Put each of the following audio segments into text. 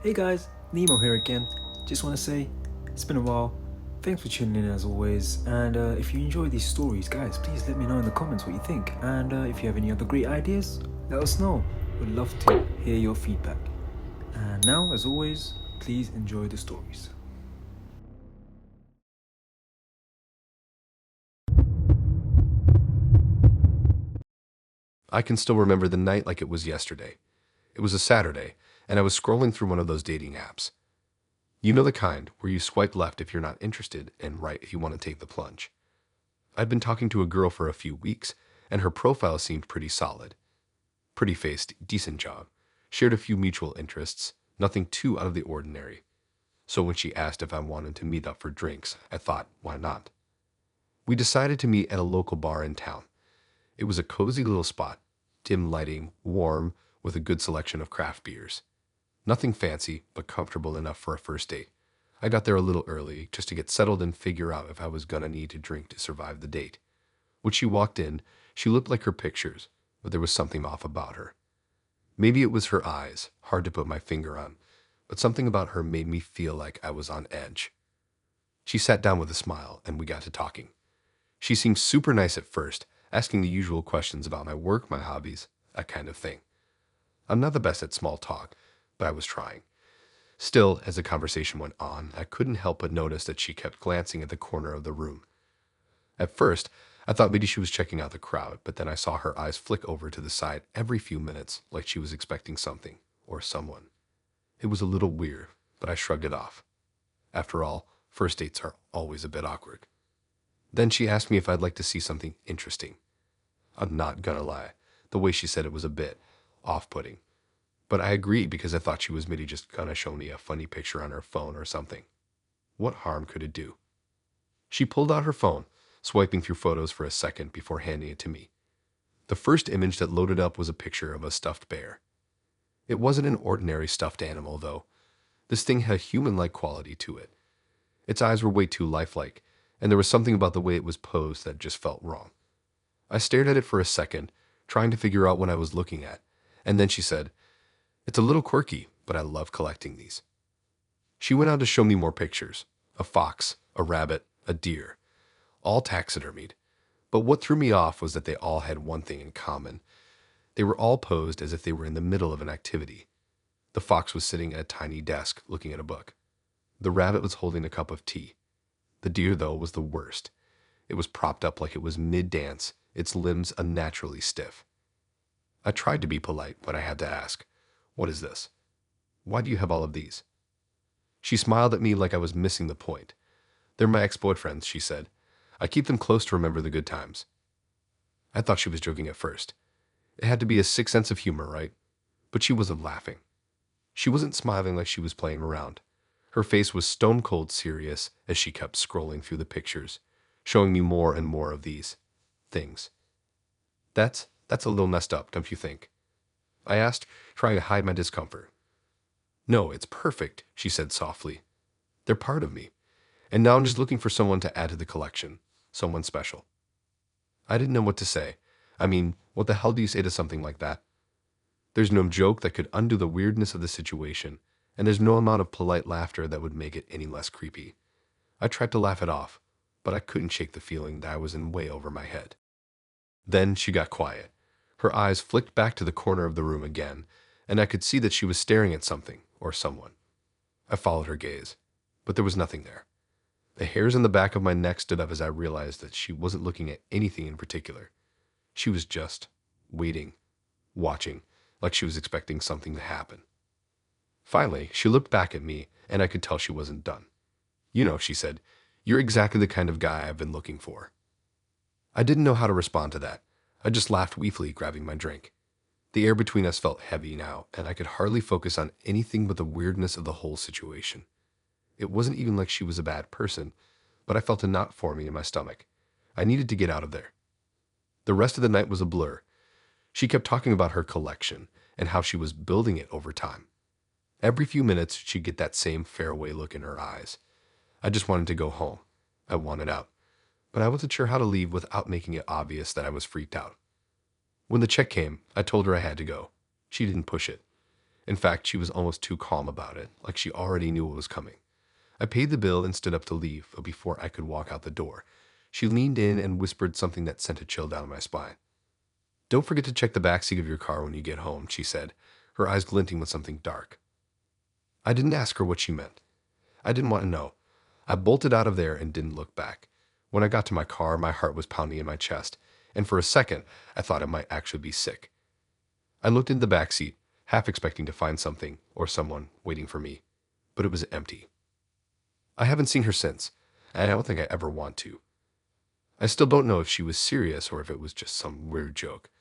Hey guys, Nemo here again. Just want to say, it's been a while. Thanks for tuning in as always. And if you enjoy these stories, guys, please let me know in the comments what you think. And if you have any other great ideas, let us know. We'd love to hear your feedback. And now, as always, please enjoy the stories. I can still remember the night like it was yesterday. It was a Saturday, and I was scrolling through one of those dating apps. You know the kind where you swipe left if you're not interested and right if you want to take the plunge. I'd been talking to a girl for a few weeks, and her profile seemed pretty solid. Pretty faced, decent job. Shared a few mutual interests, nothing too out of the ordinary. So when she asked if I wanted to meet up for drinks, I thought, why not? We decided to meet at a local bar in town. It was a cozy little spot, dim lighting, warm, with a good selection of craft beers. Nothing fancy, but comfortable enough for a first date. I got there a little early just to get settled and figure out if I was gonna need to drink to survive the date. When she walked in, she looked like her pictures, but there was something off about her. Maybe it was her eyes, hard to put my finger on, but something about her made me feel like I was on edge. She sat down with a smile, and we got to talking. She seemed super nice at first, asking the usual questions about my work, my hobbies, that kind of thing. I'm not the best at small talk, but I was trying. Still, as the conversation went on, I couldn't help but notice that she kept glancing at the corner of the room. At first, I thought maybe she was checking out the crowd, but then I saw her eyes flick over to the side every few minutes, like she was expecting something or someone. It was a little weird, but I shrugged it off. After all, first dates are always a bit awkward. Then she asked me if I'd like to see something interesting. I'm not gonna lie, the way she said it was a bit off-putting. But I agreed because I thought she was maybe just gonna show me a funny picture on her phone or something. What harm could it do? She pulled out her phone, swiping through photos for a second before handing it to me. The first image that loaded up was a picture of a stuffed bear. It wasn't an ordinary stuffed animal, though. This thing had a human-like quality to it. Its eyes were way too lifelike, and there was something about the way it was posed that just felt wrong. I stared at it for a second, trying to figure out what I was looking at, and then she said, "It's a little quirky, but I love collecting these." She went on to show me more pictures: a fox, a rabbit, a deer, all taxidermied. But what threw me off was that they all had one thing in common. They were all posed as if they were in the middle of an activity. The fox was sitting at a tiny desk looking at a book. The rabbit was holding a cup of tea. The deer, though, was the worst. It was propped up like it was mid-dance, its limbs unnaturally stiff. I tried to be polite, but I had to ask, "What is this? Why do you have all of these?" She smiled at me like I was missing the point. "They're my ex-boyfriends," she said. "I keep them close to remember the good times." I thought she was joking at first. It had to be a sick sense of humor, right? But she wasn't laughing. She wasn't smiling like she was playing around. Her face was stone cold serious as she kept scrolling through the pictures, showing me more and more of these things. That's a little messed up, don't you think?" I asked, trying to hide my discomfort. "No, it's perfect," she said softly. "They're part of me. And now I'm just looking for someone to add to the collection. Someone special." I didn't know what to say. I mean, what the hell do you say to something like that? There's no joke that could undo the weirdness of the situation, and there's no amount of polite laughter that would make it any less creepy. I tried to laugh it off, but I couldn't shake the feeling that I was in way over my head. Then she got quiet. Her eyes flicked back to the corner of the room again, and I could see that she was staring at something or someone. I followed her gaze, but there was nothing there. The hairs on the back of my neck stood up as I realized that she wasn't looking at anything in particular. She was just waiting, watching, like she was expecting something to happen. Finally, she looked back at me, and I could tell she wasn't done. "You know," she said, "you're exactly the kind of guy I've been looking for." I didn't know how to respond to that. I just laughed weakly, grabbing my drink. The air between us felt heavy now, and I could hardly focus on anything but the weirdness of the whole situation. It wasn't even like she was a bad person, but I felt a knot forming in my stomach. I needed to get out of there. The rest of the night was a blur. She kept talking about her collection and how she was building it over time. Every few minutes, she'd get that same faraway look in her eyes. I just wanted to go home. I wanted out. But I wasn't sure how to leave without making it obvious that I was freaked out. When the check came, I told her I had to go. She didn't push it. In fact, she was almost too calm about it, like she already knew what was coming. I paid the bill and stood up to leave, but before I could walk out the door, she leaned in and whispered something that sent a chill down my spine. "Don't forget to check the backseat of your car when you get home," she said, her eyes glinting with something dark. I didn't ask her what she meant. I didn't want to know. I bolted out of there and didn't look back. When I got to my car, my heart was pounding in my chest, and for a second, I thought I might actually be sick. I looked in the back seat, half expecting to find something or someone waiting for me, but it was empty. I haven't seen her since, and I don't think I ever want to. I still don't know if she was serious or if it was just some weird joke,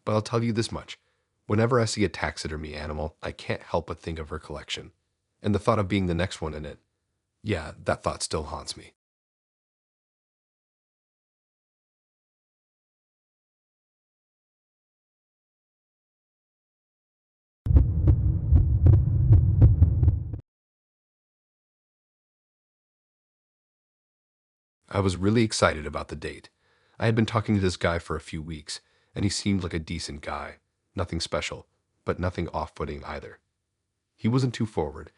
but I'll tell you this much. Whenever I see a taxidermy animal, I can't help but think of her collection, and the thought of being the next one in it, yeah, that thought still haunts me. I was really excited about the date. I had been talking to this guy for a few weeks, and he seemed like a decent guy. Nothing special, but nothing off-putting either. He wasn't too forward,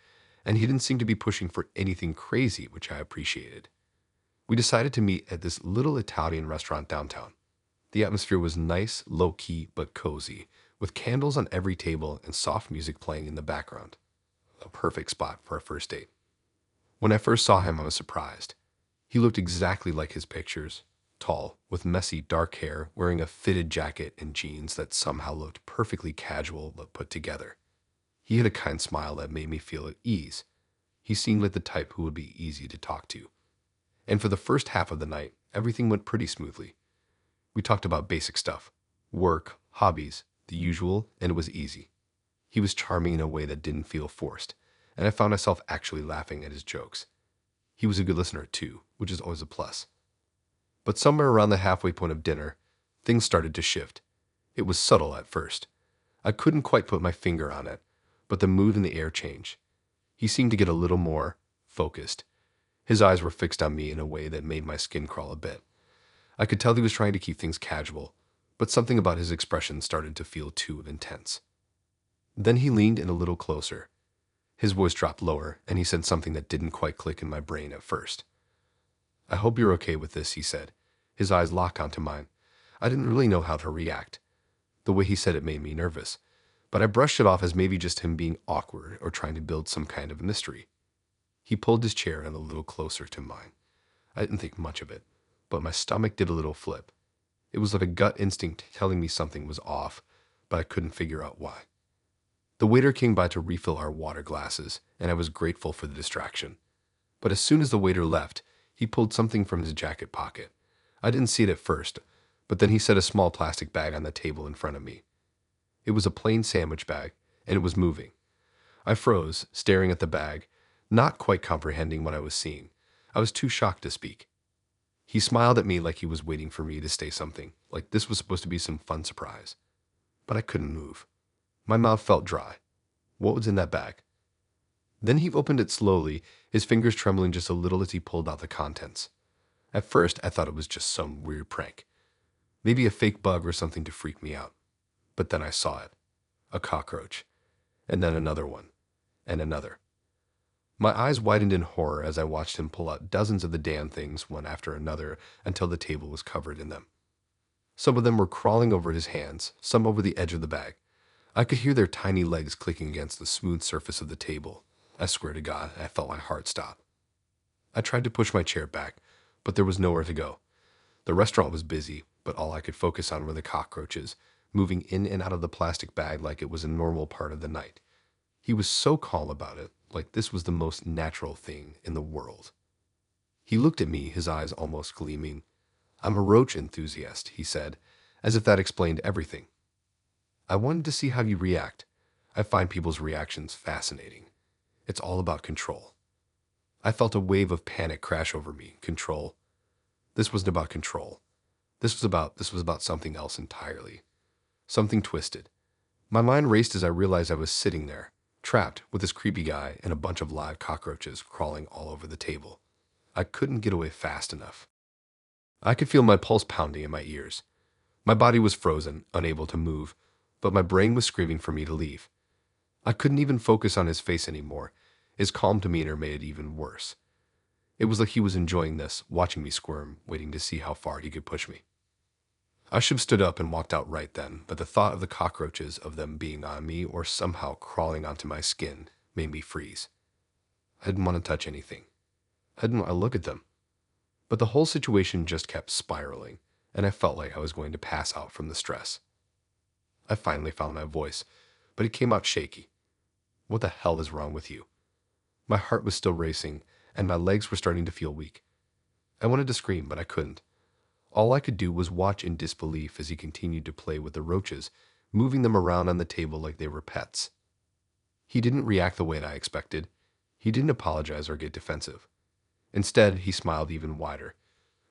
and he didn't seem to be pushing for anything crazy, which I appreciated. We decided to meet at this little Italian restaurant downtown. The atmosphere was nice, low-key, but cozy, with candles on every table and soft music playing in the background. A perfect spot for a first date. When I first saw him, I was surprised. He looked exactly like his pictures, tall, with messy dark hair, wearing a fitted jacket and jeans that somehow looked perfectly casual but put together. He had a kind smile that made me feel at ease. He seemed like the type who would be easy to talk to. And for the first half of the night, everything went pretty smoothly. We talked about basic stuff, work, hobbies, the usual, and it was easy. He was charming in a way that didn't feel forced, and I found myself actually laughing at his jokes. He was a good listener, too, which is always a plus. But somewhere around the halfway point of dinner, things started to shift. It was subtle at first. I couldn't quite put my finger on it, but the mood in the air changed. He seemed to get a little more focused. His eyes were fixed on me in a way that made my skin crawl a bit. I could tell he was trying to keep things casual, but something about his expression started to feel too intense. Then he leaned in a little closer. His voice dropped lower, and he said something that didn't quite click in my brain at first. "I hope you're okay with this," he said. His eyes locked onto mine. I didn't really know how to react. The way he said it made me nervous, but I brushed it off as maybe just him being awkward or trying to build some kind of mystery. He pulled his chair in a little closer to mine. I didn't think much of it, but my stomach did a little flip. It was like a gut instinct telling me something was off, but I couldn't figure out why. The waiter came by to refill our water glasses, and I was grateful for the distraction. But as soon as the waiter left, he pulled something from his jacket pocket. I didn't see it at first, but then he set a small plastic bag on the table in front of me. It was a plain sandwich bag, and it was moving. I froze, staring at the bag, not quite comprehending what I was seeing. I was too shocked to speak. He smiled at me like he was waiting for me to say something, like this was supposed to be some fun surprise. But I couldn't move. My mouth felt dry. What was in that bag? Then he opened it slowly, his fingers trembling just a little as he pulled out the contents. At first, I thought it was just some weird prank. Maybe a fake bug or something to freak me out. But then I saw it. A cockroach. And then another one. And another. My eyes widened in horror as I watched him pull out dozens of the damn things one after another until the table was covered in them. Some of them were crawling over his hands, some over the edge of the bag. I could hear their tiny legs clicking against the smooth surface of the table. I swear to God, I felt my heart stop. I tried to push my chair back, but there was nowhere to go. The restaurant was busy, but all I could focus on were the cockroaches, moving in and out of the plastic bag like it was a normal part of the night. He was so calm about it, like this was the most natural thing in the world. He looked at me, his eyes almost gleaming. "I'm a roach enthusiast," he said, as if that explained everything. I wanted to see how you react. I find people's reactions fascinating. It's all about control. I felt a wave of panic crash over me. Control. This wasn't about control. This was about something else entirely. Something twisted. My mind raced as I realized I was sitting there, trapped with this creepy guy and a bunch of live cockroaches crawling all over the table. I couldn't get away fast enough. I could feel my pulse pounding in my ears. My body was frozen, unable to move, but my brain was screaming for me to leave. I couldn't even focus on his face anymore. His calm demeanor made it even worse. It was like he was enjoying this, watching me squirm, waiting to see how far he could push me. I should have stood up and walked out right then, but the thought of the cockroaches, of them being on me or somehow crawling onto my skin, made me freeze. I didn't want to touch anything. I didn't want to look at them. But the whole situation just kept spiraling, and I felt like I was going to pass out from the stress. I finally found my voice, but it came out shaky. What the hell is wrong with you? My heart was still racing, and my legs were starting to feel weak. I wanted to scream, but I couldn't. All I could do was watch in disbelief as he continued to play with the roaches, moving them around on the table like they were pets. He didn't react the way that I expected. He didn't apologize or get defensive. Instead, he smiled even wider.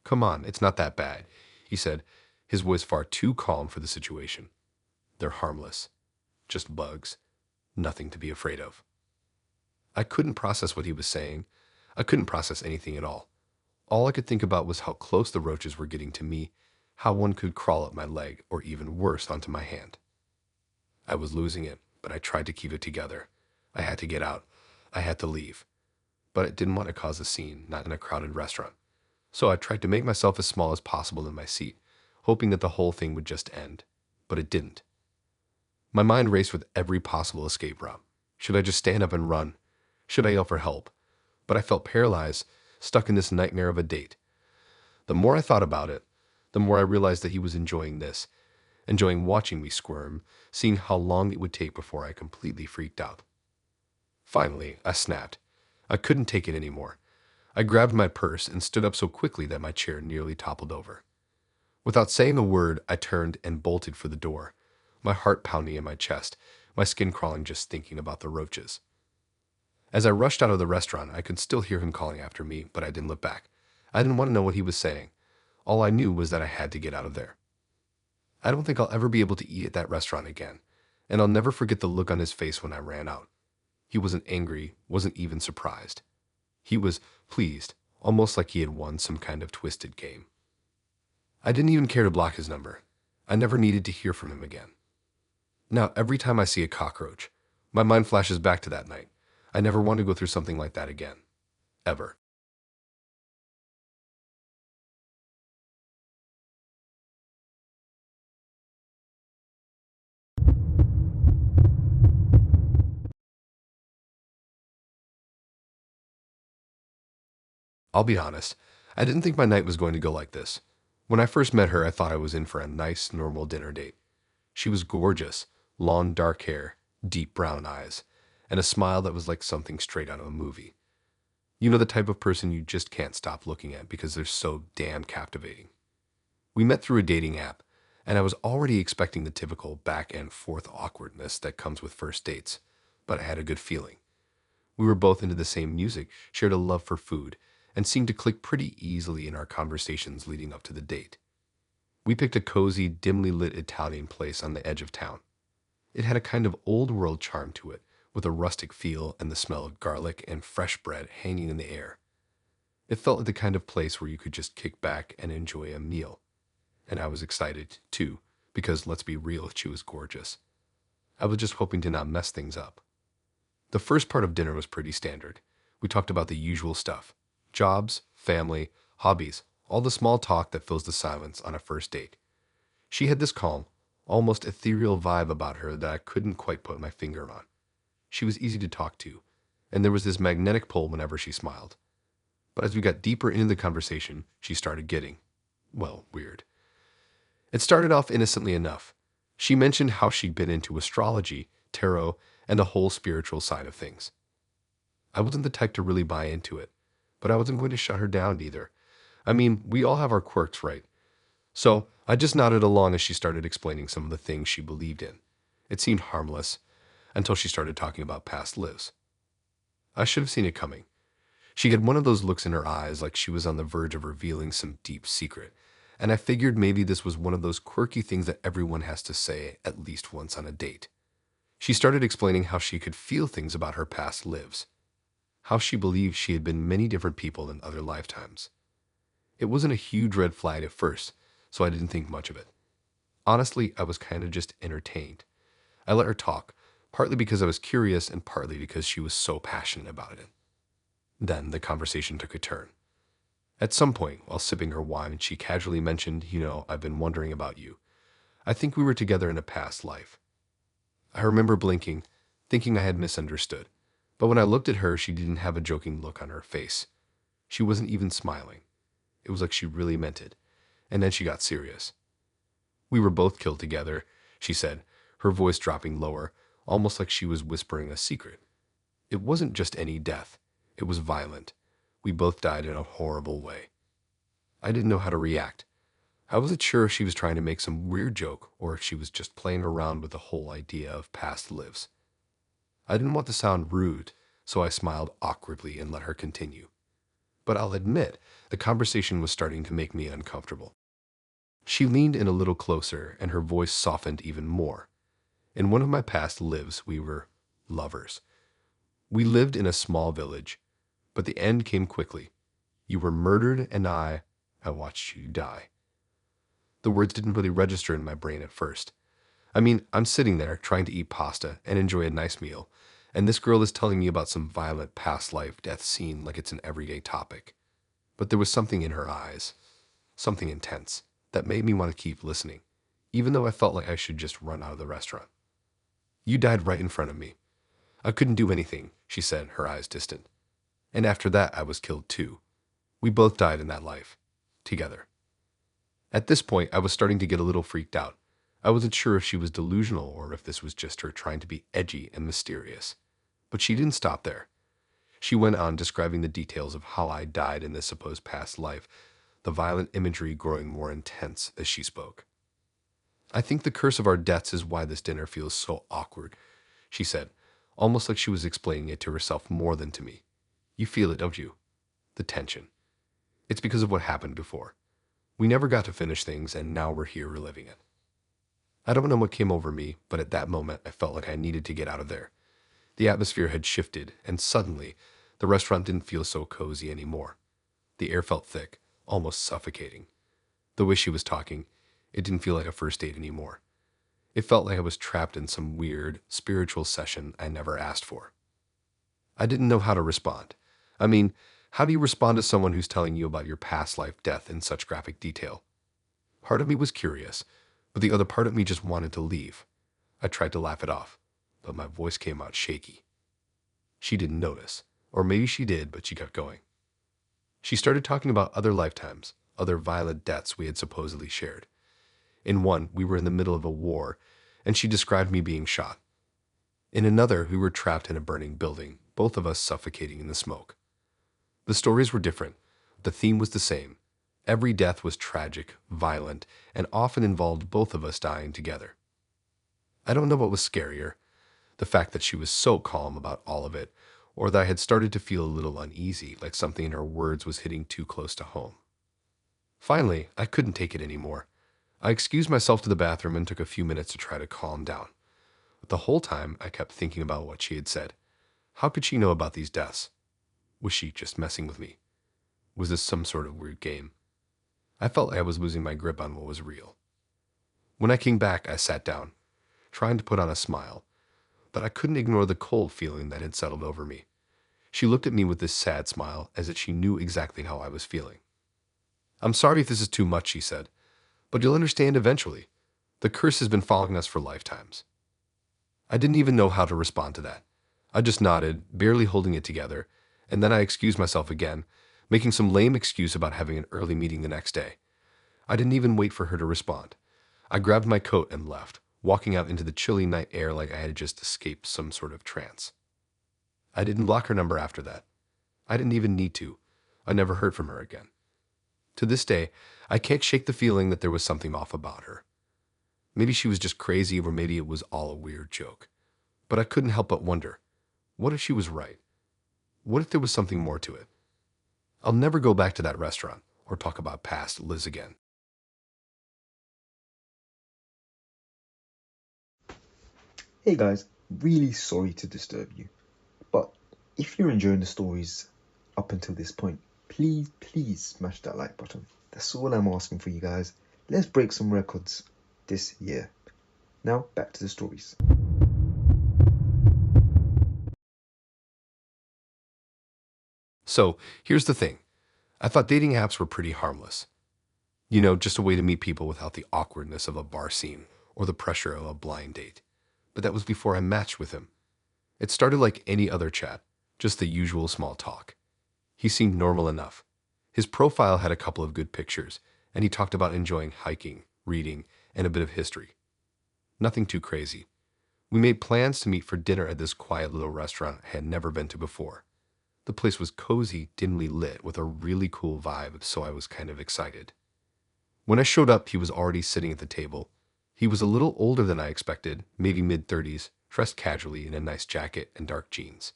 "Come on, it's not that bad," he said, his voice far too calm for the situation. "They're harmless. Just bugs. Nothing to be afraid of." I couldn't process what he was saying. I couldn't process anything at all. All I could think about was how close the roaches were getting to me, how one could crawl up my leg, or even worse, onto my hand. I was losing it, but I tried to keep it together. I had to get out. I had to leave. But I didn't want to cause a scene, not in a crowded restaurant. So I tried to make myself as small as possible in my seat, hoping that the whole thing would just end. But it didn't. My mind raced with every possible escape route. Should I just stand up and run? Should I yell for help? But I felt paralyzed, stuck in this nightmare of a date. The more I thought about it, the more I realized that he was enjoying this, enjoying watching me squirm, seeing how long it would take before I completely freaked out. Finally, I snapped. I couldn't take it anymore. I grabbed my purse and stood up so quickly that my chair nearly toppled over. Without saying a word, I turned and bolted for the door, my heart pounding in my chest, my skin crawling just thinking about the roaches. As I rushed out of the restaurant, I could still hear him calling after me, but I didn't look back. I didn't want to know what he was saying. All I knew was that I had to get out of there. I don't think I'll ever be able to eat at that restaurant again, and I'll never forget the look on his face when I ran out. He wasn't angry, wasn't even surprised. He was pleased, almost like he had won some kind of twisted game. I didn't even care to block his number. I never needed to hear from him again. Now, every time I see a cockroach, my mind flashes back to that night. I never want to go through something like that again. Ever. I'll be honest, I didn't think my night was going to go like this. When I first met her, I thought I was in for a nice, normal dinner date. She was gorgeous, long dark hair, deep brown eyes, and a smile that was like something straight out of a movie. You know, the type of person you just can't stop looking at because they're so damn captivating. We met through a dating app, and I was already expecting the typical back and forth awkwardness that comes with first dates, but I had a good feeling. We were both into the same music, shared a love for food, and seemed to click pretty easily in our conversations leading up to the date. We picked a cozy, dimly lit Italian place on the edge of town. It had a kind of old-world charm to it, with a rustic feel and the smell of garlic and fresh bread hanging in the air. It felt like the kind of place where you could just kick back and enjoy a meal. And I was excited, too, because let's be real, she was gorgeous. I was just hoping to not mess things up. The first part of dinner was pretty standard. We talked about the usual stuff. Jobs, family, hobbies, all the small talk that fills the silence on a first date. She had this calm, almost ethereal vibe about her that I couldn't quite put my finger on. She was easy to talk to, and there was this magnetic pull whenever she smiled. But as we got deeper into the conversation, she started getting, well, weird. It started off innocently enough. She mentioned how she'd been into astrology, tarot, and the whole spiritual side of things. I wasn't the type to really buy into it, but I wasn't going to shut her down either. I mean, we all have our quirks, right? So I just nodded along as she started explaining some of the things she believed in. It seemed harmless until she started talking about past lives. I should have seen it coming. She had one of those looks in her eyes like she was on the verge of revealing some deep secret, and I figured maybe this was one of those quirky things that everyone has to say at least once on a date. She started explaining how she could feel things about her past lives, how she believed she had been many different people in other lifetimes. It wasn't a huge red flag at first, so I didn't think much of it. Honestly, I was kind of just entertained. I let her talk, partly because I was curious and partly because she was so passionate about it. Then the conversation took a turn. At some point, while sipping her wine, she casually mentioned, I've been wondering about you. I think we were together in a past life. I remember blinking, thinking I had misunderstood. But when I looked at her, she didn't have a joking look on her face. She wasn't even smiling. It was like she really meant it. And then she got serious. We were both killed together, she said, her voice dropping lower, almost like she was whispering a secret. It wasn't just any death. It was violent. We both died in a horrible way. I didn't know how to react. I wasn't sure if she was trying to make some weird joke or if she was just playing around with the whole idea of past lives. I didn't want to sound rude, so I smiled awkwardly and let her continue. But I'll admit, the conversation was starting to make me uncomfortable. She leaned in a little closer, and her voice softened even more. In one of my past lives, we were lovers. We lived in a small village, but the end came quickly. You were murdered, and I watched you die. The words didn't really register in my brain at first. I mean, I'm sitting there trying to eat pasta and enjoy a nice meal, and this girl is telling me about some violent past life death scene like it's an everyday topic. But there was something in her eyes, something intense, that made me want to keep listening, even though I felt like I should just run out of the restaurant. You died right in front of me. I couldn't do anything, she said, her eyes distant. And after that, I was killed too. We both died in that life, together. At this point, I was starting to get a little freaked out. I wasn't sure if she was delusional or if this was just her trying to be edgy and mysterious. But she didn't stop there. She went on describing the details of how I died in this supposed past life, the violent imagery growing more intense as she spoke. I think the curse of our deaths is why this dinner feels so awkward, she said, almost like she was explaining it to herself more than to me. You feel it, don't you? The tension. It's because of what happened before. We never got to finish things, and now we're here reliving it. I don't know what came over me, but at that moment I felt like I needed to get out of there. The atmosphere had shifted, and suddenly, the restaurant didn't feel so cozy anymore. The air felt thick, almost suffocating. The way she was talking, it didn't feel like a first date anymore. It felt like I was trapped in some weird, spiritual session I never asked for. I didn't know how to respond. I mean, how do you respond to someone who's telling you about your past life death in such graphic detail? Part of me was curious, but the other part of me just wanted to leave. I tried to laugh it off, but my voice came out shaky. She didn't notice, or maybe she did, but she kept going. She started talking about other lifetimes, other violent deaths we had supposedly shared. In one, we were in the middle of a war, and she described me being shot. In another, we were trapped in a burning building, both of us suffocating in the smoke. The stories were different. The theme was the same. Every death was tragic, violent, and often involved both of us dying together. I don't know what was scarier, the fact that she was so calm about all of it, or that I had started to feel a little uneasy, like something in her words was hitting too close to home. Finally, I couldn't take it anymore. I excused myself to the bathroom and took a few minutes to try to calm down. But the whole time, I kept thinking about what she had said. How could she know about these deaths? Was she just messing with me? Was this some sort of weird game? I felt like I was losing my grip on what was real. When I came back, I sat down, trying to put on a smile, but I couldn't ignore the cold feeling that had settled over me. She looked at me with this sad smile, as if she knew exactly how I was feeling. I'm sorry if this is too much, she said, but you'll understand eventually. The curse has been following us for lifetimes. I didn't even know how to respond to that. I just nodded, barely holding it together, and then I excused myself again, making some lame excuse about having an early meeting the next day. I didn't even wait for her to respond. I grabbed my coat and left, walking out into the chilly night air like I had just escaped some sort of trance. I didn't block her number after that. I didn't even need to. I never heard from her again. To this day, I can't shake the feeling that there was something off about her. Maybe she was just crazy, or maybe it was all a weird joke. But I couldn't help but wonder, what if she was right? What if there was something more to it? I'll never go back to that restaurant or talk about past Liz again. Hey guys, really sorry to disturb you, but if you're enjoying the stories up until this point, please smash that like button. That's all I'm asking for you guys. Let's break some records this year. Now back to the stories. So, here's the thing. I thought dating apps were pretty harmless. Just a way to meet people without the awkwardness of a bar scene or the pressure of a blind date. But that was before I matched with him. It started like any other chat, just the usual small talk. He seemed normal enough. His profile had a couple of good pictures, and he talked about enjoying hiking, reading, and a bit of history. Nothing too crazy. We made plans to meet for dinner at this quiet little restaurant I had never been to before. The place was cozy, dimly lit, with a really cool vibe, so I was kind of excited. When I showed up, he was already sitting at the table. He was a little older than I expected, maybe mid-30s, dressed casually in a nice jacket and dark jeans.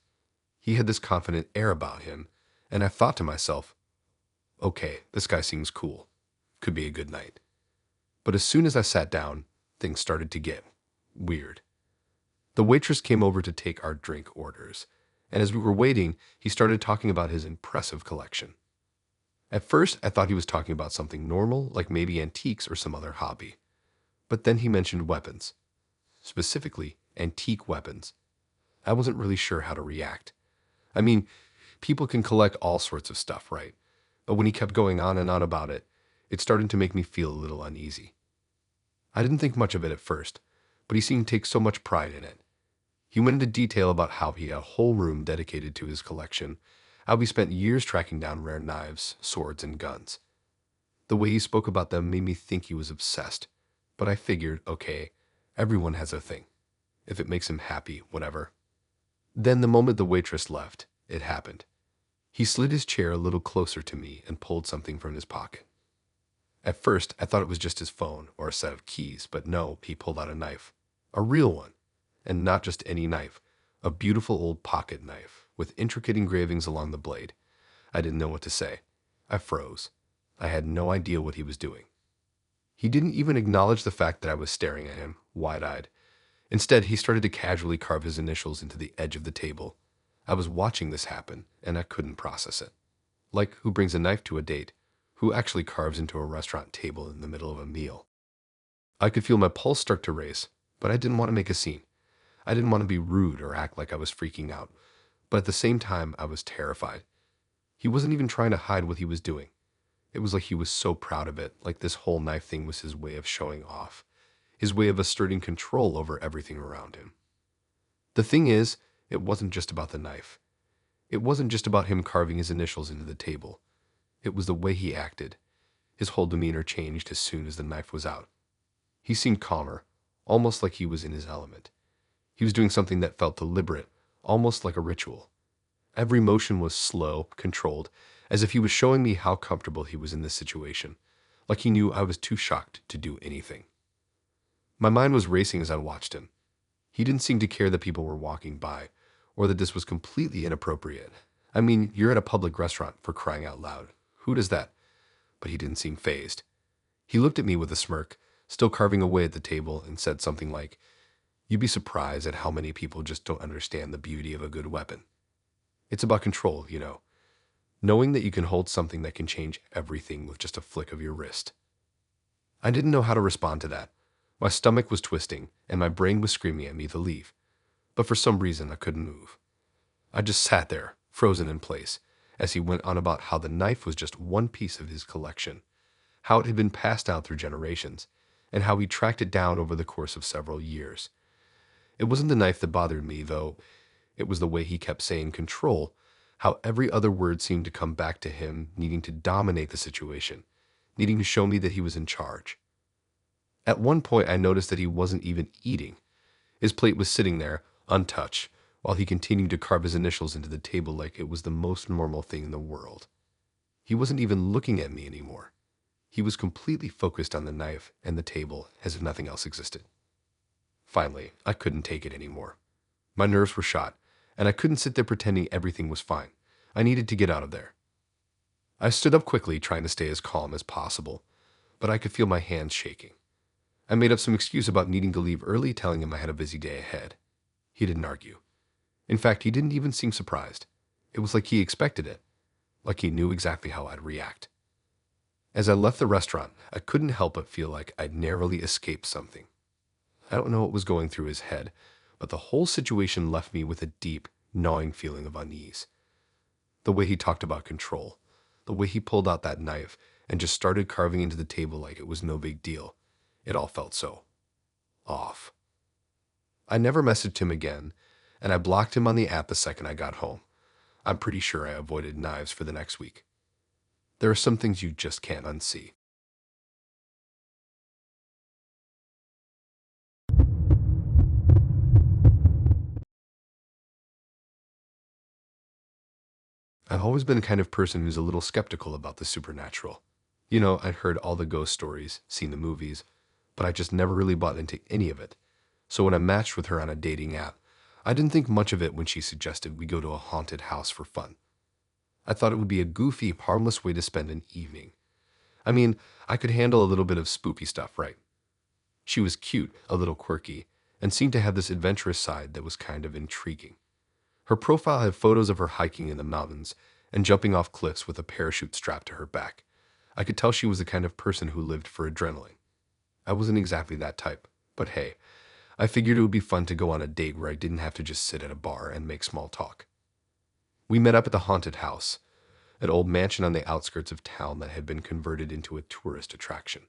He had this confident air about him, and I thought to myself, okay, this guy seems cool. Could be a good night. But as soon as I sat down, things started to get weird. The waitress came over to take our drink orders, and as we were waiting, he started talking about his impressive collection. At first, I thought he was talking about something normal, like maybe antiques or some other hobby. But then he mentioned weapons. Specifically, antique weapons. I wasn't really sure how to react. I mean, people can collect all sorts of stuff, right? But when he kept going on and on about it, it started to make me feel a little uneasy. I didn't think much of it at first, but he seemed to take so much pride in it. He went into detail about how he had a whole room dedicated to his collection, how he spent years tracking down rare knives, swords, and guns. The way he spoke about them made me think he was obsessed, but I figured, okay, everyone has a thing. If it makes him happy, whatever. Then the moment the waitress left, it happened. He slid his chair a little closer to me and pulled something from his pocket. At first, I thought it was just his phone or a set of keys, but no, he pulled out a knife. A real one. And not just any knife. A beautiful old pocket knife with intricate engravings along the blade. I didn't know what to say. I froze. I had no idea what he was doing. He didn't even acknowledge the fact that I was staring at him, wide-eyed. Instead, he started to casually carve his initials into the edge of the table. I was watching this happen, and I couldn't process it. Like, who brings a knife to a date? Who actually carves into a restaurant table in the middle of a meal? I could feel my pulse start to race, but I didn't want to make a scene. I didn't want to be rude or act like I was freaking out, but at the same time, I was terrified. He wasn't even trying to hide what he was doing. It was like he was so proud of it, like this whole knife thing was his way of showing off, his way of asserting control over everything around him. The thing is, it wasn't just about the knife. It wasn't just about him carving his initials into the table. It was the way he acted. His whole demeanor changed as soon as the knife was out. He seemed calmer, almost like he was in his element. He was doing something that felt deliberate, almost like a ritual. Every motion was slow, controlled, as if he was showing me how comfortable he was in this situation, like he knew I was too shocked to do anything. My mind was racing as I watched him. He didn't seem to care that people were walking by, or that this was completely inappropriate. I mean, you're at a public restaurant, for crying out loud. Who does that? But he didn't seem fazed. He looked at me with a smirk, still carving away at the table, and said something like, "You'd be surprised at how many people just don't understand the beauty of a good weapon. It's about control, knowing that you can hold something that can change everything with just a flick of your wrist." I didn't know how to respond to that. My stomach was twisting, and my brain was screaming at me to leave. But for some reason, I couldn't move. I just sat there, frozen in place, as he went on about how the knife was just one piece of his collection, how it had been passed down through generations, and how he tracked it down over the course of several years. It wasn't the knife that bothered me, though. It was the way he kept saying control, how every other word seemed to come back to him needing to dominate the situation, needing to show me that he was in charge. At one point, I noticed that he wasn't even eating. His plate was sitting there, untouched, while he continued to carve his initials into the table like it was the most normal thing in the world. He wasn't even looking at me anymore. He was completely focused on the knife and the table as if nothing else existed. Finally, I couldn't take it anymore. My nerves were shot, and I couldn't sit there pretending everything was fine. I needed to get out of there. I stood up quickly, trying to stay as calm as possible, but I could feel my hands shaking. I made up some excuse about needing to leave early, telling him I had a busy day ahead. He didn't argue. In fact, he didn't even seem surprised. It was like he expected it, like he knew exactly how I'd react. As I left the restaurant, I couldn't help but feel like I'd narrowly escaped something. I don't know what was going through his head, but the whole situation left me with a deep, gnawing feeling of unease. The way he talked about control. The way he pulled out that knife and just started carving into the table like it was no big deal. It all felt so off. I never messaged him again, and I blocked him on the app the second I got home. I'm pretty sure I avoided knives for the next week. There are some things you just can't unsee. I've always been the kind of person who's a little skeptical about the supernatural. You know, I'd heard all the ghost stories, seen the movies, but I just never really bought into any of it. So when I matched with her on a dating app, I didn't think much of it when she suggested we go to a haunted house for fun. I thought it would be a goofy, harmless way to spend an evening. I mean, I could handle a little bit of spooky stuff, right? She was cute, a little quirky, and seemed to have this adventurous side that was kind of intriguing. Her profile had photos of her hiking in the mountains and jumping off cliffs with a parachute strapped to her back. I could tell she was the kind of person who lived for adrenaline. I wasn't exactly that type, but hey, I figured it would be fun to go on a date where I didn't have to just sit at a bar and make small talk. We met up at the haunted house, an old mansion on the outskirts of town that had been converted into a tourist attraction.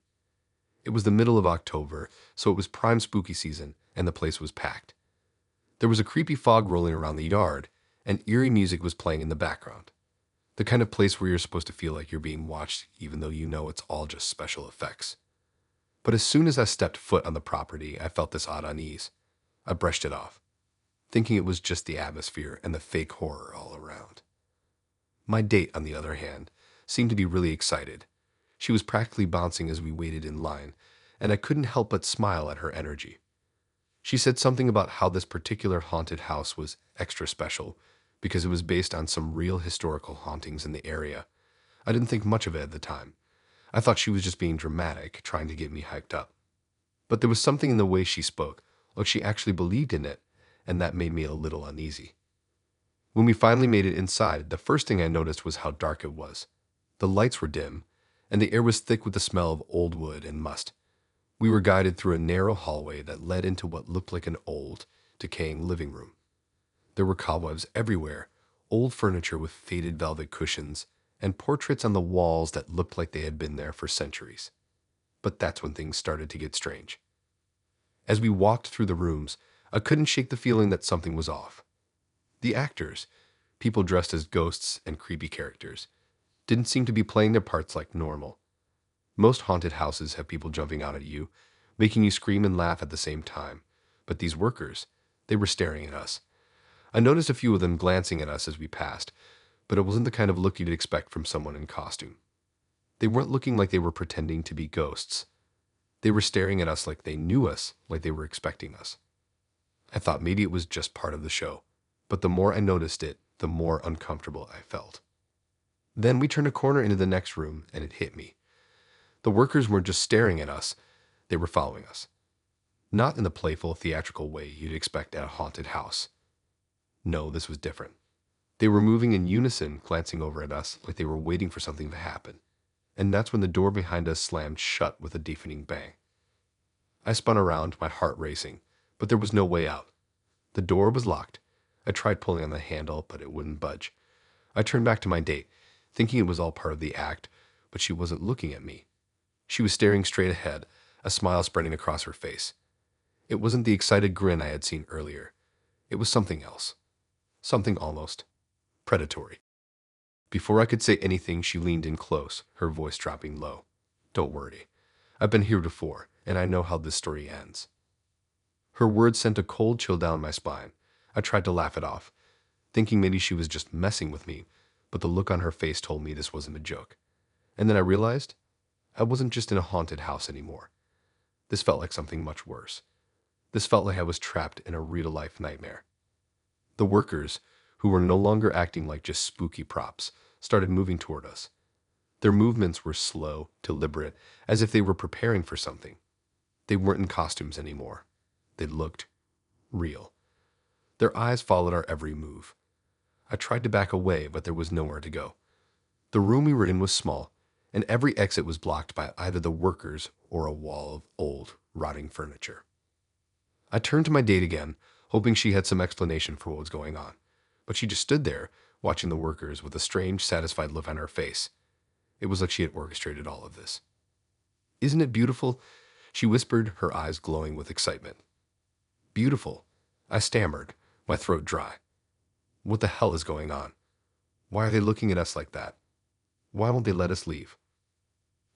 It was the middle of October, so it was prime spooky season, and the place was packed. There was a creepy fog rolling around the yard, and eerie music was playing in the background. The kind of place where you're supposed to feel like you're being watched, even though you know it's all just special effects. But as soon as I stepped foot on the property, I felt this odd unease. I brushed it off, thinking it was just the atmosphere and the fake horror all around. My date, on the other hand, seemed to be really excited. She was practically bouncing as we waited in line, and I couldn't help but smile at her energy. She said something about how this particular haunted house was extra special because it was based on some real historical hauntings in the area. I didn't think much of it at the time. I thought she was just being dramatic, trying to get me hyped up. But there was something in the way she spoke, like she actually believed in it, and that made me a little uneasy. When we finally made it inside, the first thing I noticed was how dark it was. The lights were dim, and the air was thick with the smell of old wood and must. We were guided through a narrow hallway that led into what looked like an old, decaying living room. There were cobwebs everywhere, old furniture with faded velvet cushions, and portraits on the walls that looked like they had been there for centuries. But that's when things started to get strange. As we walked through the rooms, I couldn't shake the feeling that something was off. The actors, people dressed as ghosts and creepy characters, didn't seem to be playing their parts like normal. Most haunted houses have people jumping out at you, making you scream and laugh at the same time. But these workers, they were staring at us. I noticed a few of them glancing at us as we passed, but it wasn't the kind of look you'd expect from someone in costume. They weren't looking like they were pretending to be ghosts. They were staring at us like they knew us, like they were expecting us. I thought maybe it was just part of the show, but the more I noticed it, the more uncomfortable I felt. Then we turned a corner into the next room, and it hit me. The workers weren't just staring at us, they were following us. Not in the playful, theatrical way you'd expect at a haunted house. No, this was different. They were moving in unison, glancing over at us like they were waiting for something to happen. And that's when the door behind us slammed shut with a deafening bang. I spun around, my heart racing, but there was no way out. The door was locked. I tried pulling on the handle, but it wouldn't budge. I turned back to my date, thinking it was all part of the act, but she wasn't looking at me. She was staring straight ahead, a smile spreading across her face. It wasn't the excited grin I had seen earlier. It was something else. Something almost predatory. Before I could say anything, she leaned in close, her voice dropping low. "Don't worry. I've been here before, and I know how this story ends." Her words sent a cold chill down my spine. I tried to laugh it off, thinking maybe she was just messing with me, but the look on her face told me this wasn't a joke. And then I realized I wasn't just in a haunted house anymore. This felt like something much worse. This felt like I was trapped in a real-life nightmare. The workers, who were no longer acting like just spooky props, started moving toward us. Their movements were slow, deliberate, as if they were preparing for something. They weren't in costumes anymore. They looked real. Their eyes followed our every move. I tried to back away, but there was nowhere to go. The room we were in was small, and every exit was blocked by either the workers or a wall of old, rotting furniture. I turned to my date again, hoping she had some explanation for what was going on, but she just stood there, watching the workers with a strange, satisfied look on her face. It was like she had orchestrated all of this. "Isn't it beautiful?" she whispered, her eyes glowing with excitement. "Beautiful," I stammered, my throat dry. What the hell is going on? Why are they looking at us like that? Why won't they let us leave?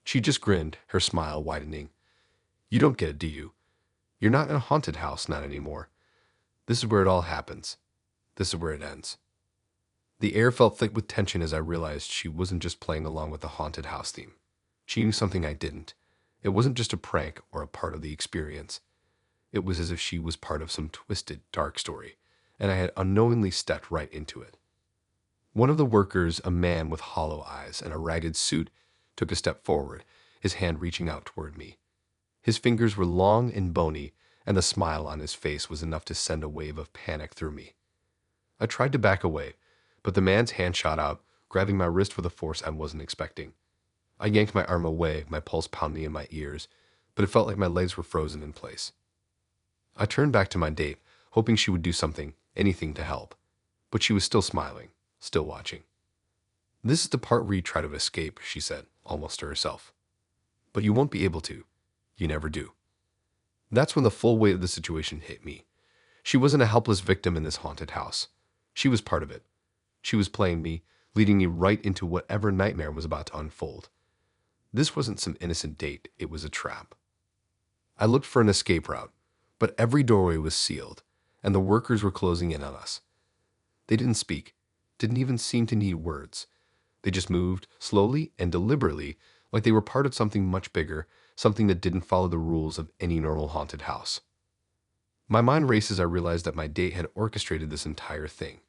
She just grinned, her smile widening. "You don't get it, do you? You're not in a haunted house, not anymore. This is where it all happens. This is where it ends." The air felt thick with tension as I realized she wasn't just playing along with the haunted house theme. She knew something I didn't. It wasn't just a prank or a part of the experience. It was as if she was part of some twisted, dark story, and I had unknowingly stepped right into it. One of the workers, a man with hollow eyes and a ragged suit, took a step forward, his hand reaching out toward me. His fingers were long and bony, and the smile on his face was enough to send a wave of panic through me. I tried to back away, but the man's hand shot out, grabbing my wrist with a force I wasn't expecting. I yanked my arm away, my pulse pounding in my ears, but it felt like my legs were frozen in place. I turned back to my date, hoping she would do something, anything to help. But she was still smiling, still watching. "This is the part where you try to escape," she said, almost to herself. "But you won't be able to. You never do." That's when the full weight of the situation hit me. She wasn't a helpless victim in this haunted house. She was part of it. She was playing me, leading me right into whatever nightmare was about to unfold. This wasn't some innocent date, it was a trap. I looked for an escape route, but every doorway was sealed, and the workers were closing in on us. They didn't speak, didn't even seem to need words. They just moved, slowly and deliberately, like they were part of something much bigger, something that didn't follow the rules of any normal haunted house. My mind raced as I realized that my date had orchestrated this entire thing.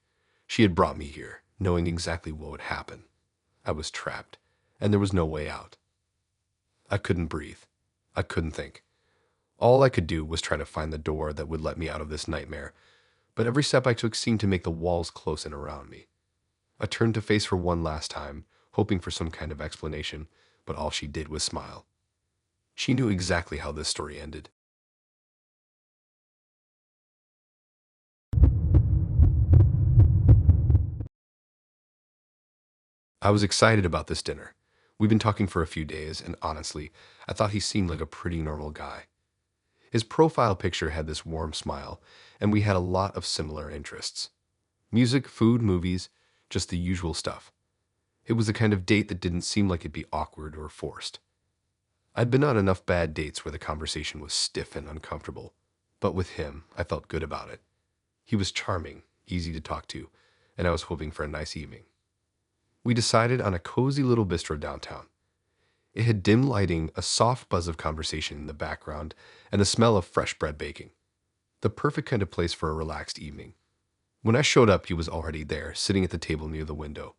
She had brought me here, knowing exactly what would happen. I was trapped, and there was no way out. I couldn't breathe. I couldn't think. All I could do was try to find the door that would let me out of this nightmare, but every step I took seemed to make the walls close in around me. I turned to face her one last time, hoping for some kind of explanation, but all she did was smile. She knew exactly how this story ended. I was excited about this dinner. We'd been talking for a few days, and honestly, I thought he seemed like a pretty normal guy. His profile picture had this warm smile, and we had a lot of similar interests. Music, food, movies, just the usual stuff. It was the kind of date that didn't seem like it'd be awkward or forced. I'd been on enough bad dates where the conversation was stiff and uncomfortable, but with him, I felt good about it. He was charming, easy to talk to, and I was hoping for a nice evening. We decided on a cozy little bistro downtown. It had dim lighting, a soft buzz of conversation in the background, and the smell of fresh bread baking. The perfect kind of place for a relaxed evening. When I showed up, he was already there, sitting at the table near the window.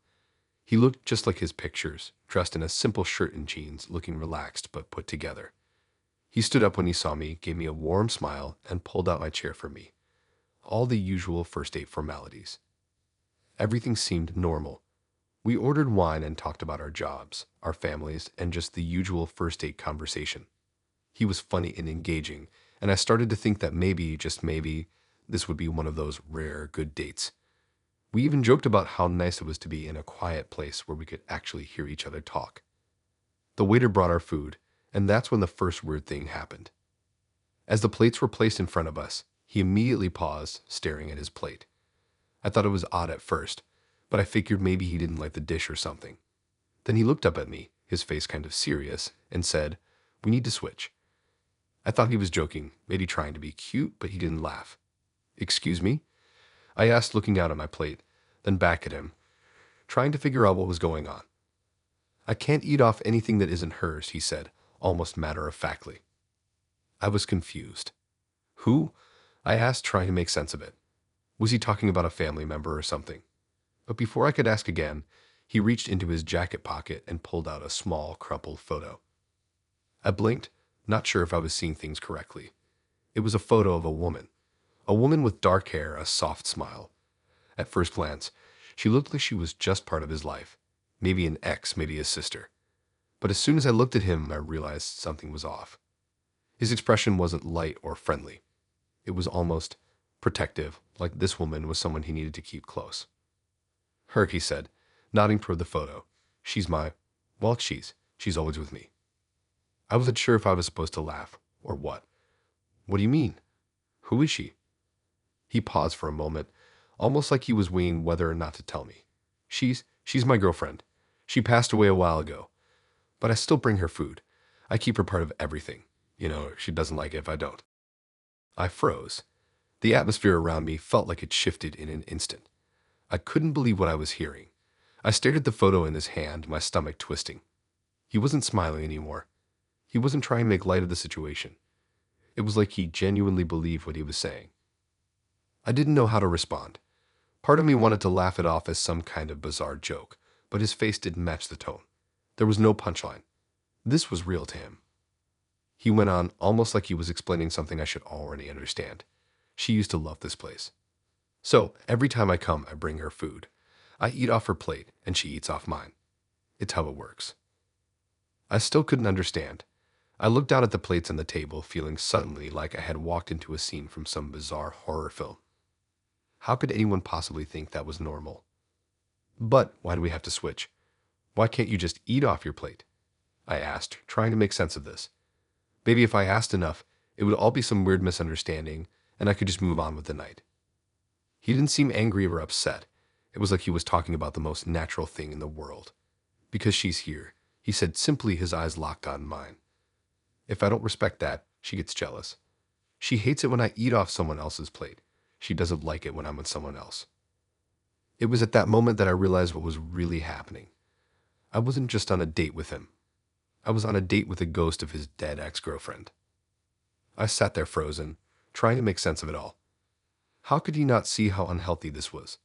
He looked just like his pictures, dressed in a simple shirt and jeans, looking relaxed but put together. He stood up when he saw me, gave me a warm smile, and pulled out my chair for me. All the usual first date formalities. Everything seemed normal. We ordered wine and talked about our jobs, our families, and just the usual first date conversation. He was funny and engaging, and I started to think that maybe, just maybe, this would be one of those rare good dates. We even joked about how nice it was to be in a quiet place where we could actually hear each other talk. The waiter brought our food, and that's when the first weird thing happened. As the plates were placed in front of us, he immediately paused, staring at his plate. I thought it was odd at first, but I figured maybe he didn't like the dish or something. Then he looked up at me, his face kind of serious, and said, "We need to switch." I thought he was joking, maybe trying to be cute, but he didn't laugh. "Excuse me?" I asked, looking down at my plate, then back at him, trying to figure out what was going on. "I can't eat off anything that isn't hers," he said, almost matter-of-factly. I was confused. "Who?" I asked, trying to make sense of it. Was he talking about a family member or something? But before I could ask again, he reached into his jacket pocket and pulled out a small, crumpled photo. I blinked, not sure if I was seeing things correctly. It was a photo of a woman with dark hair, a soft smile. At first glance, she looked like she was just part of his life, maybe an ex, maybe a sister. But as soon as I looked at him, I realized something was off. His expression wasn't light or friendly. It was almost protective, like this woman was someone he needed to keep close. Her, he said, nodding toward the photo. Well, she's always with me. I wasn't sure if I was supposed to laugh or what. What do you mean? Who is she? He paused for a moment, almost like he was weighing whether or not to tell me. She's my girlfriend. She passed away a while ago, but I still bring her food. I keep her part of everything. She doesn't like it if I don't. I froze. The atmosphere around me felt like it shifted in an instant. I couldn't believe what I was hearing. I stared at the photo in his hand, my stomach twisting. He wasn't smiling anymore. He wasn't trying to make light of the situation. It was like he genuinely believed what he was saying. I didn't know how to respond. Part of me wanted to laugh it off as some kind of bizarre joke, but his face didn't match the tone. There was no punchline. This was real to him. He went on, almost like he was explaining something I should already understand. She used to love this place. So, every time I come, I bring her food. I eat off her plate, and she eats off mine. It's how it works. I still couldn't understand. I looked down at the plates on the table, feeling suddenly like I had walked into a scene from some bizarre horror film. How could anyone possibly think that was normal? But why do we have to switch? Why can't you just eat off your plate? I asked, trying to make sense of this. Maybe if I asked enough, it would all be some weird misunderstanding, and I could just move on with the night. He didn't seem angry or upset. It was like he was talking about the most natural thing in the world. Because she's here, he said simply, his eyes locked on mine. If I don't respect that, she gets jealous. She hates it when I eat off someone else's plate. She doesn't like it when I'm with someone else. It was at that moment that I realized what was really happening. I wasn't just on a date with him. I was on a date with the ghost of his dead ex-girlfriend. I sat there frozen, trying to make sense of it all. How could he not see how unhealthy this was?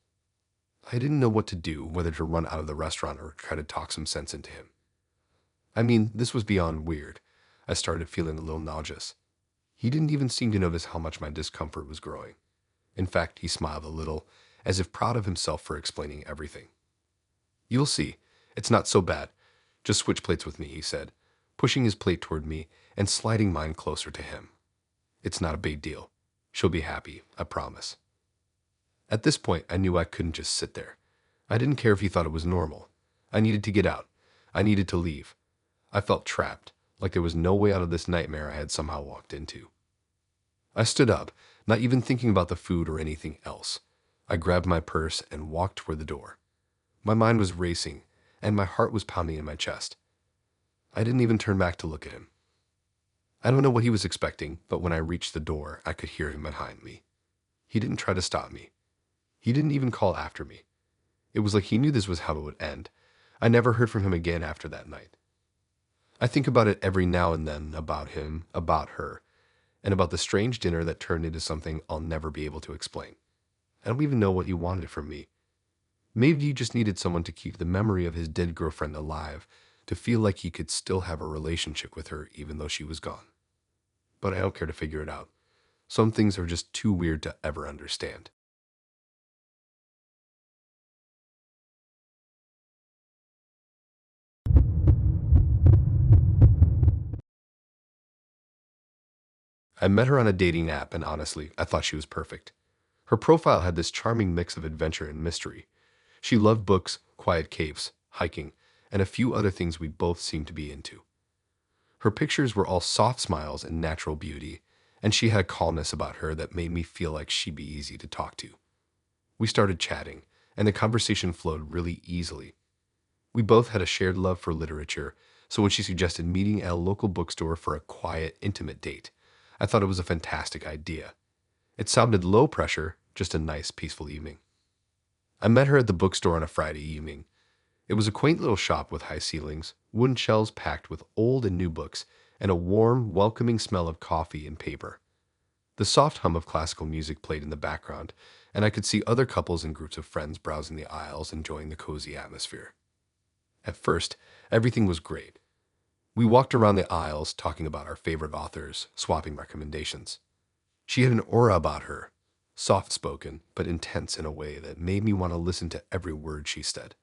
I didn't know what to do, whether to run out of the restaurant or try to talk some sense into him. I mean, this was beyond weird. I started feeling a little nauseous. He didn't even seem to notice how much my discomfort was growing. In fact, he smiled a little, as if proud of himself for explaining everything. You'll see. It's not so bad. Just switch plates with me, he said, pushing his plate toward me and sliding mine closer to him. It's not a big deal. She'll be happy, I promise. At this point, I knew I couldn't just sit there. I didn't care if he thought it was normal. I needed to get out. I needed to leave. I felt trapped, like there was no way out of this nightmare I had somehow walked into. I stood up, not even thinking about the food or anything else. I grabbed my purse and walked toward the door. My mind was racing, and my heart was pounding in my chest. I didn't even turn back to look at him. I don't know what he was expecting, but when I reached the door, I could hear him behind me. He didn't try to stop me. He didn't even call after me. It was like he knew this was how it would end. I never heard from him again after that night. I think about it every now and then, about him, about her, and about the strange dinner that turned into something I'll never be able to explain. I don't even know what he wanted from me. Maybe he just needed someone to keep the memory of his dead girlfriend alive, to feel like he could still have a relationship with her even though she was gone. But I don't care to figure it out. Some things are just too weird to ever understand. I met her on a dating app, and honestly, I thought she was perfect. Her profile had this charming mix of adventure and mystery. She loved books, quiet caves, hiking, and a few other things we both seemed to be into. Her pictures were all soft smiles and natural beauty, and she had a calmness about her that made me feel like she'd be easy to talk to. We started chatting, and the conversation flowed really easily. We both had a shared love for literature, so when she suggested meeting at a local bookstore for a quiet, intimate date, I thought it was a fantastic idea. It sounded low pressure, just a nice, peaceful evening. I met her at the bookstore on a Friday evening. It was a quaint little shop with high ceilings, wooden shelves packed with old and new books, and a warm, welcoming smell of coffee and paper. The soft hum of classical music played in the background, and I could see other couples and groups of friends browsing the aisles, enjoying the cozy atmosphere. At first, everything was great. We walked around the aisles, talking about our favorite authors, swapping recommendations. She had an aura about her, soft-spoken, but intense in a way that made me want to listen to every word she said.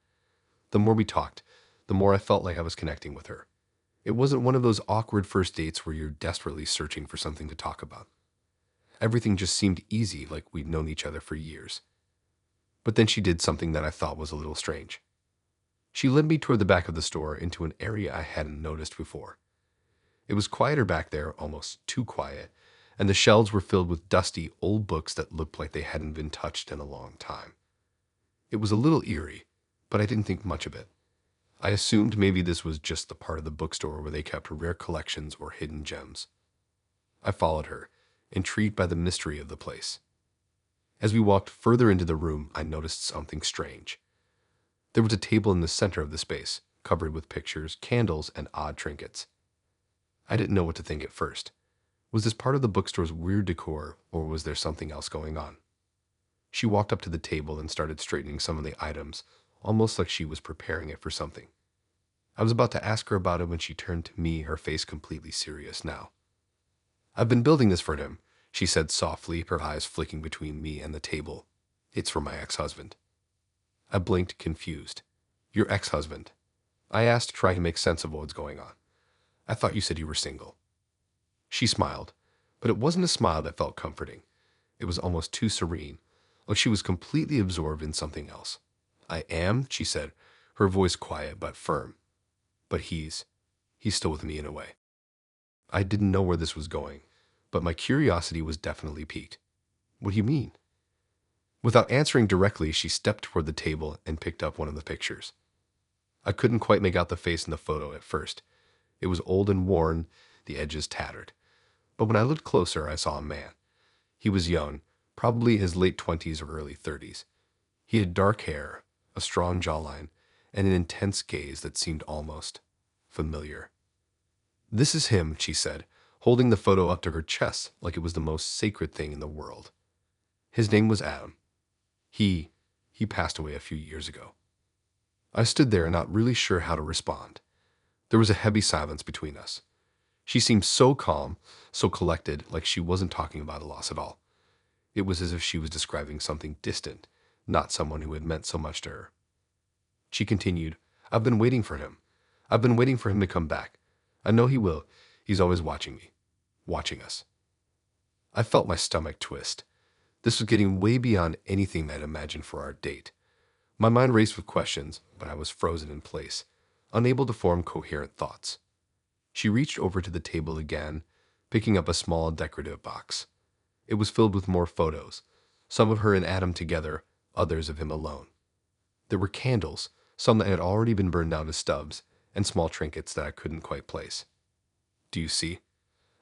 The more we talked, the more I felt like I was connecting with her. It wasn't one of those awkward first dates where you're desperately searching for something to talk about. Everything just seemed easy, like we'd known each other for years. But then she did something that I thought was a little strange. She led me toward the back of the store into an area I hadn't noticed before. It was quieter back there, almost too quiet, and the shelves were filled with dusty, old books that looked like they hadn't been touched in a long time. It was a little eerie, but I didn't think much of it. I assumed maybe this was just the part of the bookstore where they kept rare collections or hidden gems. I followed her, intrigued by the mystery of the place. As we walked further into the room, I noticed something strange. There was a table in the center of the space, covered with pictures, candles, and odd trinkets. I didn't know what to think at first. Was this part of the bookstore's weird decor, or was there something else going on? She walked up to the table and started straightening some of the items, almost like she was preparing it for something. I was about to ask her about it when she turned to me, her face completely serious now. "I've been building this for him," she said softly, her eyes flicking between me and the table. "It's for my ex-husband." I blinked, confused. "Your ex-husband?" I asked, trying to make sense of what was going on. "I thought you said you were single." She smiled, but it wasn't a smile that felt comforting. It was almost too serene, like she was completely absorbed in something else. "I am," she said, her voice quiet but firm. "But he's still with me in a way." I didn't know where this was going, but my curiosity was definitely piqued. "What do you mean?" Without answering directly, she stepped toward the table and picked up one of the pictures. I couldn't quite make out the face in the photo at first. It was old and worn, the edges tattered. But when I looked closer, I saw a man. He was young, probably his late 20s or early 30s. He had dark hair, a strong jawline, and an intense gaze that seemed almost familiar. "This is him," she said, holding the photo up to her chest like it was the most sacred thing in the world. "His name was Adam. He passed away a few years ago." I stood there, not really sure how to respond. There was a heavy silence between us. She seemed so calm, so collected, like she wasn't talking about a loss at all. It was as if she was describing something distant, not someone who had meant so much to her. She continued, "I've been waiting for him. I've been waiting for him to come back. I know he will. He's always watching me. Watching us." I felt my stomach twist. This was getting way beyond anything I'd imagined for our date. My mind raced with questions, but I was frozen in place, unable to form coherent thoughts. She reached over to the table again, picking up a small decorative box. It was filled with more photos, some of her and Adam together, others of him alone. There were candles, some that had already been burned down to stubs, and small trinkets that I couldn't quite place. "Do you see?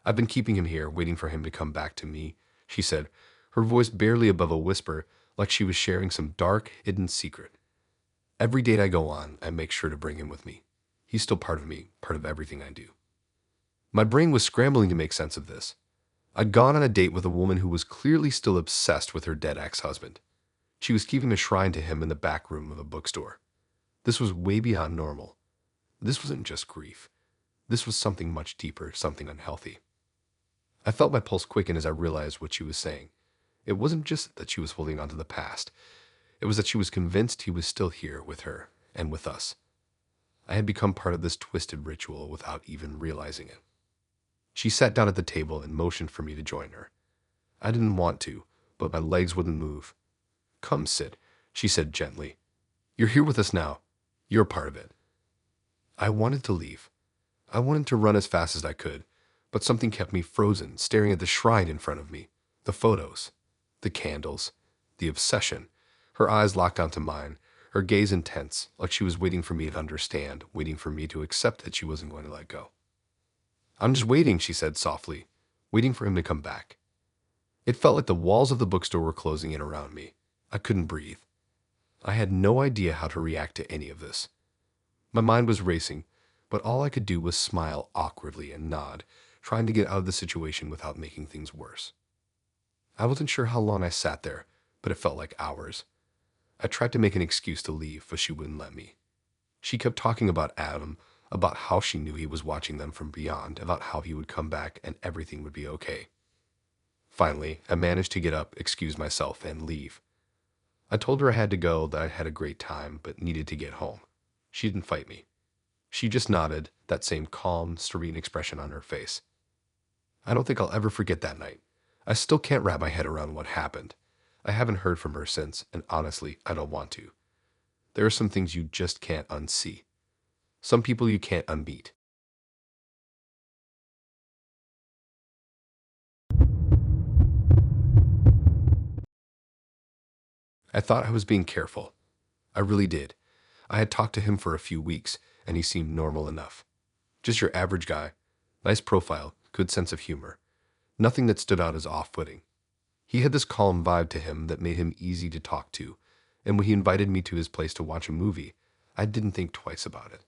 I've been keeping him here, waiting for him to come back to me," she said, her voice barely above a whisper, like she was sharing some dark, hidden secret. "Every date I go on, I make sure to bring him with me. He's still part of me, part of everything I do." My brain was scrambling to make sense of this. I'd gone on a date with a woman who was clearly still obsessed with her dead ex-husband. She was keeping a shrine to him in the back room of a bookstore. This was way beyond normal. This wasn't just grief. This was something much deeper, something unhealthy. I felt my pulse quicken as I realized what she was saying. It wasn't just that she was holding on to the past. It was that she was convinced he was still here with her and with us. I had become part of this twisted ritual without even realizing it. She sat down at the table and motioned for me to join her. I didn't want to, but my legs wouldn't move. "Come sit," she said gently. "You're here with us now. You're a part of it." I wanted to leave. I wanted to run as fast as I could, but something kept me frozen, staring at the shrine in front of me, the photos, the candles, the obsession. Her eyes locked onto mine, her gaze intense, like she was waiting for me to understand, waiting for me to accept that she wasn't going to let go. "I'm just waiting," she said softly, "waiting for him to come back." It felt like the walls of the bookstore were closing in around me. I couldn't breathe. I had no idea how to react to any of this. My mind was racing, but all I could do was smile awkwardly and nod, trying to get out of the situation without making things worse. I wasn't sure how long I sat there, but it felt like hours. I tried to make an excuse to leave, but she wouldn't let me. She kept talking about Adam, about how she knew he was watching them from beyond, about how he would come back and everything would be okay. Finally, I managed to get up, excuse myself, and leave. I told her I had to go, that I had a great time, but needed to get home. She didn't fight me. She just nodded, that same calm, serene expression on her face. I don't think I'll ever forget that night. I still can't wrap my head around what happened. I haven't heard from her since, and honestly, I don't want to. There are some things you just can't unsee. Some people you can't unmeet. I thought I was being careful. I really did. I had talked to him for a few weeks, and he seemed normal enough. Just your average guy. Nice profile, good sense of humor. Nothing that stood out as off-putting. He had this calm vibe to him that made him easy to talk to, and when he invited me to his place to watch a movie, I didn't think twice about it.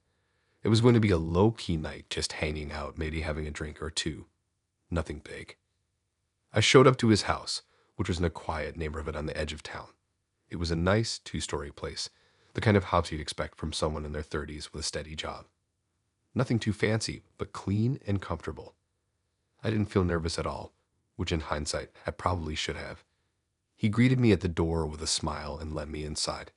It was going to be a low-key night, just hanging out, maybe having a drink or two. Nothing big. I showed up to his house, which was in a quiet neighborhood on the edge of town. It was a nice two-story place, the kind of house you'd expect from someone in their 30s with a steady job. Nothing too fancy, but clean and comfortable. I didn't feel nervous at all, which in hindsight I probably should have. He greeted me at the door with a smile and let me inside.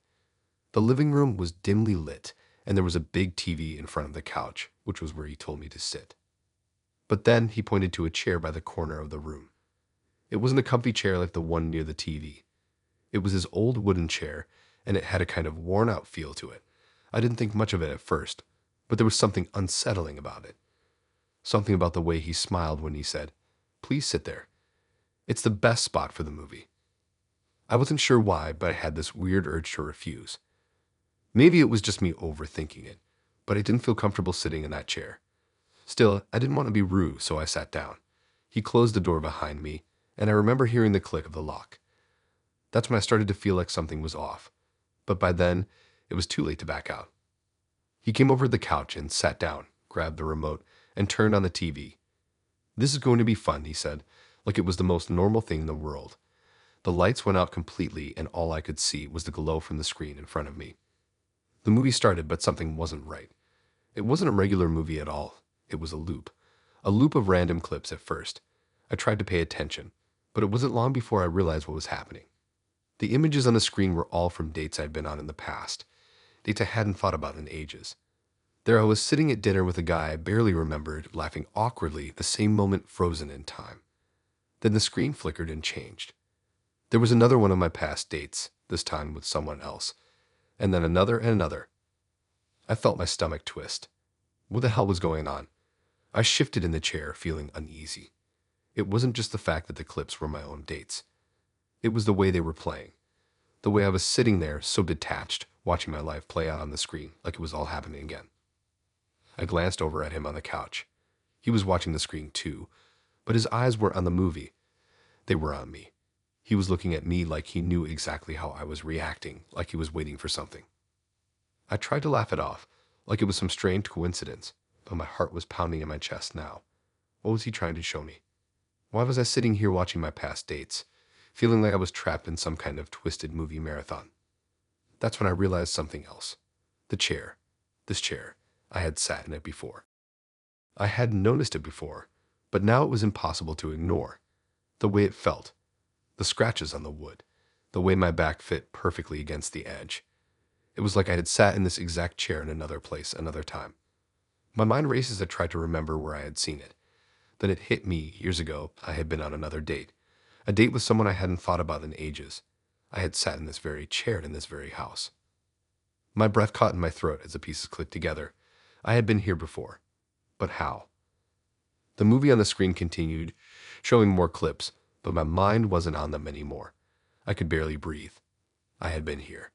The living room was dimly lit, and there was a big TV in front of the couch, which was where he told me to sit. But then he pointed to a chair by the corner of the room. It wasn't a comfy chair like the one near the TV. It was his old wooden chair, and it had a kind of worn-out feel to it. I didn't think much of it at first, but there was something unsettling about it. Something about the way he smiled when he said, "Please sit there. It's the best spot for the movie." I wasn't sure why, but I had this weird urge to refuse. Maybe it was just me overthinking it, but I didn't feel comfortable sitting in that chair. Still, I didn't want to be rude, so I sat down. He closed the door behind me, and I remember hearing the click of the lock. That's when I started to feel like something was off, but by then, it was too late to back out. He came over to the couch and sat down, grabbed the remote, and turned on the TV. "This is going to be fun," he said, like it was the most normal thing in the world. The lights went out completely, and all I could see was the glow from the screen in front of me. The movie started, but something wasn't right. It wasn't a regular movie at all. It was a loop of random clips at first. I tried to pay attention, but it wasn't long before I realized what was happening. The images on the screen were all from dates I'd been on in the past, dates I hadn't thought about in ages. There I was sitting at dinner with a guy I barely remembered, laughing awkwardly, the same moment frozen in time. Then the screen flickered and changed. There was another one of my past dates, this time with someone else, and then another and another. I felt my stomach twist. What the hell was going on? I shifted in the chair, feeling uneasy. It wasn't just the fact that the clips were my own dates. It was the way they were playing. The way I was sitting there, so detached, watching my life play out on the screen like it was all happening again. I glanced over at him on the couch. He was watching the screen too, but his eyes were on the movie. They were on me. He was looking at me like he knew exactly how I was reacting, like he was waiting for something. I tried to laugh it off, like it was some strange coincidence, but my heart was pounding in my chest now. What was he trying to show me? Why was I sitting here watching my past dates, feeling like I was trapped in some kind of twisted movie marathon? That's when I realized something else. The chair. This chair. I had sat in it before. I hadn't noticed it before, but now it was impossible to ignore. The way it felt. The scratches on the wood. The way my back fit perfectly against the edge. It was like I had sat in this exact chair in another place, another time. My mind raced as I tried to remember where I had seen it. Then it hit me, years ago, I had been on another date. A date with someone I hadn't thought about in ages. I had sat in this very chair in this very house. My breath caught in my throat as the pieces clicked together. I had been here before. But how? The movie on the screen continued, showing more clips, but my mind wasn't on them anymore. I could barely breathe. I had been here.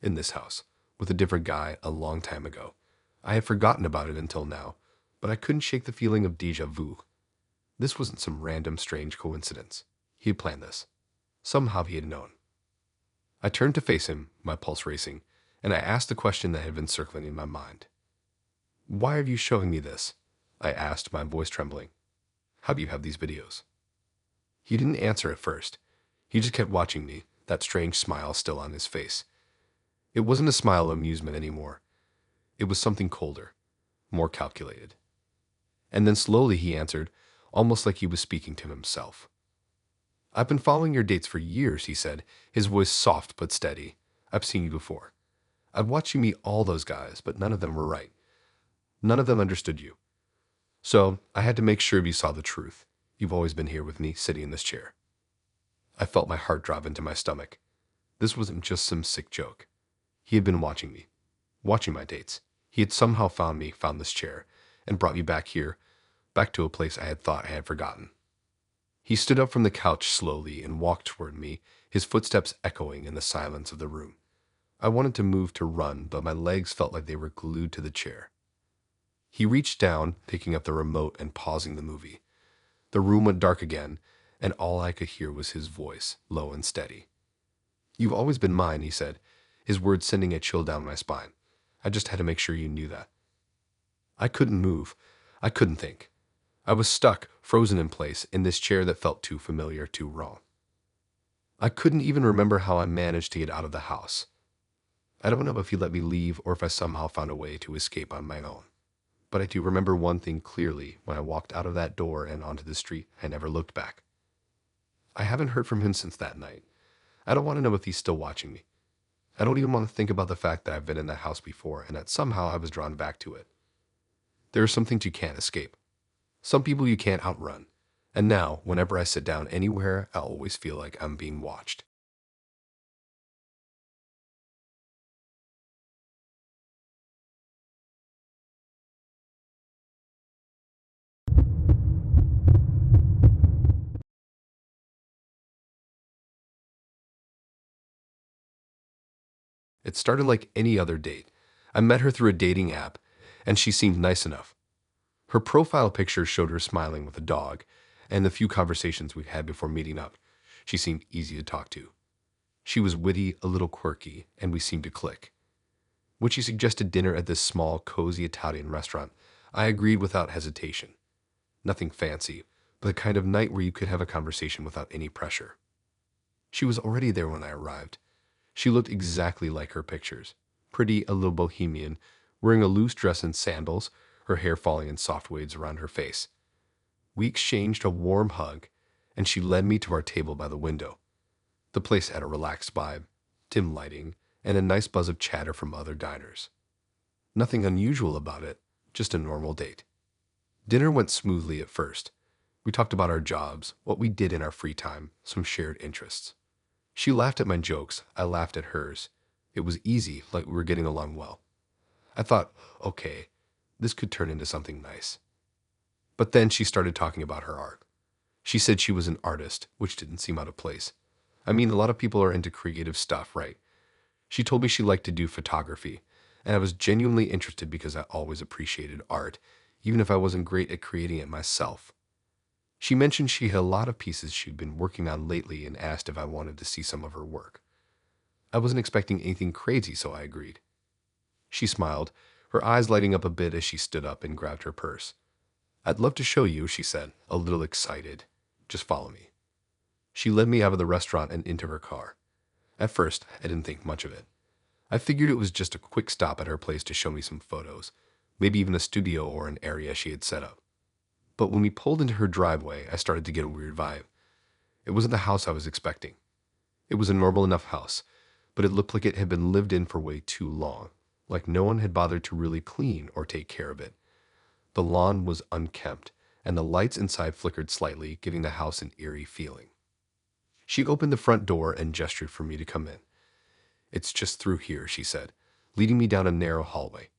In this house. With a different guy a long time ago. I had forgotten about it until now, but I couldn't shake the feeling of déjà vu. This wasn't some random strange coincidence. He had planned this. Somehow he had known. I turned to face him, my pulse racing, and I asked the question that had been circling in my mind. "Why are you showing me this?" I asked, my voice trembling. "How do you have these videos?" He didn't answer at first. He just kept watching me, that strange smile still on his face. It wasn't a smile of amusement anymore. It was something colder, more calculated. And then slowly he answered, almost like he was speaking to himself. "I've been following your dates for years," he said, his voice soft but steady. "I've seen you before. I've watched you meet all those guys, but none of them were right. None of them understood you. So I had to make sure you saw the truth. You've always been here with me, sitting in this chair." I felt my heart drop into my stomach. This wasn't just some sick joke. He had been watching me, watching my dates. He had somehow found me, found this chair, and brought me back here, back to a place I had thought I had forgotten. He stood up from the couch slowly and walked toward me, his footsteps echoing in the silence of the room. I wanted to move to run, but my legs felt like they were glued to the chair. He reached down, picking up the remote and pausing the movie. The room went dark again, and all I could hear was his voice, low and steady. "You've always been mine," he said, his words sending a chill down my spine. "I just had to make sure you knew that." I couldn't move. I couldn't think. I was stuck, frozen in place, in this chair that felt too familiar, too wrong. I couldn't even remember how I managed to get out of the house. I don't know if he let me leave or if I somehow found a way to escape on my own. But I do remember one thing clearly: when I walked out of that door and onto the street, I never looked back. I haven't heard from him since that night. I don't want to know if he's still watching me. I don't even want to think about the fact that I've been in that house before and that somehow I was drawn back to it. There are some things you can't escape. Some people you can't outrun. And now, whenever I sit down anywhere, I always feel like I'm being watched. It started like any other date. I met her through a dating app, and she seemed nice enough. Her profile picture showed her smiling with a dog, and the few conversations we'd had before meeting up, she seemed easy to talk to. She was witty, a little quirky, and we seemed to click. When she suggested dinner at this small, cozy Italian restaurant, I agreed without hesitation. Nothing fancy, but the kind of night where you could have a conversation without any pressure. She was already there when I arrived. She looked exactly like her pictures. Pretty, a little bohemian, wearing a loose dress and sandals, her hair falling in soft waves around her face. We exchanged a warm hug, and she led me to our table by the window. The place had a relaxed vibe, dim lighting, and a nice buzz of chatter from other diners. Nothing unusual about it, just a normal date. Dinner went smoothly at first. We talked about our jobs, what we did in our free time, some shared interests. She laughed at my jokes, I laughed at hers. It was easy, like we were getting along well. I thought, okay, this could turn into something nice. But then she started talking about her art. She said she was an artist, which didn't seem out of place. I mean, a lot of people are into creative stuff, right? She told me she liked to do photography, and I was genuinely interested because I always appreciated art, even if I wasn't great at creating it myself. She mentioned she had a lot of pieces she'd been working on lately and asked if I wanted to see some of her work. I wasn't expecting anything crazy, so I agreed. She smiled, her eyes lighting up a bit as she stood up and grabbed her purse. "I'd love to show you," she said, a little excited. "Just follow me." She led me out of the restaurant and into her car. At first, I didn't think much of it. I figured it was just a quick stop at her place to show me some photos, maybe even a studio or an area she had set up. But when we pulled into her driveway, I started to get a weird vibe. It wasn't the house I was expecting. It was a normal enough house, but it looked like it had been lived in for way too long, like no one had bothered to really clean or take care of it. The lawn was unkempt, and the lights inside flickered slightly, giving the house an eerie feeling. She opened the front door and gestured for me to come in. "It's just through here," she said, leading me down a narrow hallway.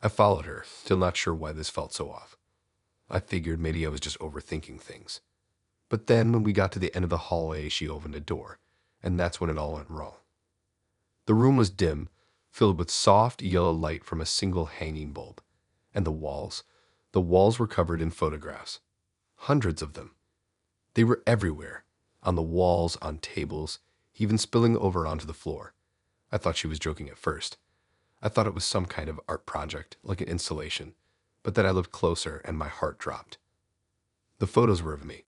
I followed her, still not sure why this felt so off. I figured maybe I was just overthinking things. But then when we got to the end of the hallway, she opened a door, and that's when it all went wrong. The room was dim, filled with soft yellow light from a single hanging bulb. And the walls were covered in photographs. Hundreds of them. They were everywhere, on the walls, on tables, even spilling over onto the floor. I thought she was joking at first. I thought it was some kind of art project, like an installation, but then I looked closer and my heart dropped. The photos were of me.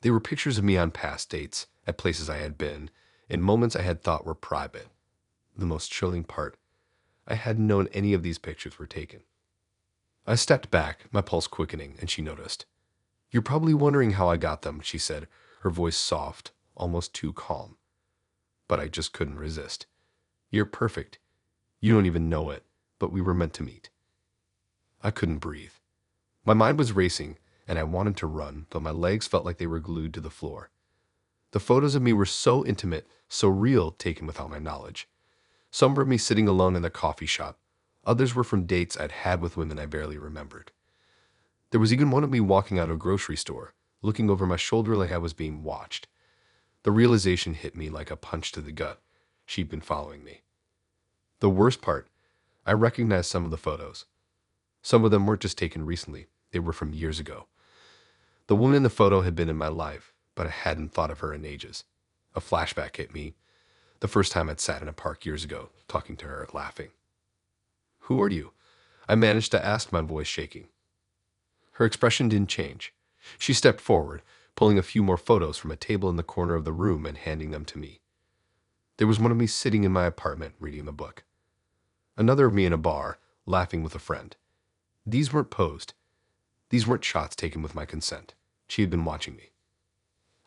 They were pictures of me on past dates, at places I had been, in moments I had thought were private. The most chilling part, I hadn't known any of these pictures were taken. I stepped back, my pulse quickening, and she noticed. "You're probably wondering how I got them," she said, her voice soft, almost too calm. But I just couldn't resist. "You're perfect. You don't even know it, but we were meant to meet." I couldn't breathe. My mind was racing, and I wanted to run, but my legs felt like they were glued to the floor. The photos of me were so intimate, so real, taken without my knowledge. Some were of me sitting alone in a coffee shop. Others were from dates I'd had with women I barely remembered. There was even one of me walking out of a grocery store, looking over my shoulder like I was being watched. The realization hit me like a punch to the gut. She'd been following me. The worst part, I recognized some of the photos. Some of them weren't just taken recently, they were from years ago. The woman in the photo had been in my life, but I hadn't thought of her in ages. A flashback hit me, the first time I'd sat in a park years ago, talking to her, laughing. "Who are you?" I managed to ask, my voice shaking. Her expression didn't change. She stepped forward, pulling a few more photos from a table in the corner of the room and handing them to me. There was one of me sitting in my apartment reading a book. Another of me in a bar, laughing with a friend. These weren't posed. These weren't shots taken with my consent. She had been watching me.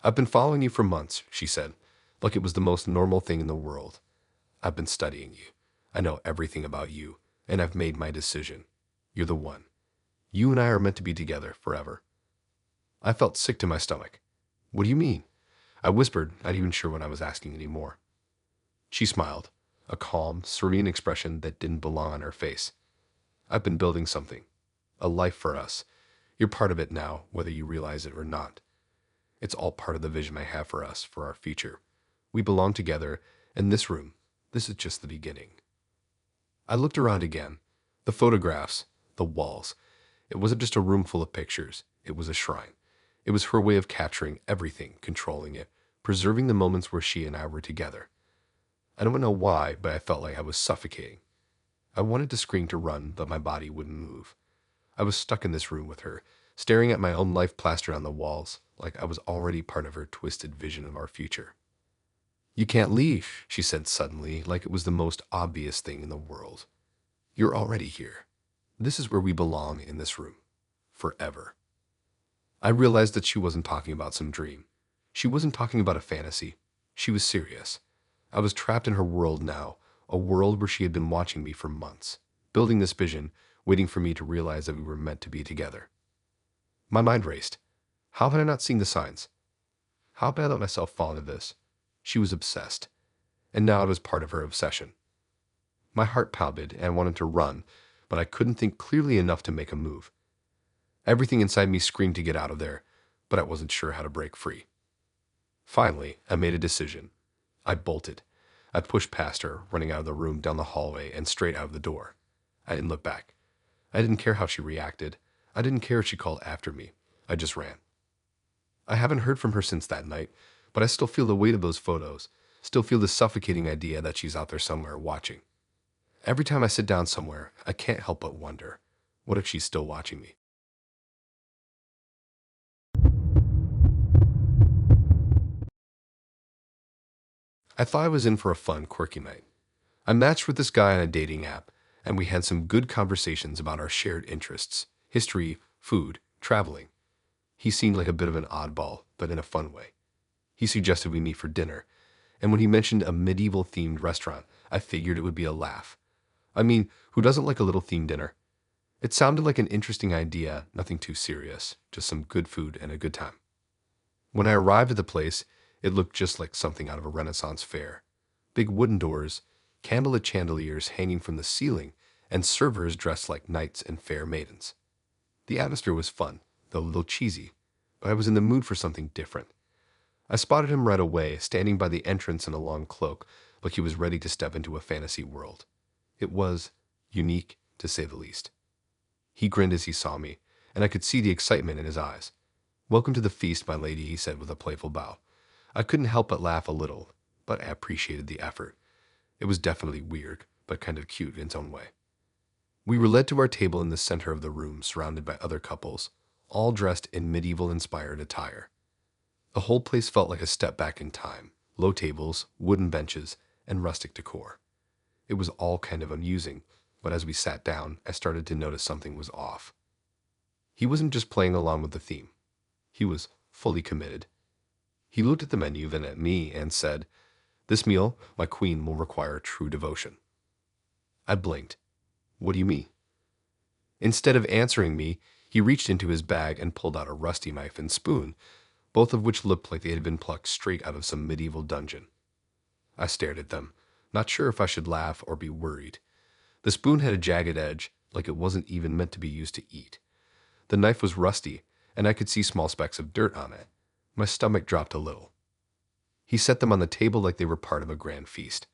"I've been following you for months," she said, like it was the most normal thing in the world. "I've been studying you. I know everything about you, and I've made my decision. You're the one. You and I are meant to be together forever." I felt sick to my stomach. "What do you mean?" I whispered, not even sure what I was asking anymore. She smiled, a calm, serene expression that didn't belong on her face. "I've been building something. A life for us. You're part of it now, whether you realize it or not. It's all part of the vision I have for us, for our future. We belong together, and this room, this is just the beginning." I looked around again. The photographs, the walls. It wasn't just a room full of pictures. It was a shrine. It was her way of capturing everything, controlling it, preserving the moments where she and I were together. I don't know why, but I felt like I was suffocating. I wanted to scream, to run, but my body wouldn't move. I was stuck in this room with her, staring at my own life plastered on the walls, like I was already part of her twisted vision of our future. "You can't leave," she said suddenly, like it was the most obvious thing in the world. "You're already here. This is where we belong, in this room. Forever." I realized that she wasn't talking about some dream. She wasn't talking about a fantasy. She was serious. I was trapped in her world now, a world where she had been watching me for months, building this vision, waiting for me to realize that we were meant to be together. My mind raced. How had I not seen the signs? How bad let myself fall into this? She was obsessed, and now it was part of her obsession. My heart pounded and I wanted to run, but I couldn't think clearly enough to make a move. Everything inside me screamed to get out of there, but I wasn't sure how to break free. Finally, I made a decision. I bolted. I pushed past her, running out of the room, down the hallway, and straight out of the door. I didn't look back. I didn't care how she reacted. I didn't care if she called after me. I just ran. I haven't heard from her since that night, but I still feel the weight of those photos, still feel the suffocating idea that she's out there somewhere watching. Every time I sit down somewhere, I can't help but wonder, what if she's still watching me? I thought I was in for a fun, quirky night. I matched with this guy on a dating app, and we had some good conversations about our shared interests, history, food, traveling. He seemed like a bit of an oddball, but in a fun way. He suggested we meet for dinner, and when he mentioned a medieval-themed restaurant, I figured it would be a laugh. I mean, who doesn't like a little themed dinner? It sounded like an interesting idea, nothing too serious, just some good food and a good time. When I arrived at the place, it looked just like something out of a Renaissance fair. Big wooden doors, candlelit chandeliers hanging from the ceiling, and servers dressed like knights and fair maidens. The atmosphere was fun, though a little cheesy, but I was in the mood for something different. I spotted him right away, standing by the entrance in a long cloak, like he was ready to step into a fantasy world. It was unique, to say the least. He grinned as he saw me, and I could see the excitement in his eyes. "Welcome to the feast, my lady," he said with a playful bow. I couldn't help but laugh a little, but I appreciated the effort. It was definitely weird, but kind of cute in its own way. We were led to our table in the center of the room, surrounded by other couples, all dressed in medieval-inspired attire. The whole place felt like a step back in time. Low tables, wooden benches, and rustic decor. It was all kind of amusing, but as we sat down, I started to notice something was off. He wasn't just playing along with the theme. He was fully committed. He looked at the menu, then at me, and said, "This meal, my queen, will require true devotion." I blinked. "What do you mean?" Instead of answering me, he reached into his bag and pulled out a rusty knife and spoon, both of which looked like they had been plucked straight out of some medieval dungeon. I stared at them, not sure if I should laugh or be worried. The spoon had a jagged edge, like it wasn't even meant to be used to eat. The knife was rusty, and I could see small specks of dirt on it. My stomach dropped a little. He set them on the table like they were part of a grand feast.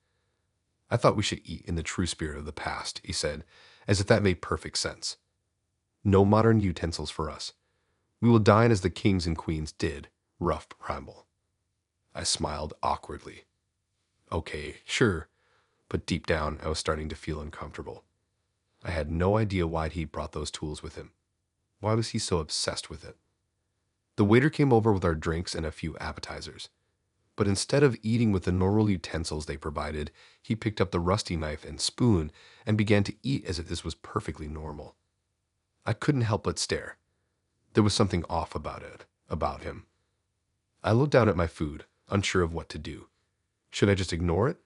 I thought we should eat in the true spirit of the past, he said, as if that made perfect sense. No modern utensils for us. We will dine as the kings and queens did, rough primal. I smiled awkwardly. Okay, sure, but deep down I was starting to feel uncomfortable. I had no idea why he'd brought those tools with him. Why was he so obsessed with it? The waiter came over with our drinks and a few appetizers. But instead of eating with the normal utensils they provided, he picked up the rusty knife and spoon and began to eat as if this was perfectly normal. I couldn't help but stare. There was something off about it, about him. I looked down at my food, unsure of what to do. Should I just ignore it?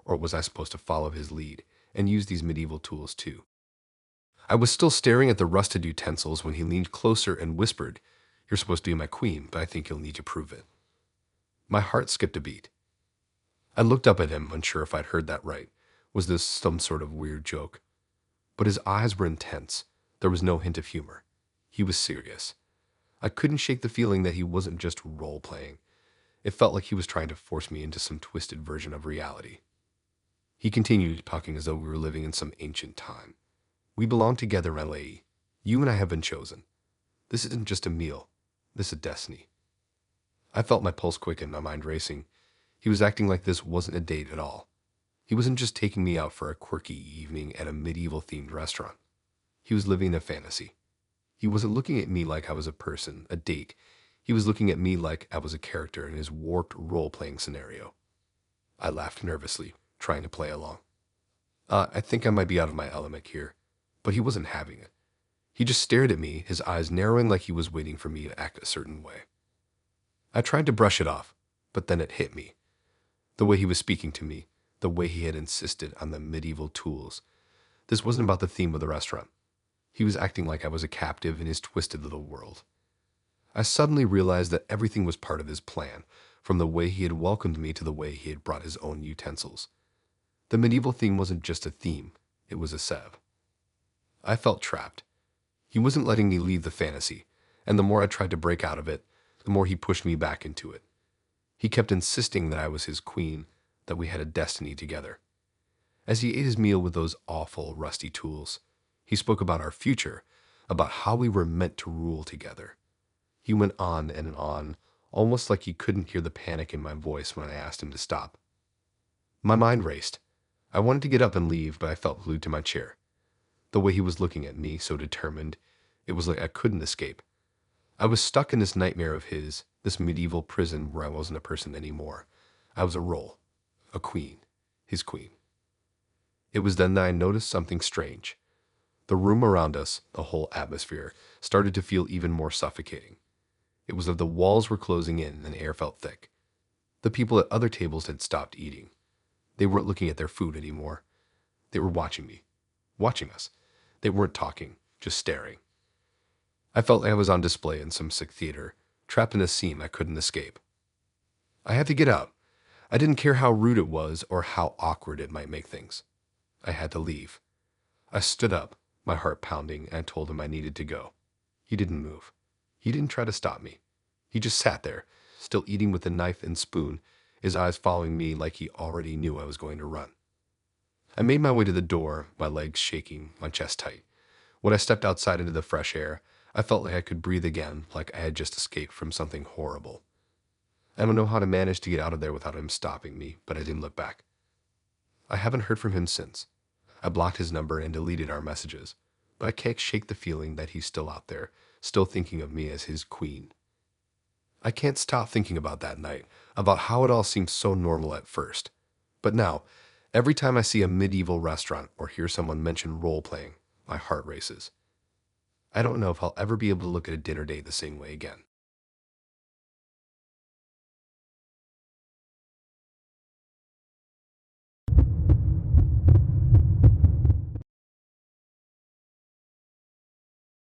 Or was I supposed to follow his lead and use these medieval tools too? I was still staring at the rusted utensils when he leaned closer and whispered, "You're supposed to be my queen, but I think you'll need to prove it." My heart skipped a beat. I looked up at him, unsure if I'd heard that right. Was this some sort of weird joke? But his eyes were intense. There was no hint of humor. He was serious. I couldn't shake the feeling that he wasn't just role-playing. It felt like he was trying to force me into some twisted version of reality. He continued talking as though we were living in some ancient time. "We belong together, my lady. You and I have been chosen. This isn't just a meal. This is destiny." I felt my pulse quicken, my mind racing. He was acting like this wasn't a date at all. He wasn't just taking me out for a quirky evening at a medieval-themed restaurant. He was living a fantasy. He wasn't looking at me like I was a person, a date. He was looking at me like I was a character in his warped role-playing scenario. I laughed nervously, trying to play along. I think I might be out of my element here, but he wasn't having it. He just stared at me, his eyes narrowing like he was waiting for me to act a certain way. I tried to brush it off, but then it hit me. The way he was speaking to me, the way he had insisted on the medieval tools. This wasn't about the theme of the restaurant. He was acting like I was a captive in his twisted little world. I suddenly realized that everything was part of his plan, from the way he had welcomed me to the way he had brought his own utensils. The medieval theme wasn't just a theme, it was a sev. I felt trapped. He wasn't letting me leave the fantasy, and the more I tried to break out of it, the more he pushed me back into it. He kept insisting that I was his queen, that we had a destiny together. As he ate his meal with those awful, rusty tools, he spoke about our future, about how we were meant to rule together. He went on and on, almost like he couldn't hear the panic in my voice when I asked him to stop. My mind raced. I wanted to get up and leave, but I felt glued to my chair. The way he was looking at me, so determined, it was like I couldn't escape. I was stuck in this nightmare of his, this medieval prison where I wasn't a person anymore. I was a role, a queen, his queen. It was then that I noticed something strange. The room around us, the whole atmosphere, started to feel even more suffocating. It was as if the walls were closing in and the air felt thick. The people at other tables had stopped eating. They weren't looking at their food anymore. They were watching me, watching us. They weren't talking, just staring. I felt like I was on display in some sick theater, trapped in a scene I couldn't escape. I had to get out. I didn't care how rude it was or how awkward it might make things. I had to leave. I stood up, my heart pounding, and told him I needed to go. He didn't move. He didn't try to stop me. He just sat there, still eating with the knife and spoon, his eyes following me like he already knew I was going to run. I made my way to the door, my legs shaking, my chest tight. When I stepped outside into the fresh air, I felt like I could breathe again, like I had just escaped from something horrible. I don't know how to manage to get out of there without him stopping me, but I didn't look back. I haven't heard from him since. I blocked his number and deleted our messages, but I can't shake the feeling that he's still out there, still thinking of me as his queen. I can't stop thinking about that night, about how it all seemed so normal at first. But now, every time I see a medieval restaurant or hear someone mention role-playing, my heart races. I don't know if I'll ever be able to look at a dinner date the same way again.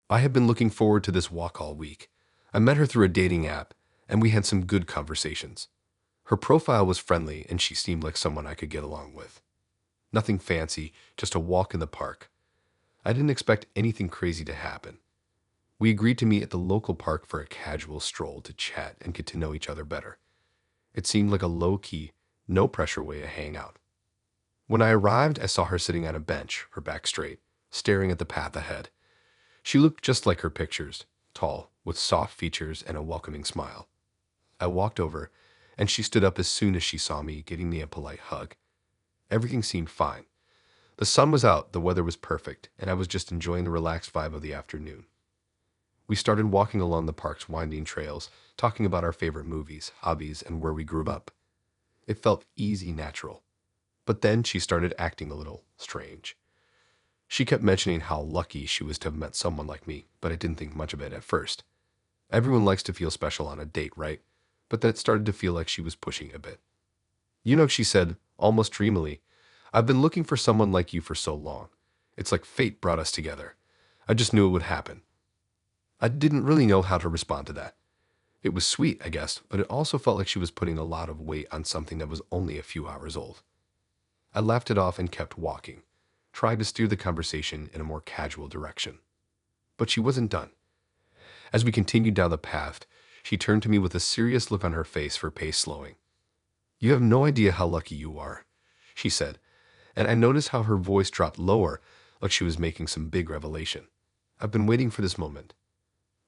I have been looking forward to this walk all week. I met her through a dating app, and we had some good conversations. Her profile was friendly, and she seemed like someone I could get along with. Nothing fancy, just a walk in the park. I didn't expect anything crazy to happen. We agreed to meet at the local park for a casual stroll to chat and get to know each other better. It seemed like a low-key, no-pressure way to hang out. When I arrived, I saw her sitting on a bench, her back straight, staring at the path ahead. She looked just like her pictures, tall, with soft features and a welcoming smile. I walked over, and she stood up as soon as she saw me, giving me a polite hug. Everything seemed fine. The sun was out, the weather was perfect, and I was just enjoying the relaxed vibe of the afternoon. We started walking along the park's winding trails, talking about our favorite movies, hobbies, and where we grew up. It felt easy, natural. But then she started acting a little strange. She kept mentioning how lucky she was to have met someone like me, but I didn't think much of it at first. Everyone likes to feel special on a date, right? But then it started to feel like she was pushing a bit. You know, she said, almost dreamily, I've been looking for someone like you for so long. It's like fate brought us together. I just knew it would happen. I didn't really know how to respond to that. It was sweet, I guess, but it also felt like she was putting a lot of weight on something that was only a few hours old. I laughed it off and kept walking, tried to steer the conversation in a more casual direction. But she wasn't done. As we continued down the path, she turned to me with a serious look on her face, her pace slowing. You have no idea how lucky you are, she said, and I noticed how her voice dropped lower, like she was making some big revelation. I've been waiting for this moment.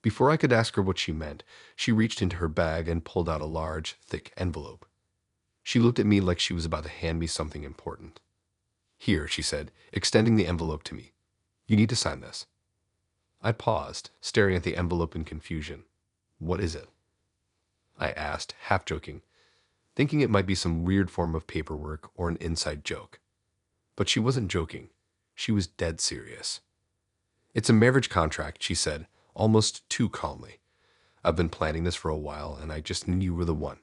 Before I could ask her what she meant, she reached into her bag and pulled out a large, thick envelope. She looked at me like she was about to hand me something important. Here, she said, extending the envelope to me. You need to sign this. I paused, staring at the envelope in confusion. What is it? I asked, half joking, thinking it might be some weird form of paperwork or an inside joke. But she wasn't joking. She was dead serious. It's a marriage contract, she said, almost too calmly. I've been planning this for a while, and I just knew you were the one.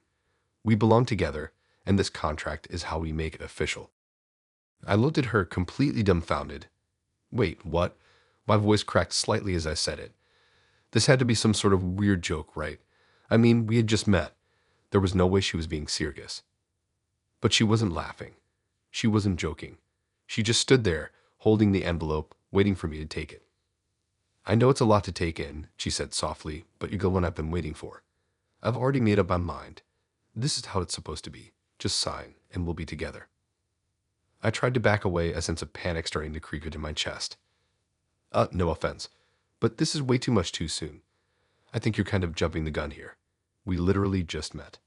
We belong together, and this contract is how we make it official. I looked at her, completely dumbfounded. Wait, what? My voice cracked slightly as I said it. This had to be some sort of weird joke, right? I mean, we had just met. There was no way she was being serious. But she wasn't laughing. She wasn't joking. She just stood there, holding the envelope, waiting for me to take it. I know it's a lot to take in, she said softly, but you're the one I've been waiting for. I've already made up my mind. This is how it's supposed to be. Just sign, and we'll be together. I tried to back away, a sense of panic starting to creep into my chest. No offense, but this is way too much too soon. I think you're kind of jumping the gun here. We literally just met.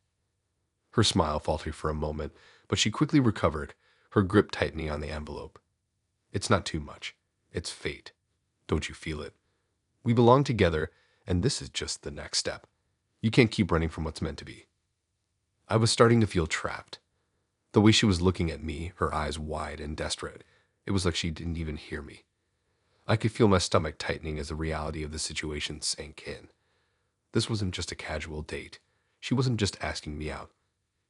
Her smile faltered for a moment, but she quickly recovered, her grip tightening on the envelope. It's not too much. It's fate. Don't you feel it? We belong together, and this is just the next step. You can't keep running from what's meant to be. I was starting to feel trapped. The way she was looking at me, her eyes wide and desperate, it was like she didn't even hear me. I could feel my stomach tightening as the reality of the situation sank in. This wasn't just a casual date. She wasn't just asking me out.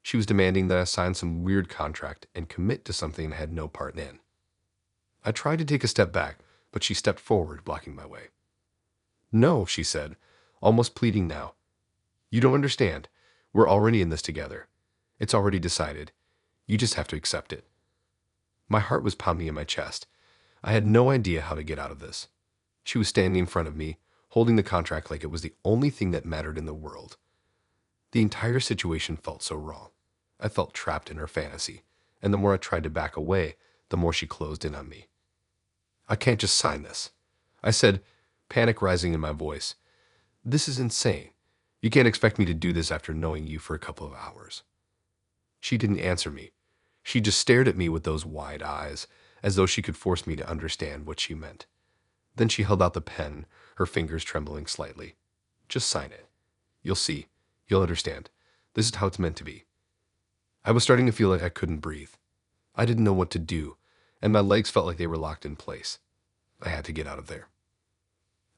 She was demanding that I sign some weird contract and commit to something I had no part in. I tried to take a step back, but she stepped forward, blocking my way. No, she said, almost pleading now. You don't understand. We're already in this together. It's already decided. You just have to accept it. My heart was pounding in my chest. I had no idea how to get out of this. She was standing in front of me, holding the contract like it was the only thing that mattered in the world. The entire situation felt so wrong. I felt trapped in her fantasy, and the more I tried to back away, the more she closed in on me. I can't just sign this, I said, panic rising in my voice. This is insane. You can't expect me to do this after knowing you for a couple of hours. She didn't answer me. She just stared at me with those wide eyes, as though she could force me to understand what she meant. Then she held out the pen, her fingers trembling slightly. Just sign it. You'll see. You'll understand. This is how it's meant to be. I was starting to feel like I couldn't breathe. I didn't know what to do, and my legs felt like they were locked in place. I had to get out of there.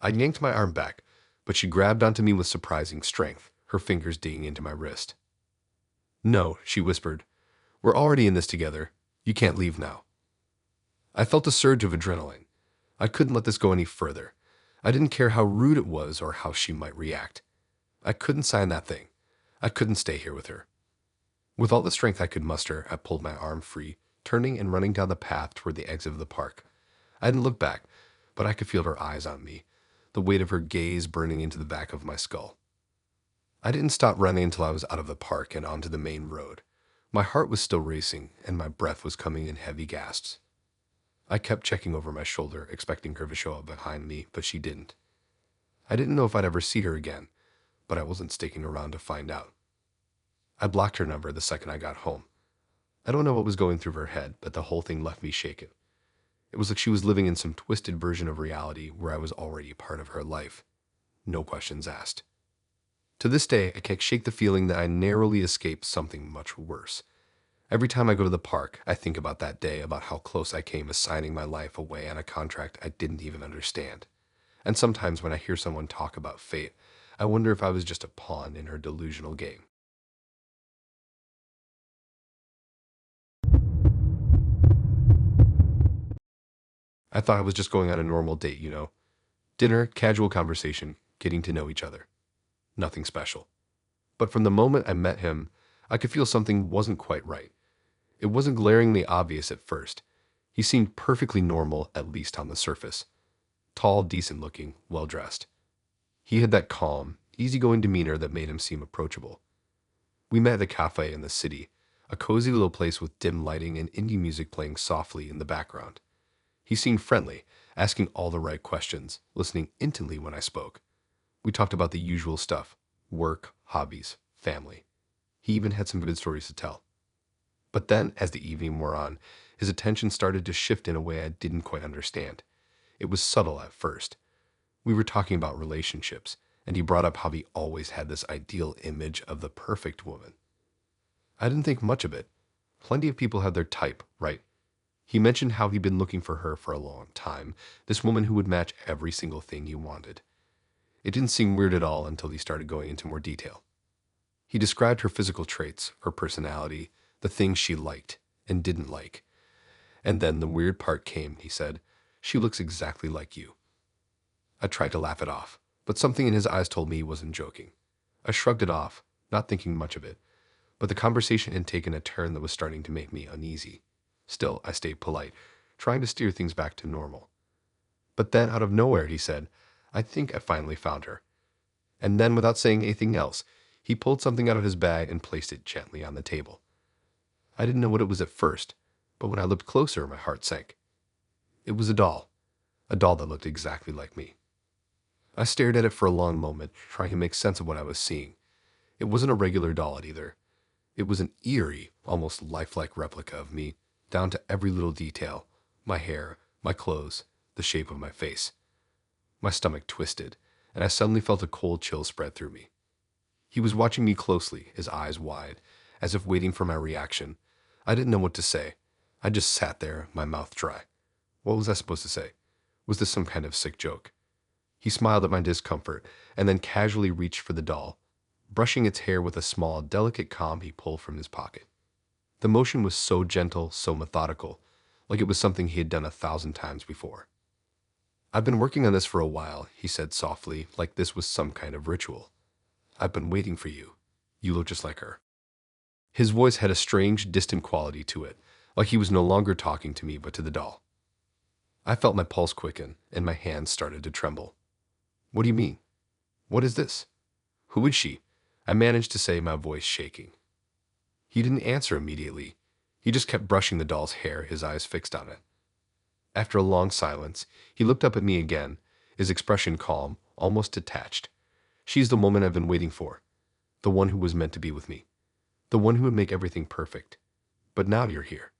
I yanked my arm back, but she grabbed onto me with surprising strength, her fingers digging into my wrist. No, she whispered. We're already in this together. You can't leave now. I felt a surge of adrenaline. I couldn't let this go any further. I didn't care how rude it was or how she might react. I couldn't sign that thing. I couldn't stay here with her. With all the strength I could muster, I pulled my arm free, turning and running down the path toward the exit of the park. I didn't look back, but I could feel her eyes on me, the weight of her gaze burning into the back of my skull. I didn't stop running until I was out of the park and onto the main road. My heart was still racing, and my breath was coming in heavy gasps. I kept checking over my shoulder, expecting her to show up behind me, but she didn't. I didn't know if I'd ever see her again, but I wasn't sticking around to find out. I blocked her number the second I got home. I don't know what was going through her head, but the whole thing left me shaken. It was like she was living in some twisted version of reality where I was already part of her life. No questions asked. To this day, I can't shake the feeling that I narrowly escaped something much worse. Every time I go to the park, I think about that day, about how close I came to signing my life away on a contract I didn't even understand. And sometimes when I hear someone talk about fate, I wonder if I was just a pawn in her delusional game. I thought I was just going on a normal date, you know. Dinner, casual conversation, getting to know each other. Nothing special. But from the moment I met him, I could feel something wasn't quite right. It wasn't glaringly obvious at first. He seemed perfectly normal, at least on the surface. Tall, decent looking, well dressed. He had that calm, easygoing demeanor that made him seem approachable. We met at a cafe in the city, a cozy little place with dim lighting and indie music playing softly in the background. He seemed friendly, asking all the right questions, listening intently when I spoke. We talked about the usual stuff: work, hobbies, family. He even had some good stories to tell. But then, as the evening wore on, his attention started to shift in a way I didn't quite understand. It was subtle at first. We were talking about relationships, and he brought up how he always had this ideal image of the perfect woman. I didn't think much of it. Plenty of people have their type, right? He mentioned how he'd been looking for her for a long time, this woman who would match every single thing he wanted. It didn't seem weird at all until he started going into more detail. He described her physical traits, her personality, the things she liked and didn't like. And then the weird part came, he said. She looks exactly like you. I tried to laugh it off, but something in his eyes told me he wasn't joking. I shrugged it off, not thinking much of it, but the conversation had taken a turn that was starting to make me uneasy. Still, I stayed polite, trying to steer things back to normal. But then, out of nowhere, he said, I think I finally found her. And then, without saying anything else, he pulled something out of his bag and placed it gently on the table. I didn't know what it was at first, but when I looked closer, my heart sank. It was a doll that looked exactly like me. I stared at it for a long moment, trying to make sense of what I was seeing. It wasn't a regular doll either. It was an eerie, almost lifelike replica of me, down to every little detail: my hair, my clothes, the shape of my face. My stomach twisted, and I suddenly felt a cold chill spread through me. He was watching me closely, his eyes wide, as if waiting for my reaction. I didn't know what to say. I just sat there, my mouth dry. What was I supposed to say? Was this some kind of sick joke? He smiled at my discomfort, and then casually reached for the doll, brushing its hair with a small, delicate comb he pulled from his pocket. The motion was so gentle, so methodical, like it was something he had done 1,000 times before. I've been working on this for a while, he said softly, like this was some kind of ritual. I've been waiting for you. You look just like her. His voice had a strange, distant quality to it, like he was no longer talking to me but to the doll. I felt my pulse quicken, and my hands started to tremble. What do you mean? What is this? Who is she? I managed to say, my voice shaking. He didn't answer immediately. He just kept brushing the doll's hair, his eyes fixed on it. After a long silence, he looked up at me again, his expression calm, almost detached. She's the woman I've been waiting for. The one who was meant to be with me. The one who would make everything perfect. But now you're here.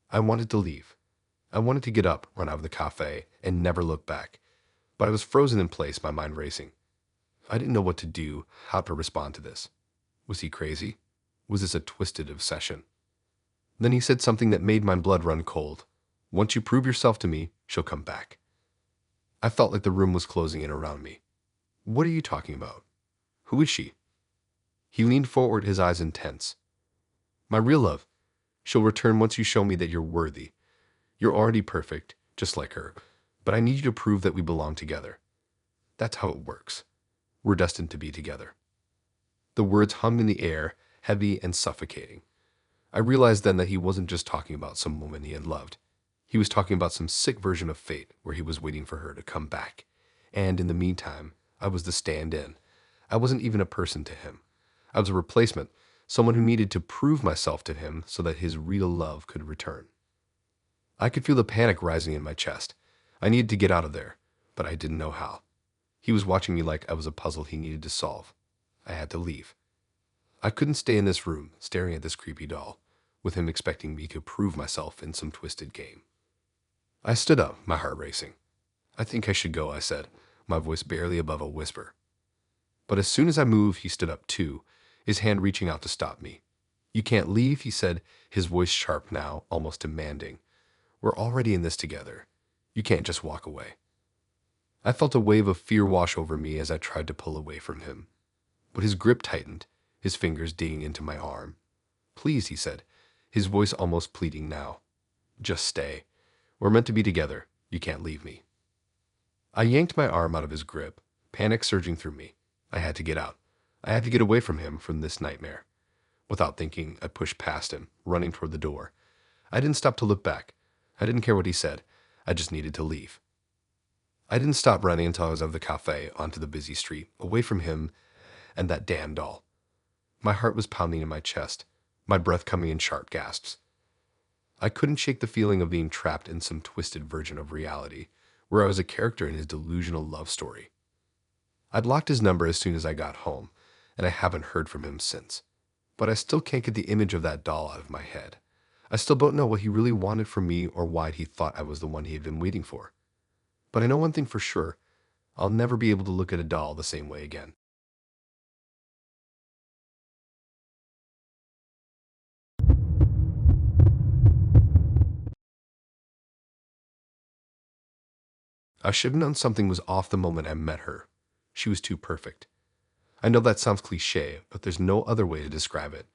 I wanted to leave. I wanted to get up, run out of the cafe, and never look back. But I was frozen in place, my mind racing. I didn't know what to do, how to respond to this. Was he crazy? Was this a twisted obsession? Then he said something that made my blood run cold. Once you prove yourself to me, she'll come back. I felt like the room was closing in around me. What are you talking about? Who is she? He leaned forward, his eyes intense. My real love. She'll return once you show me that you're worthy. You're already perfect, just like her, but I need you to prove that we belong together. That's how it works. We're destined to be together. The words hummed in the air, heavy and suffocating. I realized then that he wasn't just talking about some woman he had loved. He was talking about some sick version of fate where he was waiting for her to come back. And in the meantime, I was the stand-in. I wasn't even a person to him. I was a replacement, someone who needed to prove myself to him so that his real love could return. I could feel the panic rising in my chest. I needed to get out of there, but I didn't know how. He was watching me like I was a puzzle he needed to solve. I had to leave. I couldn't stay in this room, staring at this creepy doll, with him expecting me to prove myself in some twisted game. I stood up, my heart racing. "I think I should go," I said, my voice barely above a whisper. But as soon as I moved, he stood up too, his hand reaching out to stop me. "You can't leave," he said, his voice sharp now, almost demanding. "We're already in this together. You can't just walk away." I felt a wave of fear wash over me as I tried to pull away from him. But his grip tightened, his fingers digging into my arm. "Please," he said, his voice almost pleading now. "Just stay. We're meant to be together. You can't leave me." I yanked my arm out of his grip, panic surging through me. I had to get out. I had to get away from him, from this nightmare. Without thinking, I pushed past him, running toward the door. I didn't stop to look back. I didn't care what he said. I just needed to leave. I didn't stop running until I was out of the cafe, onto the busy street, away from him and that damn doll. My heart was pounding in my chest, my breath coming in sharp gasps. I couldn't shake the feeling of being trapped in some twisted version of reality, where I was a character in his delusional love story. I'd blocked his number as soon as I got home, and I haven't heard from him since. But I still can't get the image of that doll out of my head. I still don't know what he really wanted from me or why he thought I was the one he had been waiting for. But I know one thing for sure. I'll never be able to look at a doll the same way again. I should have known something was off the moment I met her. She was too perfect. I know that sounds cliche, but there's no other way to describe it.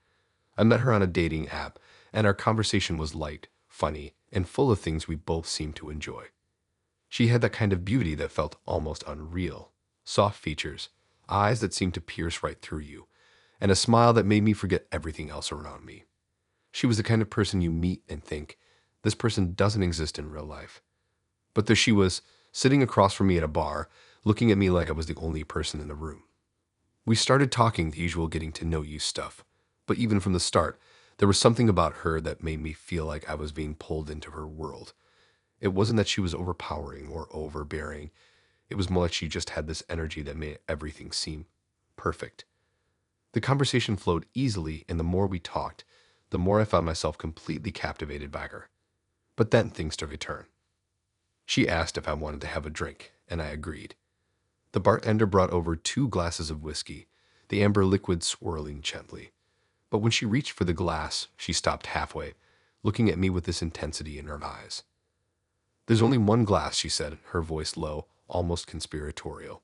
I met her on a dating app, and our conversation was light, funny, and full of things we both seemed to enjoy. She had that kind of beauty that felt almost unreal. Soft features, eyes that seemed to pierce right through you, and a smile that made me forget everything else around me. She was the kind of person you meet and think, this person doesn't exist in real life. But there she was, sitting across from me at a bar, looking at me like I was the only person in the room. We started talking the usual getting to know you stuff, but even from the start, there was something about her that made me feel like I was being pulled into her world. It wasn't that she was overpowering or overbearing. It was more like she just had this energy that made everything seem perfect. The conversation flowed easily, and the more we talked, the more I found myself completely captivated by her. But then things took a turn. She asked if I wanted to have a drink, and I agreed. The bartender brought over 2 glasses of whiskey, the amber liquid swirling gently. But when she reached for the glass, she stopped halfway, looking at me with this intensity in her eyes. "There's only 1 glass," she said, her voice low, almost conspiratorial.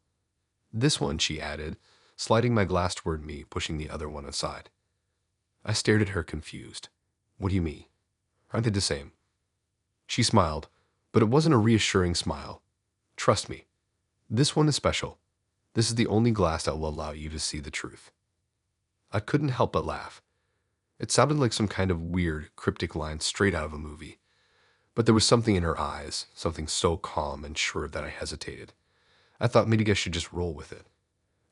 "This one," she added, sliding my glass toward me, pushing the other one aside. I stared at her confused. "What do you mean? Aren't they the same?" She smiled, but it wasn't a reassuring smile. "Trust me. This one is special. This is the only glass that will allow you to see the truth." I couldn't help but laugh. It sounded like some kind of weird, cryptic line straight out of a movie. But there was something in her eyes, something so calm and sure that I hesitated. I thought maybe I should just roll with it.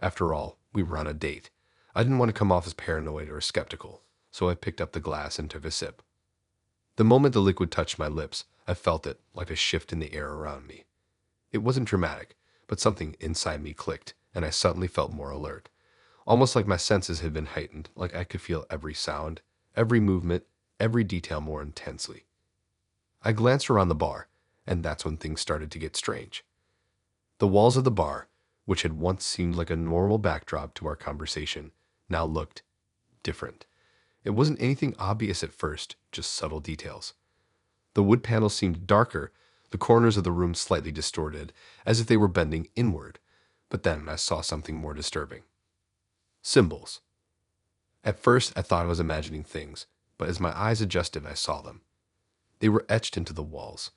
After all, we were on a date. I didn't want to come off as paranoid or skeptical, so I picked up the glass and took a sip. The moment the liquid touched my lips, I felt it, like a shift in the air around me. It wasn't dramatic, but something inside me clicked, and I suddenly felt more alert. Almost like my senses had been heightened, like I could feel every sound, every movement, every detail more intensely. I glanced around the bar, and that's when things started to get strange. The walls of the bar, which had once seemed like a normal backdrop to our conversation, now looked different. It wasn't anything obvious at first, just subtle details. The wood panels seemed darker, the corners of the room slightly distorted, as if they were bending inward. But then I saw something more disturbing. Symbols. At first, I thought I was imagining things, but as my eyes adjusted, I saw them. They were etched into the walls,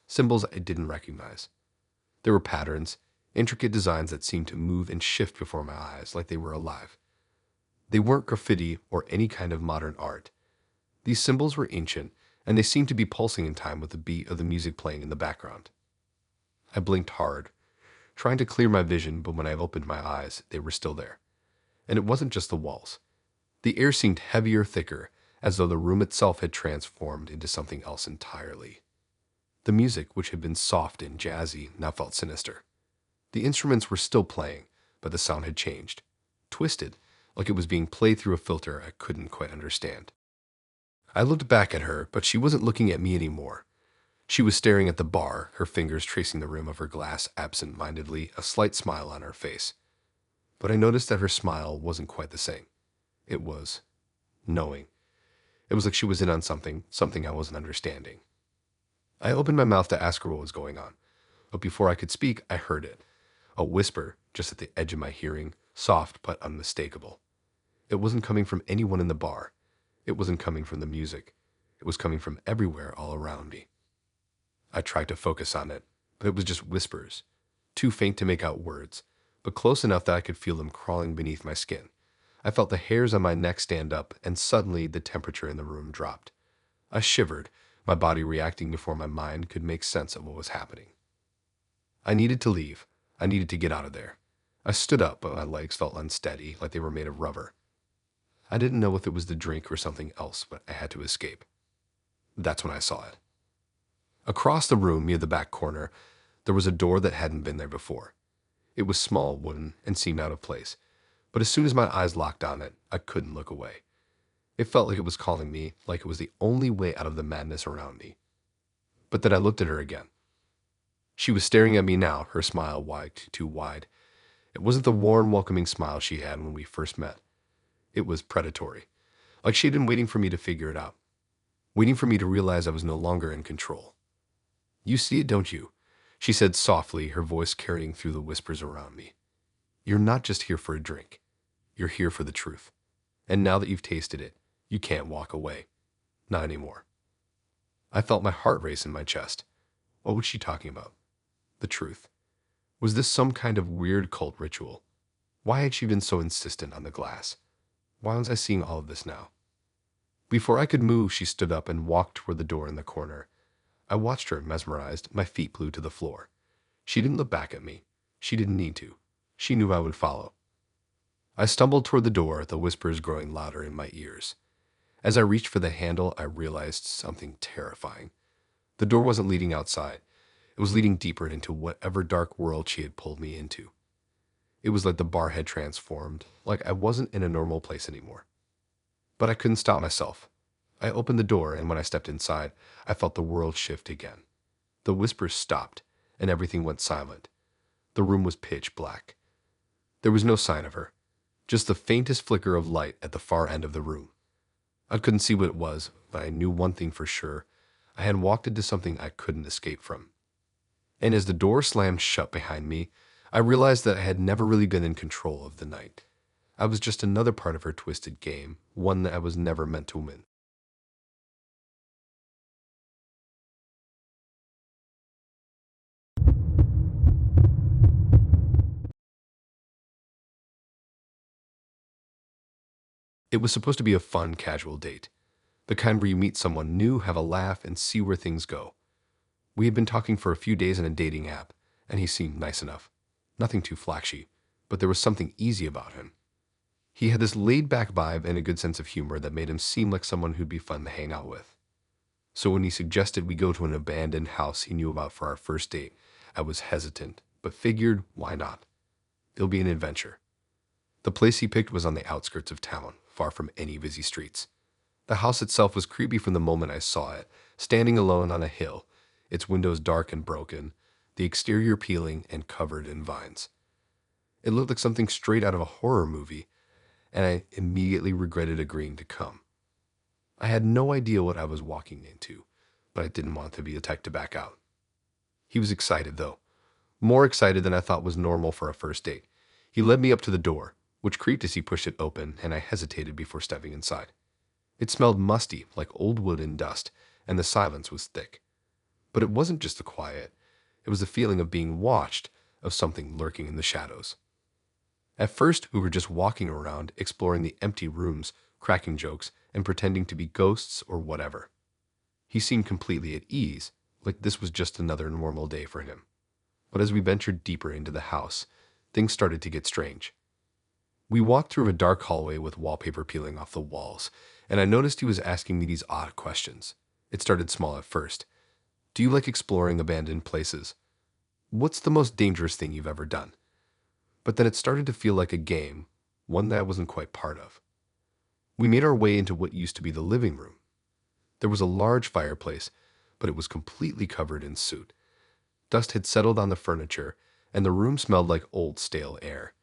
symbols I didn't recognize. There were patterns, intricate designs that seemed to move and shift before my eyes like they were alive. They weren't graffiti or any kind of modern art. These symbols were ancient, and they seemed to be pulsing in time with the beat of the music playing in the background. I blinked hard, trying to clear my vision, but when I opened my eyes, they were still there. And it wasn't just the walls. The air seemed heavier, thicker, as though the room itself had transformed into something else entirely. The music, which had been soft and jazzy, now felt sinister. The instruments were still playing, but the sound had changed, twisted, like it was being played through a filter I couldn't quite understand. I looked back at her, but she wasn't looking at me anymore. She was staring at the bar, her fingers tracing the rim of her glass absent-mindedly, a slight smile on her face. But I noticed that her smile wasn't quite the same. It was knowing. It was like she was in on something I wasn't understanding. I opened my mouth to ask her what was going on, but before I could speak, I heard it. A whisper, just at the edge of my hearing, soft but unmistakable. It wasn't coming from anyone in the bar. It wasn't coming from the music. It was coming from everywhere all around me. I tried to focus on it, but it was just whispers, too faint to make out words, but close enough that I could feel them crawling beneath my skin. I felt the hairs on my neck stand up, and suddenly the temperature in the room dropped. I shivered, my body reacting before my mind could make sense of what was happening. I needed to leave. I needed to get out of there. I stood up, but my legs felt unsteady, like they were made of rubber. I didn't know if it was the drink or something else, but I had to escape. That's when I saw it. Across the room, near the back corner, there was a door that hadn't been there before. It was small, wooden, and seemed out of place, but as soon as my eyes locked on it, I couldn't look away. It felt like it was calling me, like it was the only way out of the madness around me. But then I looked at her again. She was staring at me now, her smile wide, too wide. It wasn't the warm, welcoming smile she had when we first met. It was predatory, like she'd been waiting for me to figure it out, waiting for me to realize I was no longer in control. "You see it, don't you?" she said softly, her voice carrying through the whispers around me. "You're not just here for a drink. You're here for the truth. And now that you've tasted it, you can't walk away. Not anymore." I felt my heart race in my chest. What was she talking about? The truth. Was this some kind of weird cult ritual? Why had she been so insistent on the glass? Why was I seeing all of this now? Before I could move, she stood up and walked toward the door in the corner. I watched her, mesmerized, my feet glued to the floor. She didn't look back at me. She didn't need to. She knew I would follow. I stumbled toward the door, the whispers growing louder in my ears. As I reached for the handle, I realized something terrifying. The door wasn't leading outside. It was leading deeper into whatever dark world she had pulled me into. It was like the bar had transformed, like I wasn't in a normal place anymore. But I couldn't stop myself. I opened the door, and when I stepped inside, I felt the world shift again. The whispers stopped, and everything went silent. The room was pitch black. There was no sign of her, just the faintest flicker of light at the far end of the room. I couldn't see what it was, but I knew one thing for sure. I had walked into something I couldn't escape from. And as the door slammed shut behind me, I realized that I had never really been in control of the night. I was just another part of her twisted game, one that I was never meant to win. It was supposed to be a fun, casual date. The kind where you meet someone new, have a laugh, and see where things go. We had been talking for a few days in a dating app, and he seemed nice enough. Nothing too flashy, but there was something easy about him. He had this laid-back vibe and a good sense of humor that made him seem like someone who'd be fun to hang out with. So when he suggested we go to an abandoned house he knew about for our first date, I was hesitant, but figured, why not? It'll be an adventure. The place he picked was on the outskirts of town, far from any busy streets. The house itself was creepy from the moment I saw it, standing alone on a hill, its windows dark and broken, the exterior peeling and covered in vines. It looked like something straight out of a horror movie, and I immediately regretted agreeing to come. I had no idea what I was walking into, but I didn't want to be the type to back out. He was excited, though. More excited than I thought was normal for a first date. He led me up to the door, which creaked as he pushed it open, and I hesitated before stepping inside. It smelled musty, like old wood and dust, and the silence was thick. But it wasn't just the quiet. It was the feeling of being watched, of something lurking in the shadows. At first, we were just walking around, exploring the empty rooms, cracking jokes, and pretending to be ghosts or whatever. He seemed completely at ease, like this was just another normal day for him. But as we ventured deeper into the house, things started to get strange. We walked through a dark hallway with wallpaper peeling off the walls, and I noticed he was asking me these odd questions. It started small at first. Do you like exploring abandoned places? What's the most dangerous thing you've ever done? But then it started to feel like a game, one that I wasn't quite part of. We made our way into what used to be the living room. There was a large fireplace, but it was completely covered in soot. Dust had settled on the furniture, and the room smelled like old stale air.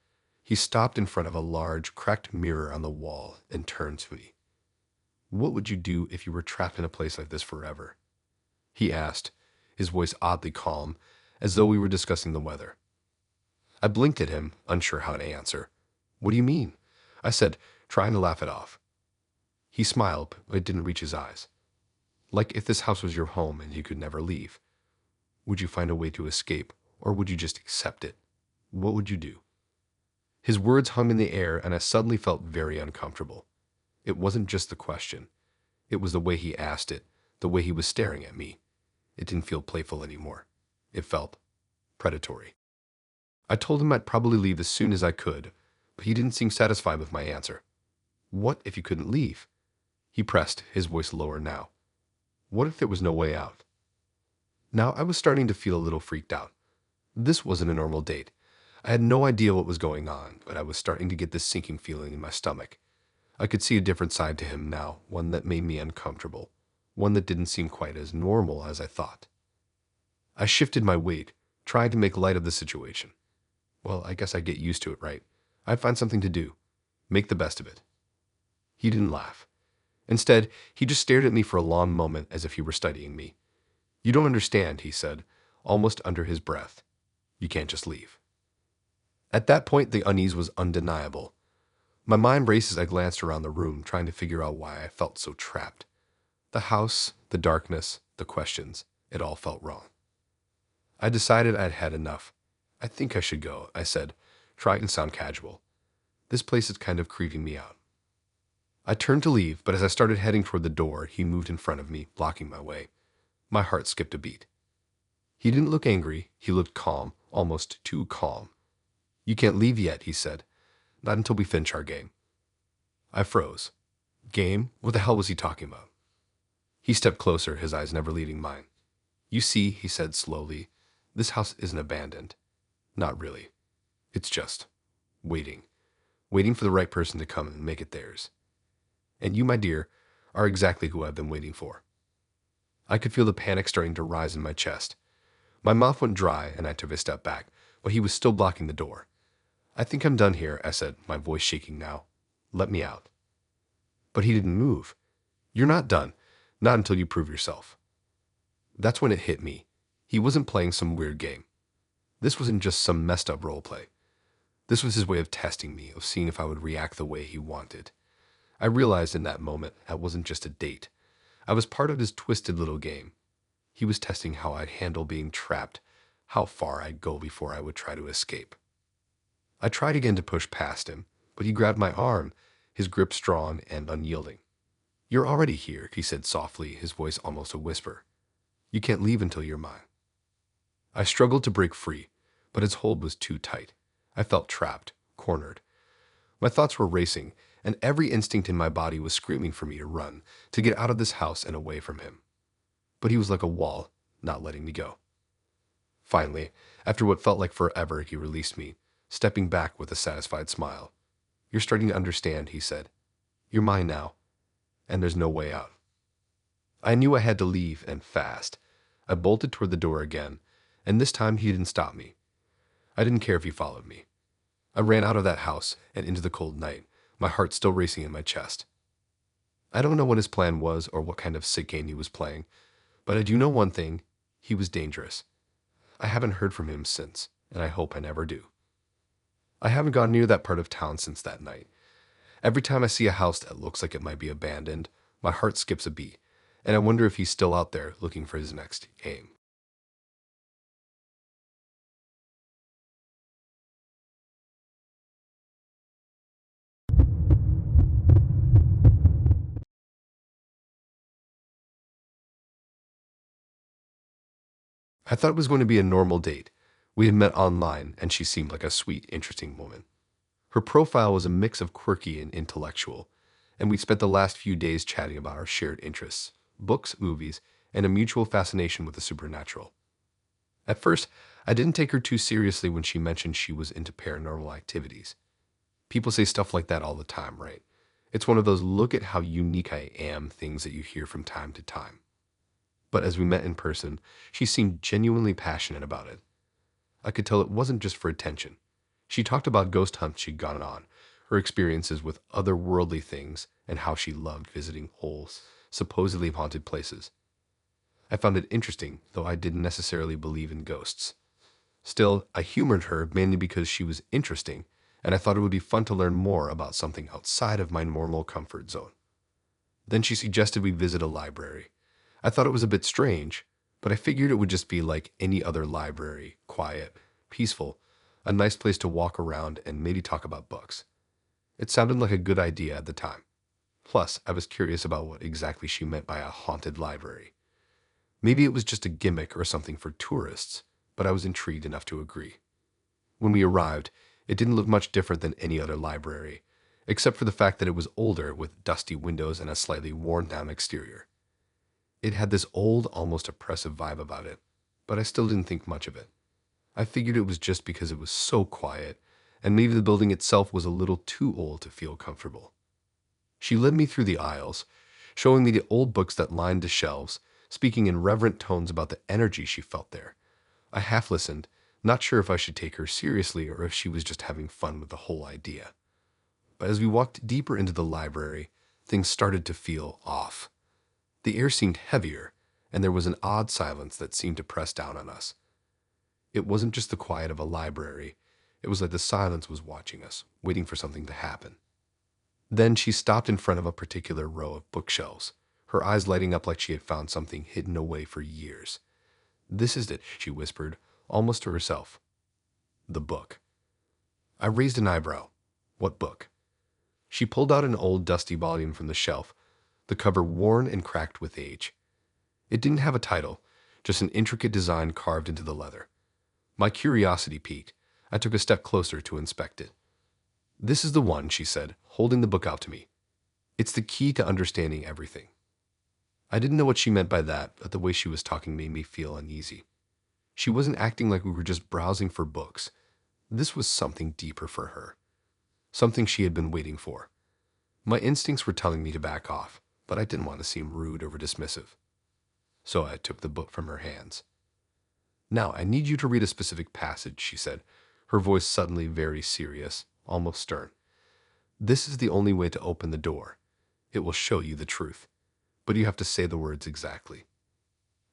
He stopped in front of a large, cracked mirror on the wall and turned to me. What would you do if you were trapped in a place like this forever? He asked, his voice oddly calm, as though we were discussing the weather. I blinked at him, unsure how to answer. What do you mean? I said, trying to laugh it off. He smiled, but it didn't reach his eyes. Like if this house was your home and you could never leave. Would you find a way to escape, or would you just accept it? What would you do? His words hung in the air, and I suddenly felt very uncomfortable. It wasn't just the question. It was the way he asked it, the way he was staring at me. It didn't feel playful anymore. It felt predatory. I told him I'd probably leave as soon as I could, but he didn't seem satisfied with my answer. What if you couldn't leave? He pressed, his voice lower now. What if there was no way out? Now I was starting to feel a little freaked out. This wasn't a normal date. I had no idea what was going on, but I was starting to get this sinking feeling in my stomach. I could see a different side to him now, one that made me uncomfortable, one that didn't seem quite as normal as I thought. I shifted my weight, trying to make light of the situation. Well, I guess I'd get used to it, right? I'd find something to do. Make the best of it. He didn't laugh. Instead, he just stared at me for a long moment as if he were studying me. You don't understand, he said, almost under his breath. You can't just leave. At that point, the unease was undeniable. My mind raced as I glanced around the room, trying to figure out why I felt so trapped. The house, the darkness, the questions, it all felt wrong. I decided I'd had enough. I think I should go, I said, trying to sound casual. This place is kind of creeping me out. I turned to leave, but as I started heading toward the door, he moved in front of me, blocking my way. My heart skipped a beat. He didn't look angry. He looked calm, almost too calm. You can't leave yet, he said. Not until we finish our game. I froze. Game? What the hell was he talking about? He stepped closer, his eyes never leaving mine. You see, he said slowly, this house isn't abandoned. Not really. It's just waiting. Waiting for the right person to come and make it theirs. And you, my dear, are exactly who I've been waiting for. I could feel the panic starting to rise in my chest. My mouth went dry, and I took a step back, but he was still blocking the door. I think I'm done here, I said, my voice shaking now. Let me out. But he didn't move. You're not done. Not until you prove yourself. That's when it hit me. He wasn't playing some weird game. This wasn't just some messed up role play. This was his way of testing me, of seeing if I would react the way he wanted. I realized in that moment that wasn't just a date. I was part of his twisted little game. He was testing how I'd handle being trapped, how far I'd go before I would try to escape. I tried again to push past him, but he grabbed my arm, his grip strong and unyielding. You're already here, he said softly, his voice almost a whisper. You can't leave until you're mine. I struggled to break free, but his hold was too tight. I felt trapped, cornered. My thoughts were racing, and every instinct in my body was screaming for me to run, to get out of this house and away from him. But he was like a wall, not letting me go. Finally, after what felt like forever, he released me, stepping back with a satisfied smile. You're starting to understand, he said. You're mine now, and there's no way out. I knew I had to leave, and fast. I bolted toward the door again, and this time he didn't stop me. I didn't care if he followed me. I ran out of that house and into the cold night, my heart still racing in my chest. I don't know what his plan was or what kind of sick game he was playing, but I do know one thing, he was dangerous. I haven't heard from him since, and I hope I never do. I haven't gone near that part of town since that night. Every time I see a house that looks like it might be abandoned, my heart skips a beat, and I wonder if he's still out there looking for his next game. I thought it was going to be a normal date. We had met online, and she seemed like a sweet, interesting woman. Her profile was a mix of quirky and intellectual, and we spent the last few days chatting about our shared interests, books, movies, and a mutual fascination with the supernatural. At first, I didn't take her too seriously when she mentioned she was into paranormal activities. People say stuff like that all the time, right? It's one of those look at how unique I am things that you hear from time to time. But as we met in person, she seemed genuinely passionate about it. I could tell it wasn't just for attention. She talked about ghost hunts she'd gone on, her experiences with otherworldly things, and how she loved visiting holes, supposedly haunted places. I found it interesting, though I didn't necessarily believe in ghosts. Still, I humored her mainly because she was interesting, and I thought it would be fun to learn more about something outside of my normal comfort zone. Then she suggested we visit a library. I thought it was a bit strange, but I figured it would just be like any other library, quiet, peaceful, a nice place to walk around and maybe talk about books. It sounded like a good idea at the time. Plus, I was curious about what exactly she meant by a haunted library. Maybe it was just a gimmick or something for tourists, but I was intrigued enough to agree. When we arrived, it didn't look much different than any other library, except for the fact that it was older with dusty windows and a slightly worn-down exterior. It had this old, almost oppressive vibe about it, but I still didn't think much of it. I figured it was just because it was so quiet, and maybe the building itself was a little too old to feel comfortable. She led me through the aisles, showing me the old books that lined the shelves, speaking in reverent tones about the energy she felt there. I half listened, not sure if I should take her seriously or if she was just having fun with the whole idea. But as we walked deeper into the library, things started to feel off. The air seemed heavier, and there was an odd silence that seemed to press down on us. It wasn't just the quiet of a library. It was like the silence was watching us, waiting for something to happen. Then she stopped in front of a particular row of bookshelves, her eyes lighting up like she had found something hidden away for years. "This is it," she whispered, almost to herself. "The book." I raised an eyebrow. "What book?" She pulled out an old dusty volume from the shelf, the cover worn and cracked with age. It didn't have a title, just an intricate design carved into the leather. My curiosity piqued. I took a step closer to inspect it. "This is the one," she said, holding the book out to me. "It's the key to understanding everything." I didn't know what she meant by that, but the way she was talking made me feel uneasy. She wasn't acting like we were just browsing for books. This was something deeper for her, something she had been waiting for. My instincts were telling me to back off, but I didn't want to seem rude or dismissive. So I took the book from her hands. "Now, I need you to read a specific passage," she said, her voice suddenly very serious, almost stern. "This is the only way to open the door. It will show you the truth, but you have to say the words exactly."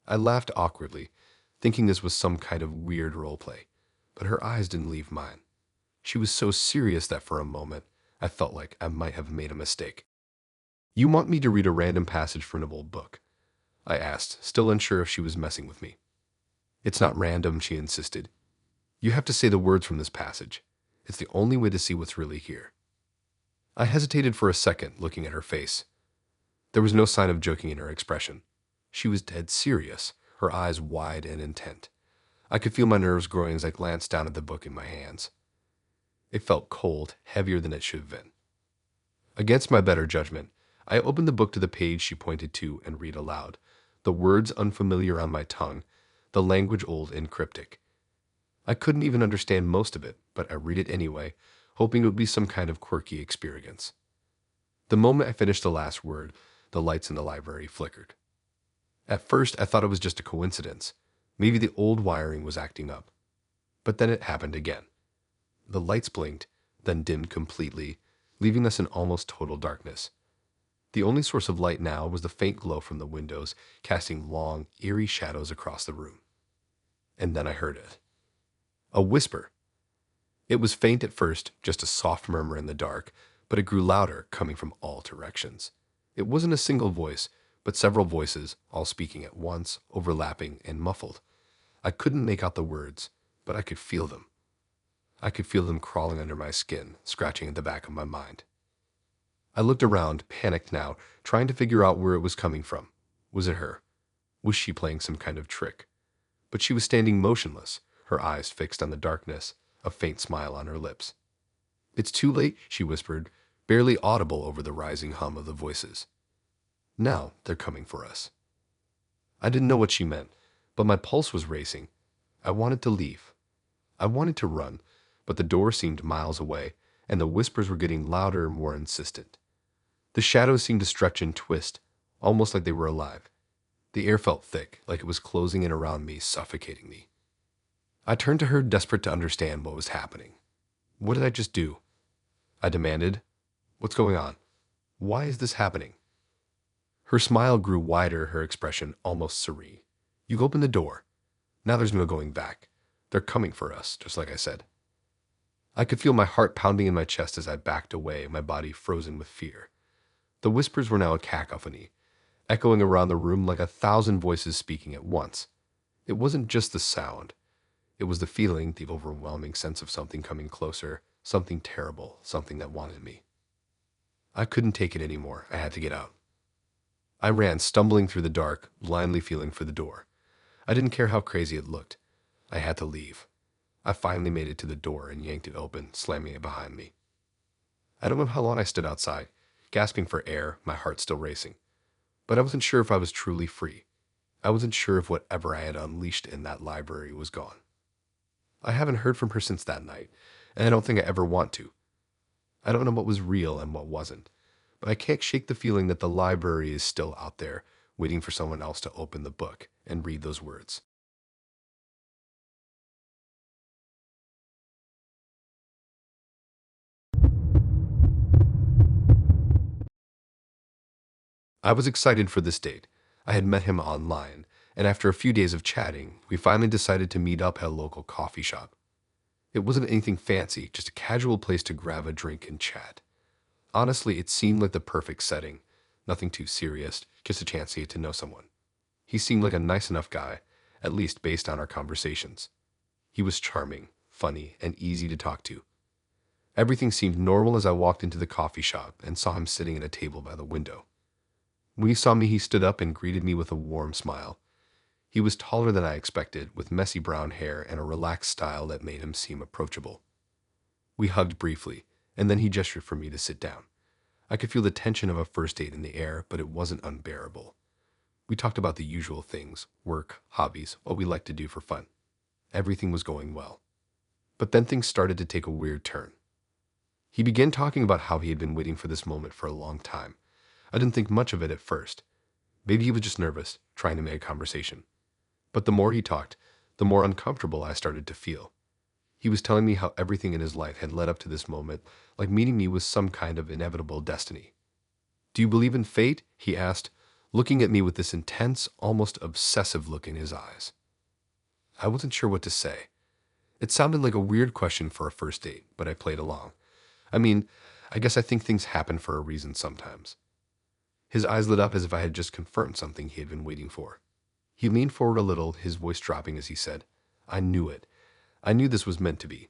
I laughed awkwardly, thinking this was some kind of weird roleplay, but her eyes didn't leave mine. She was so serious that for a moment, I felt like I might have made a mistake. "You want me to read a random passage from an old book?" I asked, still unsure if she was messing with me. "It's not random," she insisted. "You have to say the words from this passage. It's the only way to see what's really here." I hesitated for a second, looking at her face. There was no sign of joking in her expression. She was dead serious, her eyes wide and intent. I could feel my nerves growing as I glanced down at the book in my hands. It felt cold, heavier than it should have been. Against my better judgment, I opened the book to the page she pointed to and read aloud, the words unfamiliar on my tongue, the language old and cryptic. I couldn't even understand most of it, but I read it anyway, hoping it would be some kind of quirky experience. The moment I finished the last word, the lights in the library flickered. At first, I thought it was just a coincidence. Maybe the old wiring was acting up. But then it happened again. The lights blinked, then dimmed completely, leaving us in almost total darkness. The only source of light now was the faint glow from the windows, casting long, eerie shadows across the room. And then I heard it. A whisper. It was faint at first, just a soft murmur in the dark, but it grew louder, coming from all directions. It wasn't a single voice, but several voices, all speaking at once, overlapping and muffled. I couldn't make out the words, but I could feel them. I could feel them crawling under my skin, scratching at the back of my mind. I looked around, panicked now, trying to figure out where it was coming from. Was it her? Was she playing some kind of trick? but she was standing motionless, her eyes fixed on the darkness, a faint smile on her lips. "It's too late," she whispered, barely audible over the rising hum of the voices. "Now they're coming for us." I didn't know what she meant, but my pulse was racing. I wanted to leave. I wanted to run, but the door seemed miles away, and the whispers were getting louder and more insistent. The shadows seemed to stretch and twist, almost like they were alive. The air felt thick, like it was closing in around me, suffocating me. I turned to her, desperate to understand what was happening. "What did I just do?" I demanded. "What's going on? Why is this happening?" Her smile grew wider, her expression almost serene. "You opened the door. Now there's no going back. They're coming for us, just like I said." I could feel my heart pounding in my chest as I backed away, my body frozen with fear. The whispers were now a cacophony, echoing around the room like 1,000 voices speaking at once. It wasn't just the sound. It was the feeling, the overwhelming sense of something coming closer, something terrible, something that wanted me. I couldn't take it anymore. I had to get out. I ran, stumbling through the dark, blindly feeling for the door. I didn't care how crazy it looked. I had to leave. I finally made it to the door and yanked it open, slamming it behind me. I don't know how long I stood outside, gasping for air, my heart still racing. But I wasn't sure if I was truly free. I wasn't sure if whatever I had unleashed in that library was gone. I haven't heard from her since that night, and I don't think I ever want to. I don't know what was real and what wasn't, but I can't shake the feeling that the library is still out there, waiting for someone else to open the book and read those words. I was excited for this date. I had met him online, and after a few days of chatting, we finally decided to meet up at a local coffee shop. It wasn't anything fancy, just a casual place to grab a drink and chat. Honestly, it seemed like the perfect setting. Nothing too serious, just a chance to get to know someone. He seemed like a nice enough guy, at least based on our conversations. He was charming, funny, and easy to talk to. Everything seemed normal as I walked into the coffee shop and saw him sitting at a table by the window. When he saw me, he stood up and greeted me with a warm smile. He was taller than I expected, with messy brown hair and a relaxed style that made him seem approachable. We hugged briefly, and then he gestured for me to sit down. I could feel the tension of a first date in the air, but it wasn't unbearable. We talked about the usual things, work, hobbies, what we like to do for fun. Everything was going well. But then things started to take a weird turn. He began talking about how he had been waiting for this moment for a long time. I didn't think much of it at first. Maybe he was just nervous, trying to make a conversation. But the more he talked, the more uncomfortable I started to feel. He was telling me how everything in his life had led up to this moment, like meeting me was some kind of inevitable destiny. "Do you believe in fate?" he asked, looking at me with this intense, almost obsessive look in his eyes. I wasn't sure what to say. It sounded like a weird question for a first date, but I played along. I mean, I guess I think things happen for a reason sometimes. His eyes lit up as if I had just confirmed something he had been waiting for. He leaned forward a little, his voice dropping as he said, "I knew it. I knew this was meant to be."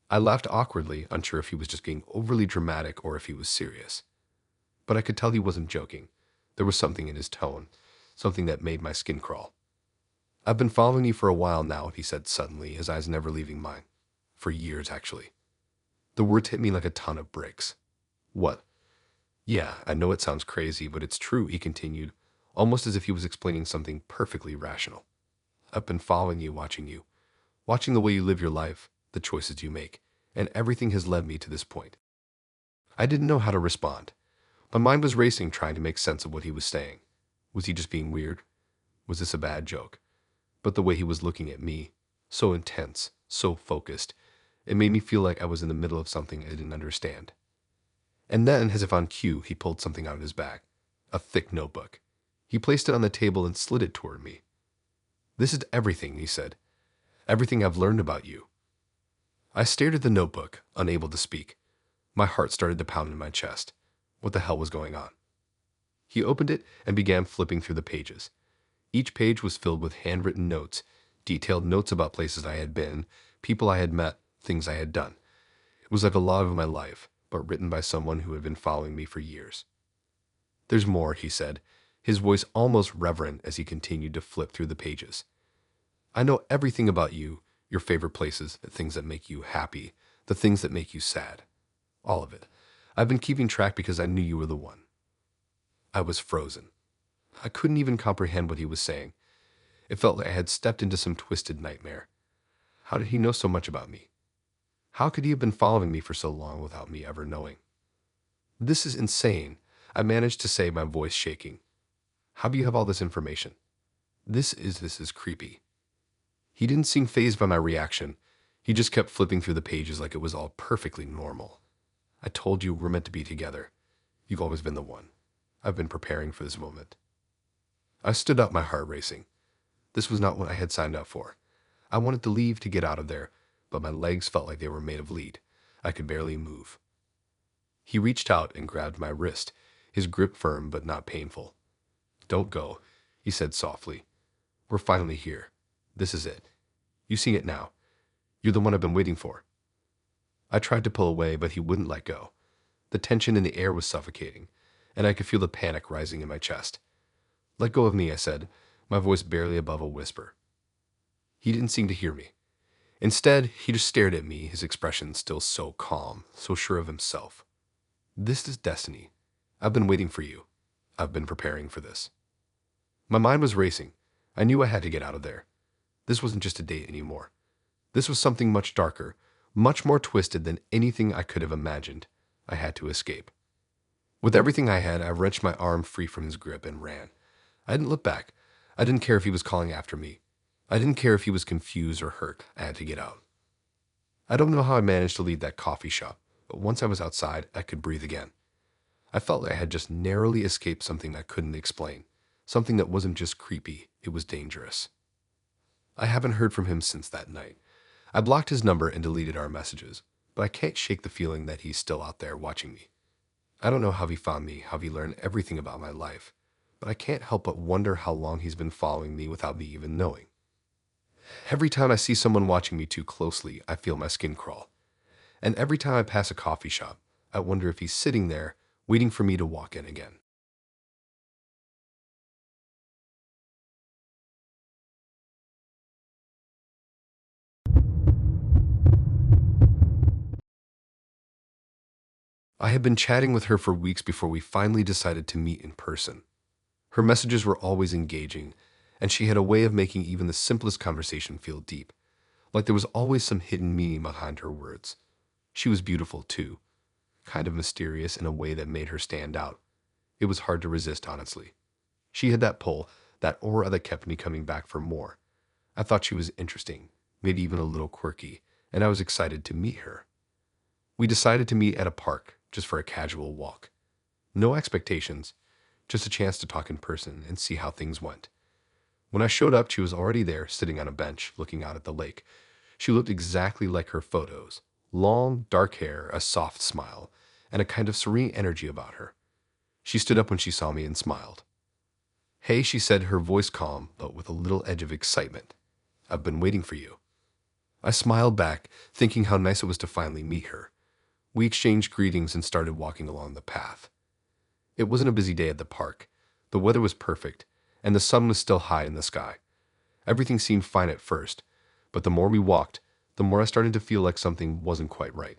I laughed awkwardly, unsure if he was just being overly dramatic or if he was serious. But I could tell he wasn't joking. There was something in his tone, something that made my skin crawl. "I've been following you for a while now," he said suddenly, his eyes never leaving mine. "For years, actually." The words hit me like a ton of bricks. "What?" "Yeah, I know it sounds crazy, but it's true," he continued, almost as if he was explaining something perfectly rational. "I've been following you, watching the way you live your life, the choices you make, and everything has led me to this point." I didn't know how to respond. My mind was racing, trying to make sense of what he was saying. Was he just being weird? Was this a bad joke? But the way he was looking at me, so intense, so focused, it made me feel like I was in the middle of something I didn't understand. And then, as if on cue, he pulled something out of his bag, a thick notebook. He placed it on the table and slid it toward me. "This is everything," he said. "Everything I've learned about you." I stared at the notebook, unable to speak. My heart started to pound in my chest. What the hell was going on? He opened it and began flipping through the pages. Each page was filled with handwritten notes, detailed notes about places I had been, people I had met, things I had done. It was like a log of my life, but written by someone who had been following me for years. "There's more," he said, his voice almost reverent as he continued to flip through the pages. I know everything about you, your favorite places, the things that make you happy, the things that make you sad. All of it. I've been keeping track because I knew you were the one. I was frozen. I couldn't even comprehend what he was saying. It felt like I had stepped into some twisted nightmare. How did he know so much about me? How could he have been following me for so long without me ever knowing? This is insane, I managed to say, my voice shaking. How do you have all this information? This is creepy. He didn't seem fazed by my reaction. He just kept flipping through the pages like it was all perfectly normal. I told you we're meant to be together. You've always been the one. I've been preparing for this moment. I stood up, my heart racing. This was not what I had signed up for. I wanted to leave, to get out of there, but my legs felt like they were made of lead. I could barely move. He reached out and grabbed my wrist, his grip firm but not painful. Don't go, he said softly. We're finally here. This is it. You see it now. You're the one I've been waiting for. I tried to pull away, but he wouldn't let go. The tension in the air was suffocating, and I could feel the panic rising in my chest. Let go of me, I said, my voice barely above a whisper. He didn't seem to hear me. Instead, he just stared at me, his expression still so calm, so sure of himself. This is destiny. I've been waiting for you. I've been preparing for this. My mind was racing. I knew I had to get out of there. This wasn't just a date anymore. This was something much darker, much more twisted than anything I could have imagined. I had to escape. With everything I had, I wrenched my arm free from his grip and ran. I didn't look back. I didn't care if he was calling after me. I didn't care if he was confused or hurt. I had to get out. I don't know how I managed to leave that coffee shop, but once I was outside, I could breathe again. I felt like I had just narrowly escaped something I couldn't explain, something that wasn't just creepy, it was dangerous. I haven't heard from him since that night. I blocked his number and deleted our messages, but I can't shake the feeling that he's still out there watching me. I don't know how he found me, how he learned everything about my life, but I can't help but wonder how long he's been following me without me even knowing. Every time I see someone watching me too closely, I feel my skin crawl. And every time I pass a coffee shop, I wonder if he's sitting there, waiting for me to walk in again. I had been chatting with her for weeks before we finally decided to meet in person. Her messages were always engaging, and she had a way of making even the simplest conversation feel deep, like there was always some hidden meaning behind her words. She was beautiful, too, kind of mysterious in a way that made her stand out. It was hard to resist, honestly. She had that pull, that aura that kept me coming back for more. I thought she was interesting, maybe even a little quirky, and I was excited to meet her. We decided to meet at a park, just for a casual walk. No expectations, just a chance to talk in person and see how things went. When I showed up, she was already there, sitting on a bench, looking out at the lake. She looked exactly like her photos. Long, dark hair, a soft smile, and a kind of serene energy about her. She stood up when she saw me and smiled. Hey, she said, her voice calm, but with a little edge of excitement. I've been waiting for you. I smiled back, thinking how nice it was to finally meet her. We exchanged greetings and started walking along the path. It wasn't a busy day at the park. The weather was perfect, and the sun was still high in the sky. Everything seemed fine at first, but the more we walked, the more I started to feel like something wasn't quite right.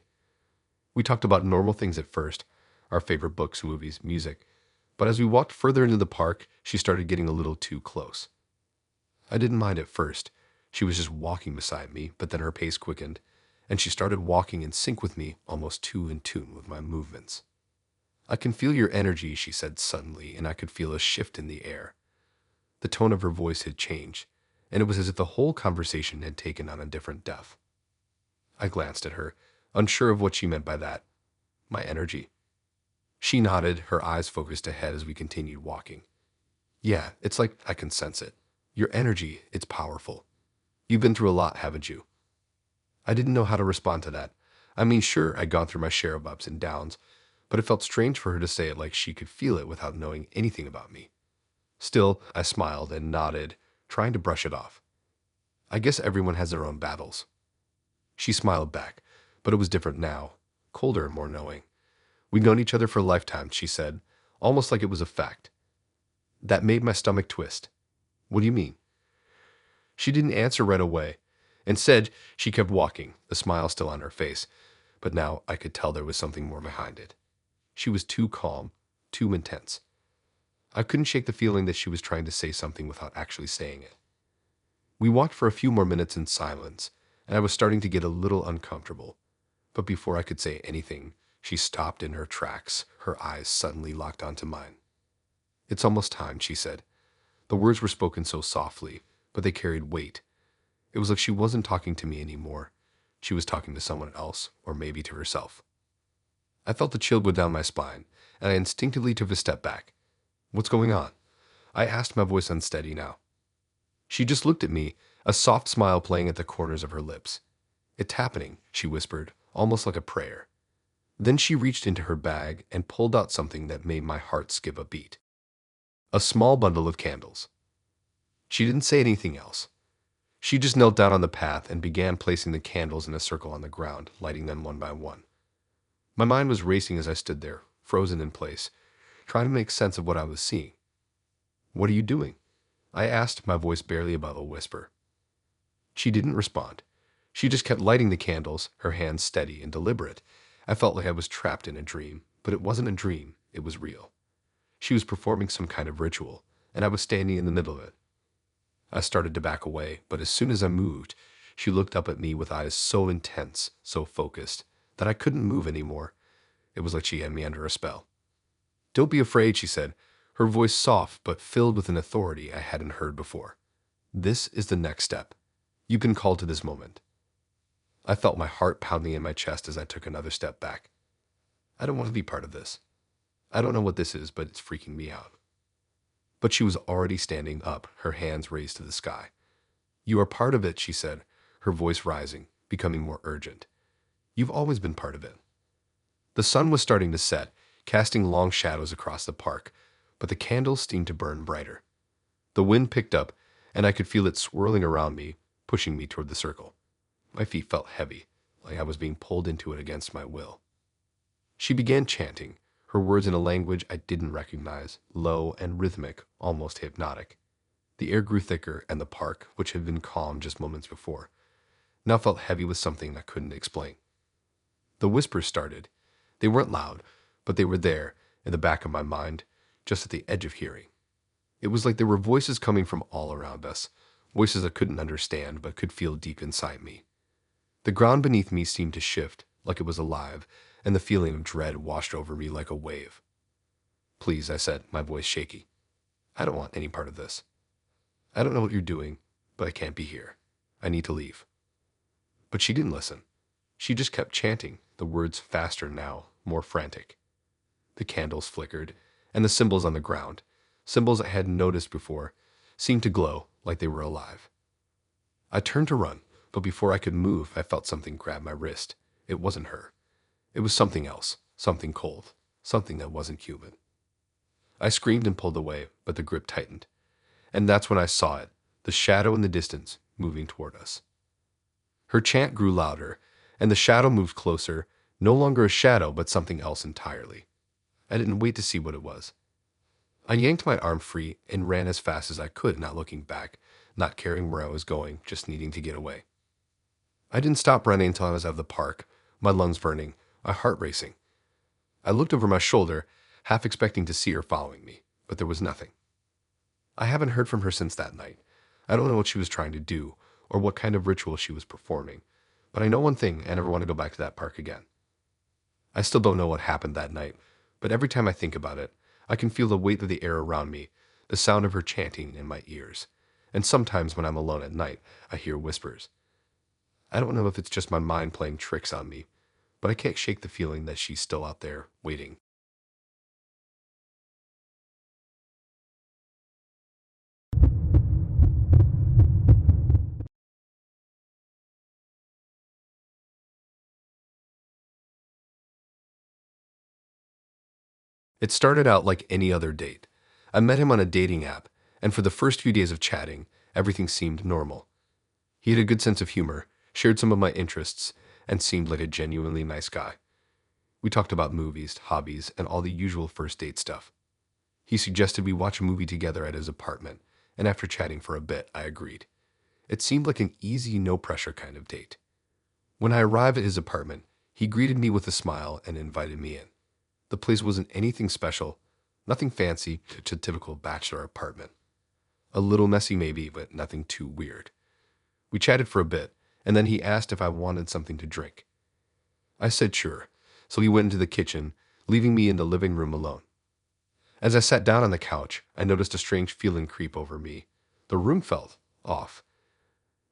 We talked about normal things at first, our favorite books, movies, music, but as we walked further into the park, she started getting a little too close. I didn't mind at first. She was just walking beside me, but then her pace quickened, and she started walking in sync with me, almost too in tune with my movements. I can feel your energy, she said suddenly, and I could feel a shift in the air. The tone of her voice had changed, and it was as if the whole conversation had taken on a different depth. I glanced at her, unsure of what she meant by that. My energy. She nodded, her eyes focused ahead as we continued walking. Yeah, it's like I can sense it. Your energy, it's powerful. You've been through a lot, haven't you? I didn't know how to respond to that. I mean, sure, I'd gone through my share of ups and downs, but it felt strange for her to say it like she could feel it without knowing anything about me. Still, I smiled and nodded, trying to brush it off. I guess everyone has their own battles. She smiled back, but it was different now, colder and more knowing. We'd known each other for lifetimes, she said, almost like it was a fact. That made my stomach twist. What do you mean? She didn't answer right away. Instead, she kept walking, the smile still on her face, but now I could tell there was something more behind it. She was too calm, too intense. I couldn't shake the feeling that she was trying to say something without actually saying it. We walked for a few more minutes in silence, and I was starting to get a little uncomfortable. But before I could say anything, she stopped in her tracks, her eyes suddenly locked onto mine. "It's almost time," she said. The words were spoken so softly, but they carried weight. It was like she wasn't talking to me anymore. She was talking to someone else, or maybe to herself. I felt the chill go down my spine, and I instinctively took a step back. "What's going on?" I asked, my voice unsteady now. She just looked at me, a soft smile playing at the corners of her lips. "It's happening," she whispered, almost like a prayer. Then she reached into her bag and pulled out something that made my heart skip a beat. A small bundle of candles. She didn't say anything else. She just knelt down on the path and began placing the candles in a circle on the ground, lighting them one by one. My mind was racing as I stood there, frozen in place, trying to make sense of what I was seeing. "What are you doing?" I asked, my voice barely above a whisper. She didn't respond. She just kept lighting the candles, her hands steady and deliberate. I felt like I was trapped in a dream, but it wasn't a dream, it was real. She was performing some kind of ritual, and I was standing in the middle of it. I started to back away, but as soon as I moved, she looked up at me with eyes so intense, so focused, that I couldn't move anymore. It was like she had me under a spell. "Don't be afraid," she said, her voice soft but filled with an authority I hadn't heard before. "This is the next step. You've been called to this moment." I felt my heart pounding in my chest as I took another step back. I don't want to be part of this. I don't know what this is, but it's freaking me out. But she was already standing up, her hands raised to the sky. "You are part of it," she said, her voice rising, becoming more urgent. "You've always been part of it." The sun was starting to set, casting long shadows across the park, but the candles seemed to burn brighter. The wind picked up, and I could feel it swirling around me, pushing me toward the circle. My feet felt heavy, like I was being pulled into it against my will. She began chanting, her words in a language I didn't recognize, low and rhythmic, almost hypnotic. The air grew thicker, and the park, which had been calm just moments before, now felt heavy with something I couldn't explain. The whispers started. They weren't loud, but they were there, in the back of my mind, just at the edge of hearing. It was like there were voices coming from all around us, voices I couldn't understand but could feel deep inside me. The ground beneath me seemed to shift, like it was alive, and the feeling of dread washed over me like a wave. "Please," I said, my voice shaky. "I don't want any part of this. I don't know what you're doing, but I can't be here. I need to leave." But she didn't listen. She just kept chanting, the words faster now, more frantic. The candles flickered, and the symbols on the ground, symbols I hadn't noticed before, seemed to glow like they were alive. I turned to run, but before I could move, I felt something grab my wrist. It wasn't her. It was something else, something cold, something that wasn't human. I screamed and pulled away, but the grip tightened. And that's when I saw it, the shadow in the distance, moving toward us. Her chant grew louder, and the shadow moved closer, no longer a shadow, but something else entirely. I didn't wait to see what it was. I yanked my arm free and ran as fast as I could, not looking back, not caring where I was going, just needing to get away. I didn't stop running until I was out of the park, my lungs burning, my heart racing. I looked over my shoulder, half expecting to see her following me, but there was nothing. I haven't heard from her since that night. I don't know what she was trying to do, or what kind of ritual she was performing, but I know one thing: I never want to go back to that park again. I still don't know what happened that night, but every time I think about it, I can feel the weight of the air around me, the sound of her chanting in my ears, and sometimes when I'm alone at night, I hear whispers. I don't know if it's just my mind playing tricks on me, but I can't shake the feeling that she's still out there, waiting. It started out like any other date. I met him on a dating app, and for the first few days of chatting, everything seemed normal. He had a good sense of humor, shared some of my interests, and seemed like a genuinely nice guy. We talked about movies, hobbies, and all the usual first date stuff. He suggested we watch a movie together at his apartment, and after chatting for a bit, I agreed. It seemed like an easy, no-pressure kind of date. When I arrived at his apartment, he greeted me with a smile and invited me in. The place wasn't anything special, nothing fancy, just a typical bachelor apartment. A little messy maybe, but nothing too weird. We chatted for a bit, and then he asked if I wanted something to drink. I said sure, so he went into the kitchen, leaving me in the living room alone. As I sat down on the couch, I noticed a strange feeling creep over me. The room felt off.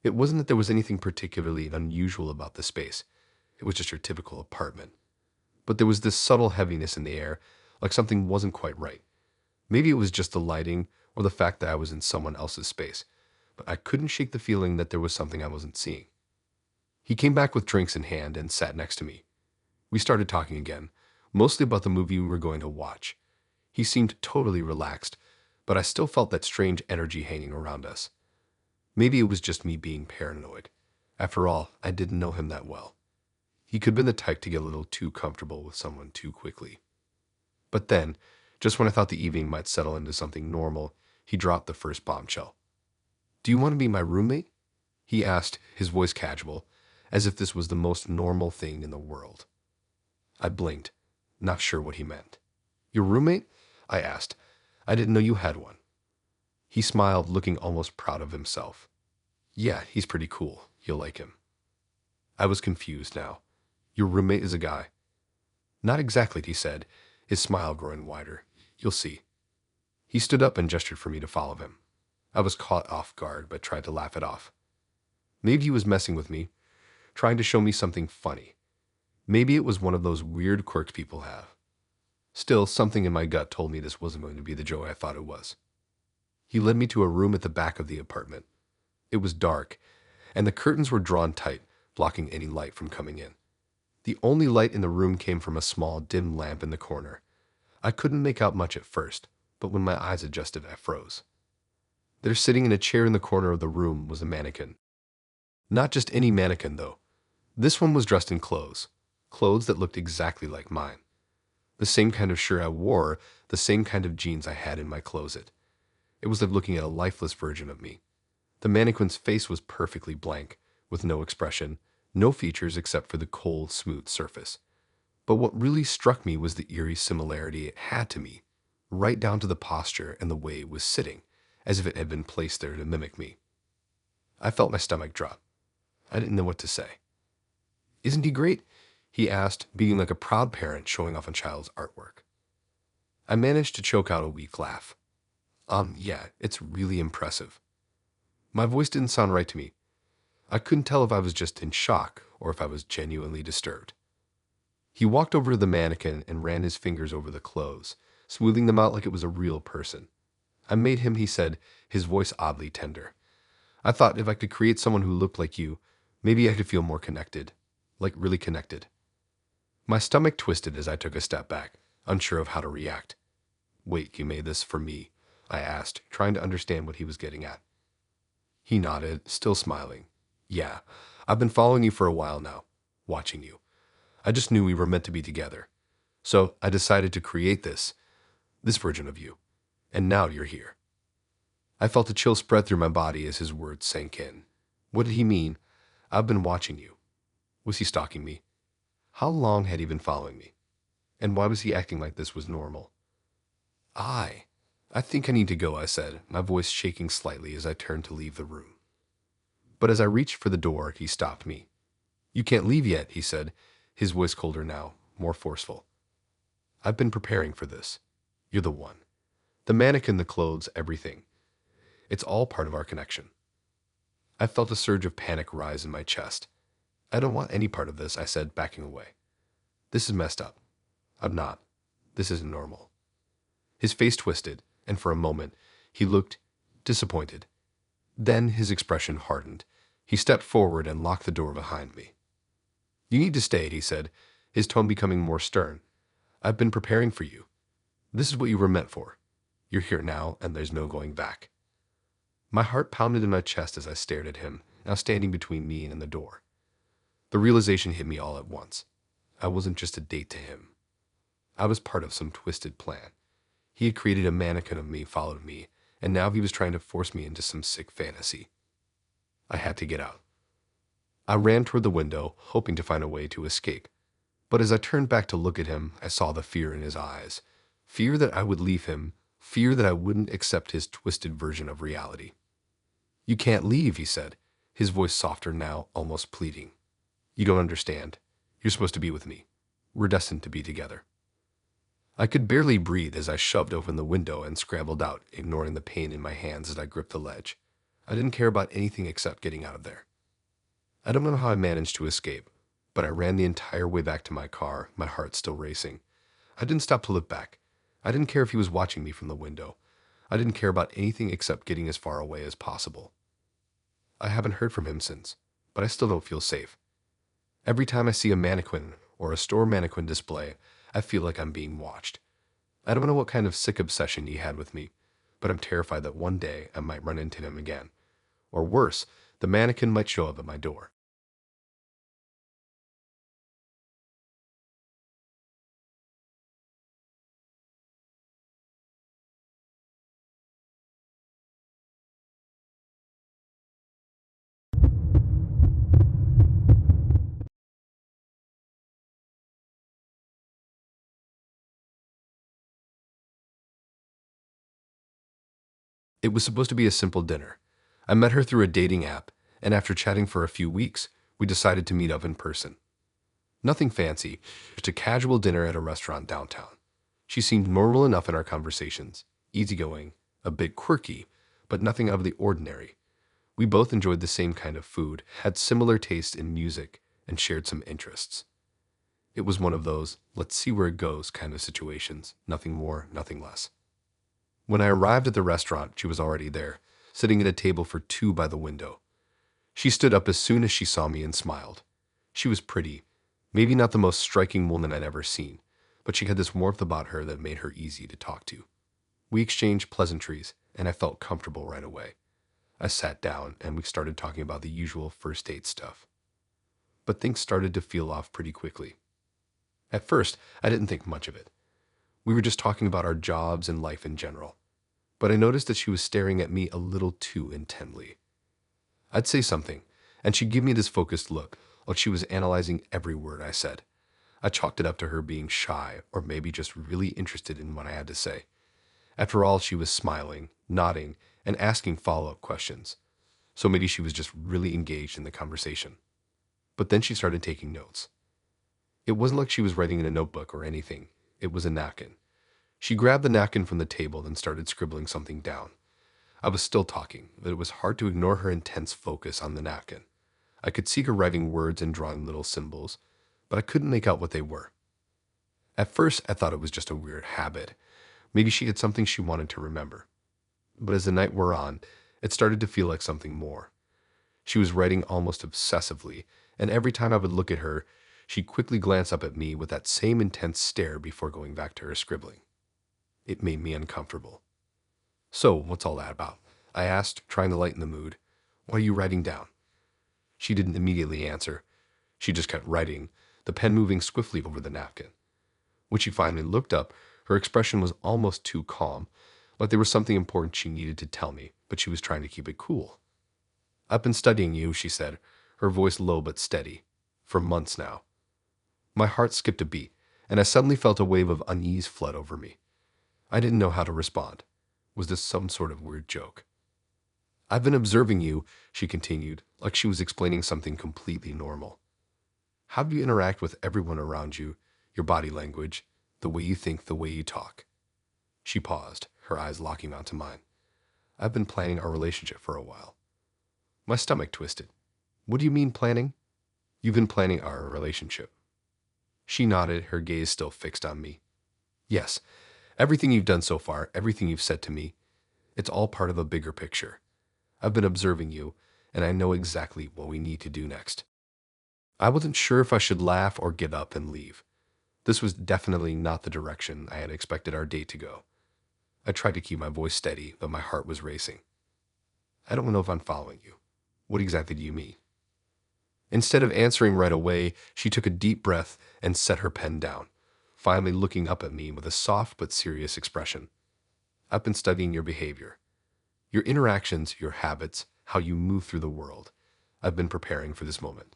It wasn't that there was anything particularly unusual about the space. It was just your typical apartment. But there was this subtle heaviness in the air, like something wasn't quite right. Maybe it was just the lighting or the fact that I was in someone else's space, but I couldn't shake the feeling that there was something I wasn't seeing. He came back with drinks in hand and sat next to me. We started talking again, mostly about the movie we were going to watch. He seemed totally relaxed, but I still felt that strange energy hanging around us. Maybe it was just me being paranoid. After all, I didn't know him that well. He could have been the type to get a little too comfortable with someone too quickly. But then, just when I thought the evening might settle into something normal, he dropped the first bombshell. "Do you want to be my roommate?" he asked, his voice casual, as if this was the most normal thing in the world. I blinked, not sure what he meant. "Your roommate?" I asked. "I didn't know you had one." He smiled, looking almost proud of himself. "Yeah, he's pretty cool. You'll like him." I was confused now. "Your roommate is a guy?" "Not exactly," he said, his smile growing wider. "You'll see." He stood up and gestured for me to follow him. I was caught off guard, but tried to laugh it off. Maybe he was messing with me, trying to show me something funny. Maybe it was one of those weird quirks people have. Still, something in my gut told me this wasn't going to be the joy I thought it was. He led me to a room at the back of the apartment. It was dark, and the curtains were drawn tight, blocking any light from coming in. The only light in the room came from a small, dim lamp in the corner. I couldn't make out much at first, but when my eyes adjusted, I froze. There, sitting in a chair in the corner of the room, was a mannequin. Not just any mannequin, though. This one was dressed in clothes that looked exactly like mine. The same kind of shirt I wore, the same kind of jeans I had in my closet. It was like looking at a lifeless version of me. The mannequin's face was perfectly blank, with no expression, no features except for the cold, smooth surface. But what really struck me was the eerie similarity it had to me, right down to the posture and the way it was sitting, as if it had been placed there to mimic me. I felt my stomach drop. I didn't know what to say. "Isn't he great?" he asked, being like a proud parent showing off a child's artwork. I managed to choke out a weak laugh. Yeah, it's really impressive." My voice didn't sound right to me. I couldn't tell if I was just in shock or if I was genuinely disturbed. He walked over to the mannequin and ran his fingers over the clothes, smoothing them out like it was a real person. "I made him," he said, his voice oddly tender. "I thought if I could create someone who looked like you, maybe I could feel more connected. Like really connected." My stomach twisted as I took a step back, unsure of how to react. "Wait, you made this for me?" I asked, trying to understand what he was getting at. He nodded, still smiling. "Yeah, I've been following you for a while now, watching you. I just knew we were meant to be together. So I decided to create this version of you. And now you're here." I felt a chill spread through my body as his words sank in. What did he mean? "I've been watching you." Was he stalking me? How long had he been following me? And why was he acting like this was normal? I think I need to go," I said, my voice shaking slightly as I turned to leave the room. But as I reached for the door, he stopped me. "You can't leave yet," he said, his voice colder now, more forceful. "I've been preparing for this. You're the one. The mannequin, the clothes, everything. It's all part of our connection." I felt a surge of panic rise in my chest. "I don't want any part of this," I said, backing away. "This is messed up. I'm not. This isn't normal." His face twisted, and for a moment, he looked disappointed. Then his expression hardened. He stepped forward and locked the door behind me. "You need to stay," he said, his tone becoming more stern. "I've been preparing for you. This is what you were meant for. You're here now, and there's no going back." My heart pounded in my chest as I stared at him, now standing between me and the door. The realization hit me all at once. I wasn't just a date to him. I was part of some twisted plan. He had created a mannequin of me, followed me, and now he was trying to force me into some sick fantasy. I had to get out. I ran toward the window, hoping to find a way to escape. But as I turned back to look at him, I saw the fear in his eyes. Fear that I would leave him, fear that I wouldn't accept his twisted version of reality. "You can't leave," he said, his voice softer now, almost pleading. "You don't understand. You're supposed to be with me. We're destined to be together." I could barely breathe as I shoved open the window and scrambled out, ignoring the pain in my hands as I gripped the ledge. I didn't care about anything except getting out of there. I don't know how I managed to escape, but I ran the entire way back to my car, my heart still racing. I didn't stop to look back. I didn't care if he was watching me from the window. I didn't care about anything except getting as far away as possible. I haven't heard from him since, but I still don't feel safe. Every time I see a mannequin or a store mannequin display, I feel like I'm being watched. I don't know what kind of sick obsession he had with me, but I'm terrified that one day I might run into him again. Or worse, the mannequin might show up at my door. It was supposed to be a simple dinner. I met her through a dating app, and after chatting for a few weeks, we decided to meet up in person. Nothing fancy, just a casual dinner at a restaurant downtown. She seemed normal enough in our conversations, easygoing, a bit quirky, but nothing out of the ordinary. We both enjoyed the same kind of food, had similar tastes in music, and shared some interests. It was one of those, let's see where it goes kind of situations, nothing more, nothing less. When I arrived at the restaurant, she was already there, sitting at a table for two by the window. She stood up as soon as she saw me and smiled. She was pretty, maybe not the most striking woman I'd ever seen, but she had this warmth about her that made her easy to talk to. We exchanged pleasantries, and I felt comfortable right away. I sat down, and we started talking about the usual first date stuff. But things started to feel off pretty quickly. At first, I didn't think much of it. We were just talking about our jobs and life in general. But I noticed that she was staring at me a little too intently. I'd say something, and she'd give me this focused look, like she was analyzing every word I said. I chalked it up to her being shy, or maybe just really interested in what I had to say. After all, she was smiling, nodding, and asking follow-up questions. So maybe she was just really engaged in the conversation. But then she started taking notes. It wasn't like she was writing in a notebook or anything. It was a napkin. She grabbed the napkin from the table and started scribbling something down. I was still talking, but it was hard to ignore her intense focus on the napkin. I could see her writing words and drawing little symbols, but I couldn't make out what they were. At first, I thought it was just a weird habit. Maybe she had something she wanted to remember. But as the night wore on, it started to feel like something more. She was writing almost obsessively, and every time I would look at her, she'd quickly glance up at me with that same intense stare before going back to her scribbling. It made me uncomfortable. "So, what's all that about?" I asked, trying to lighten the mood. "What are you writing down?" She didn't immediately answer. She just kept writing, the pen moving swiftly over the napkin. When she finally looked up, her expression was almost too calm, like there was something important she needed to tell me, but she was trying to keep it cool. "I've been studying you," she said, her voice low but steady, "for months now." My heart skipped a beat, and I suddenly felt a wave of unease flood over me. I didn't know how to respond. Was this some sort of weird joke? "I've been observing you," she continued, like she was explaining something completely normal. "How do you interact with everyone around you, your body language, the way you think, the way you talk?" She paused, her eyes locking onto mine. "I've been planning our relationship for a while." My stomach twisted. "What do you mean planning?" "You've been planning our relationship." She nodded, her gaze still fixed on me. "Yes, everything you've done so far, everything you've said to me, it's all part of a bigger picture. I've been observing you, and I know exactly what we need to do next." I wasn't sure if I should laugh or get up and leave. This was definitely not the direction I had expected our date to go. I tried to keep my voice steady, but my heart was racing. "I don't know if I'm following you. What exactly do you mean?" Instead of answering right away, she took a deep breath and set her pen down, finally looking up at me with a soft but serious expression. "I've been studying your behavior, your interactions, your habits, how you move through the world. I've been preparing for this moment.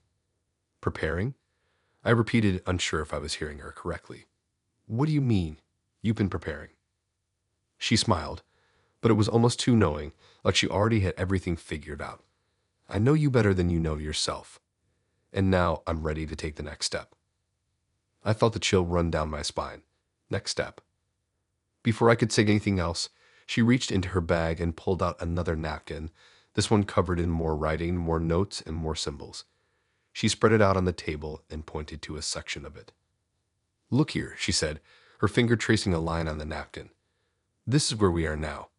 Preparing? I repeated, unsure if I was hearing her correctly. What do you mean, you've been preparing? She smiled, but it was almost too knowing, like she already had everything figured out. I know you better than you know yourself. And now I'm ready to take the next step. I felt the chill run down my spine. Next step. Before I could say anything else, she reached into her bag and pulled out another napkin, this one covered in more writing, more notes, and more symbols. She spread it out on the table and pointed to a section of it. Look here, she said, her finger tracing a line on the napkin. This is where we are now.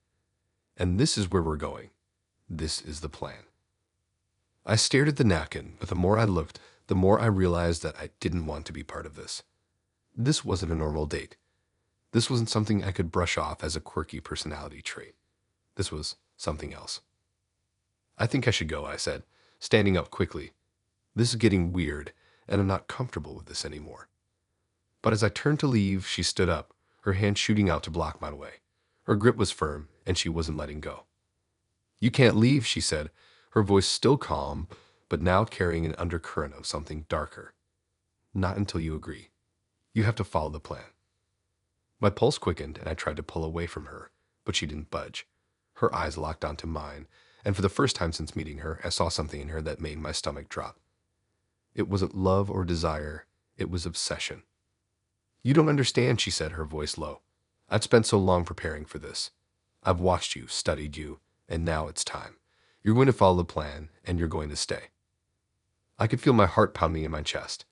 And this is where we're going. This is the plan. I stared at the napkin, but the more I looked, the more I realized that I didn't want to be part of this. This wasn't a normal date. This wasn't something I could brush off as a quirky personality trait. This was something else. I think I should go, I said, standing up quickly. This is getting weird, and I'm not comfortable with this anymore. But as I turned to leave, she stood up, her hand shooting out to block my way. Her grip was firm, and she wasn't letting go. You can't leave, she said, her voice still calm, but now carrying an undercurrent of something darker. Not until you agree. You have to follow the plan. My pulse quickened, and I tried to pull away from her, but she didn't budge. Her eyes locked onto mine, and for the first time since meeting her, I saw something in her that made my stomach drop. It wasn't love or desire, it was obsession. You don't understand, she said, her voice low. I've spent so long preparing for this. I've watched you, studied you, and now it's time. You're going to follow the plan, and you're going to stay. I could feel my heart pounding in my chest.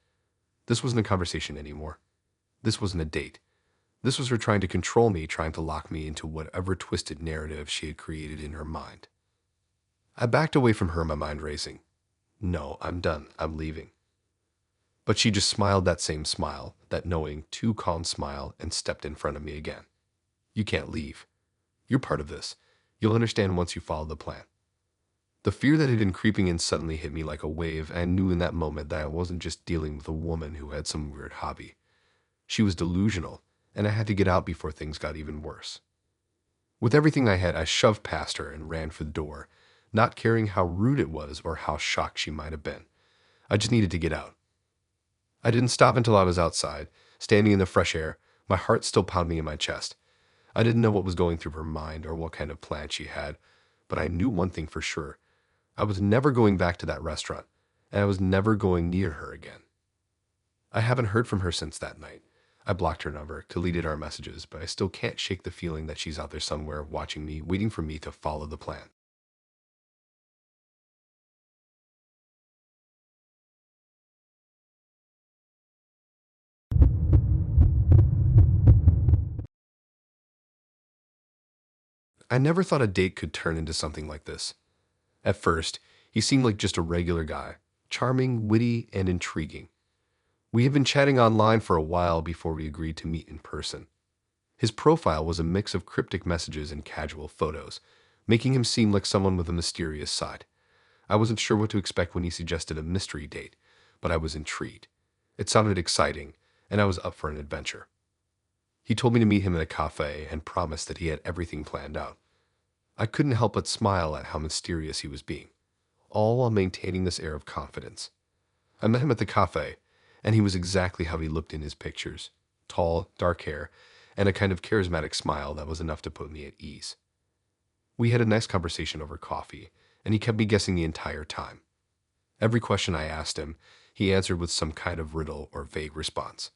This wasn't a conversation anymore. This wasn't a date. This was her trying to control me, trying to lock me into whatever twisted narrative she had created in her mind. I backed away from her, my mind racing. No, I'm done. I'm leaving. But she just smiled that same smile, that knowing, too calm smile, and stepped in front of me again. You can't leave. You're part of this. You'll understand once you follow the plan. The fear that had been creeping in suddenly hit me like a wave, and I knew in that moment that I wasn't just dealing with a woman who had some weird hobby. She was delusional, and I had to get out before things got even worse. With everything I had, I shoved past her and ran for the door, not caring how rude it was or how shocked she might have been. I just needed to get out. I didn't stop until I was outside, standing in the fresh air, my heart still pounding in my chest. I didn't know what was going through her mind or what kind of plan she had, but I knew one thing for sure. I was never going back to that restaurant, and I was never going near her again. I haven't heard from her since that night. I blocked her number, deleted our messages, but I still can't shake the feeling that she's out there somewhere watching me, waiting for me to follow the plan. I never thought a date could turn into something like this. At first, he seemed like just a regular guy, charming, witty, and intriguing. We had been chatting online for a while before we agreed to meet in person. His profile was a mix of cryptic messages and casual photos, making him seem like someone with a mysterious side. I wasn't sure what to expect when he suggested a mystery date, but I was intrigued. It sounded exciting, and I was up for an adventure. He told me to meet him at a cafe and promised that he had everything planned out. I couldn't help but smile at how mysterious he was being, all while maintaining this air of confidence. I met him at the cafe, and he was exactly how he looked in his pictures, tall, dark hair, and a kind of charismatic smile that was enough to put me at ease. We had a nice conversation over coffee, and he kept me guessing the entire time. Every question I asked him, he answered with some kind of riddle or vague response.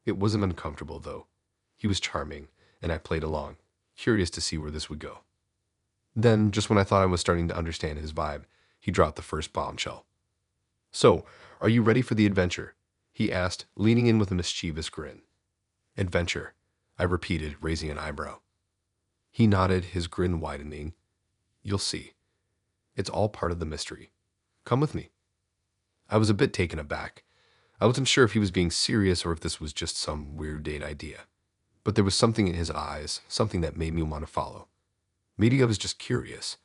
It wasn't uncomfortable, though. He was charming, and I played along, curious to see where this would go. Then, just when I thought I was starting to understand his vibe, he dropped the first bombshell. So, are you ready for the adventure? He asked, leaning in with a mischievous grin. Adventure, I repeated, raising an eyebrow. He nodded, his grin widening. You'll see. It's all part of the mystery. Come with me. I was a bit taken aback. I wasn't sure if he was being serious or if this was just some weird date idea. But there was something in his eyes, something that made me want to follow. Maybe I was just curious,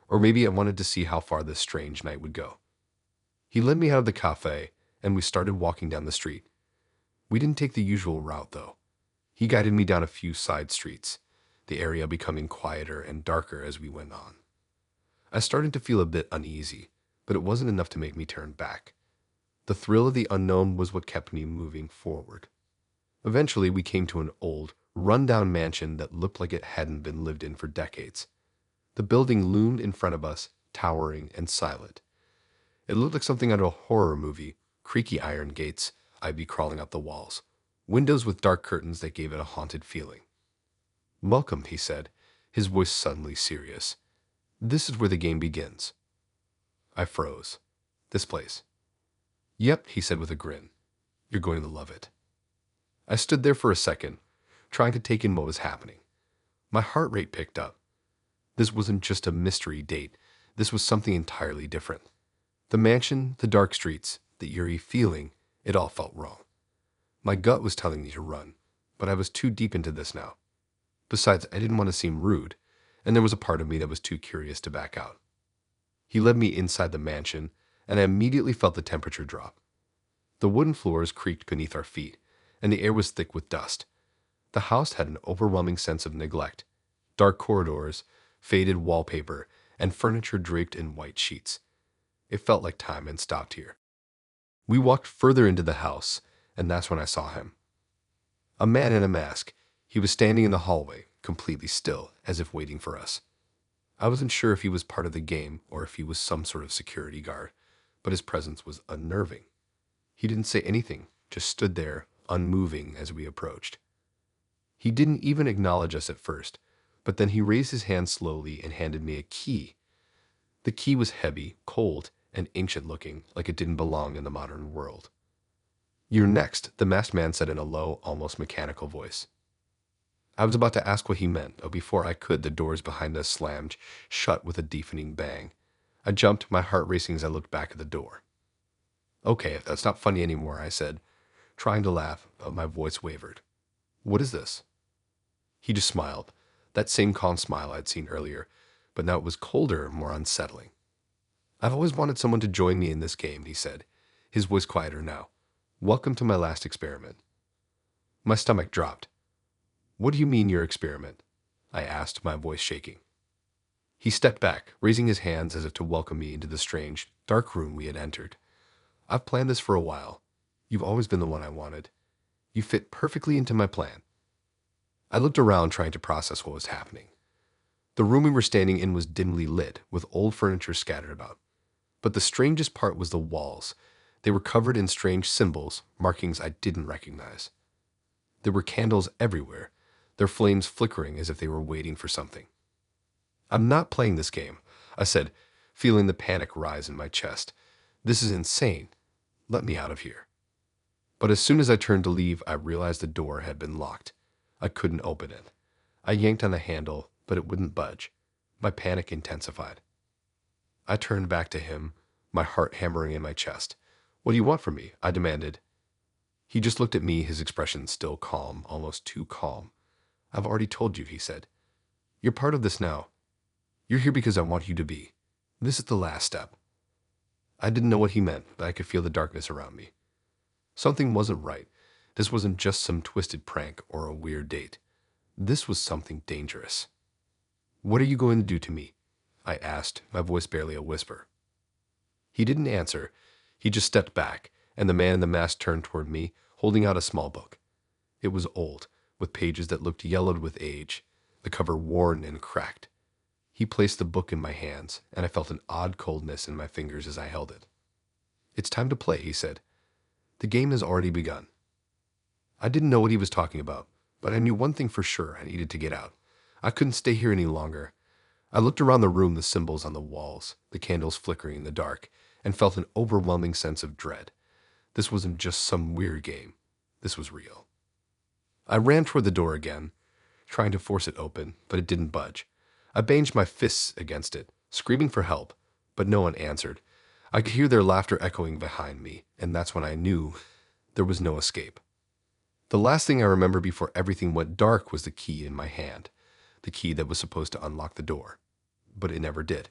or maybe I wanted to see how far this strange night would go. He led me out of the cafe, and we started walking down the street. We didn't take the usual route, though. He guided me down a few side streets, the area becoming quieter and darker as we went on. I started to feel a bit uneasy, but it wasn't enough to make me turn back. The thrill of the unknown was what kept me moving forward. Eventually, we came to an old, run-down mansion that looked like it hadn't been lived in for decades. The building loomed in front of us, towering and silent. It looked like something out of a horror movie, creaky iron gates, ivy crawling up the walls, windows with dark curtains that gave it a haunted feeling. "Welcome," he said, his voice suddenly serious. "This is where the game begins." I froze. "This place?" "Yep," he said with a grin. "You're going to love it." I stood there for a second, trying to take in what was happening. My heart rate picked up. This wasn't just a mystery date. This was something entirely different. The mansion, the dark streets, the eerie feeling, it all felt wrong. My gut was telling me to run, but I was too deep into this now. Besides, I didn't want to seem rude, and there was a part of me that was too curious to back out. He led me inside the mansion, and I immediately felt the temperature drop. The wooden floors creaked beneath our feet, and the air was thick with dust. The house had an overwhelming sense of neglect. Dark corridors, faded wallpaper, and furniture draped in white sheets. It felt like time had stopped here. We walked further into the house, and that's when I saw him. A man in a mask. He was standing in the hallway, completely still, as if waiting for us. I wasn't sure if he was part of the game or if he was some sort of security guard, but his presence was unnerving. He didn't say anything, just stood there, unmoving as we approached. He didn't even acknowledge us at first, but then he raised his hand slowly and handed me a key. The key was heavy, cold, and ancient-looking, like it didn't belong in the modern world. "You're next," the masked man said in a low, almost mechanical voice. I was about to ask what he meant, but before I could, the doors behind us slammed shut with a deafening bang. I jumped, my heart racing as I looked back at the door. "Okay, if that's not funny anymore," I said, trying to laugh, but my voice wavered. "What is this?" He just smiled, that same calm smile I'd seen earlier, but now it was colder and more unsettling. "I've always wanted someone to join me in this game," he said, his voice quieter now. "Welcome to my last experiment." My stomach dropped. "What do you mean, your experiment?" I asked, my voice shaking. He stepped back, raising his hands as if to welcome me into the strange, dark room we had entered. "I've planned this for a while. You've always been the one I wanted. You fit perfectly into my plan." I looked around, trying to process what was happening. The room we were standing in was dimly lit, with old furniture scattered about. But the strangest part was the walls. They were covered in strange symbols, markings I didn't recognize. There were candles everywhere, their flames flickering as if they were waiting for something. "I'm not playing this game," I said, feeling the panic rise in my chest. "This is insane. Let me out of here." But as soon as I turned to leave, I realized the door had been locked. I couldn't open it. I yanked on the handle, but it wouldn't budge. My panic intensified. I turned back to him, my heart hammering in my chest. "What do you want from me?" I demanded. He just looked at me, his expression still calm, almost too calm. "I've already told you," he said. "You're part of this now. You're here because I want you to be. This is the last step." I didn't know what he meant, but I could feel the darkness around me. Something wasn't right. This wasn't just some twisted prank or a weird date. This was something dangerous. "What are you going to do to me?" I asked, my voice barely a whisper. He didn't answer. He just stepped back, and the man in the mask turned toward me, holding out a small book. It was old, with pages that looked yellowed with age, the cover worn and cracked. He placed the book in my hands, and I felt an odd coldness in my fingers as I held it. "It's time to play," he said. "The game has already begun." I didn't know what he was talking about, but I knew one thing for sure: I needed to get out. I couldn't stay here any longer. I looked around the room, the symbols on the walls, the candles flickering in the dark, and felt an overwhelming sense of dread. This wasn't just some weird game. This was real. I ran toward the door again, trying to force it open, but it didn't budge. I banged my fists against it, screaming for help, but no one answered. I could hear their laughter echoing behind me, and that's when I knew there was no escape. The last thing I remember before everything went dark was the key in my hand, the key that was supposed to unlock the door, but it never did.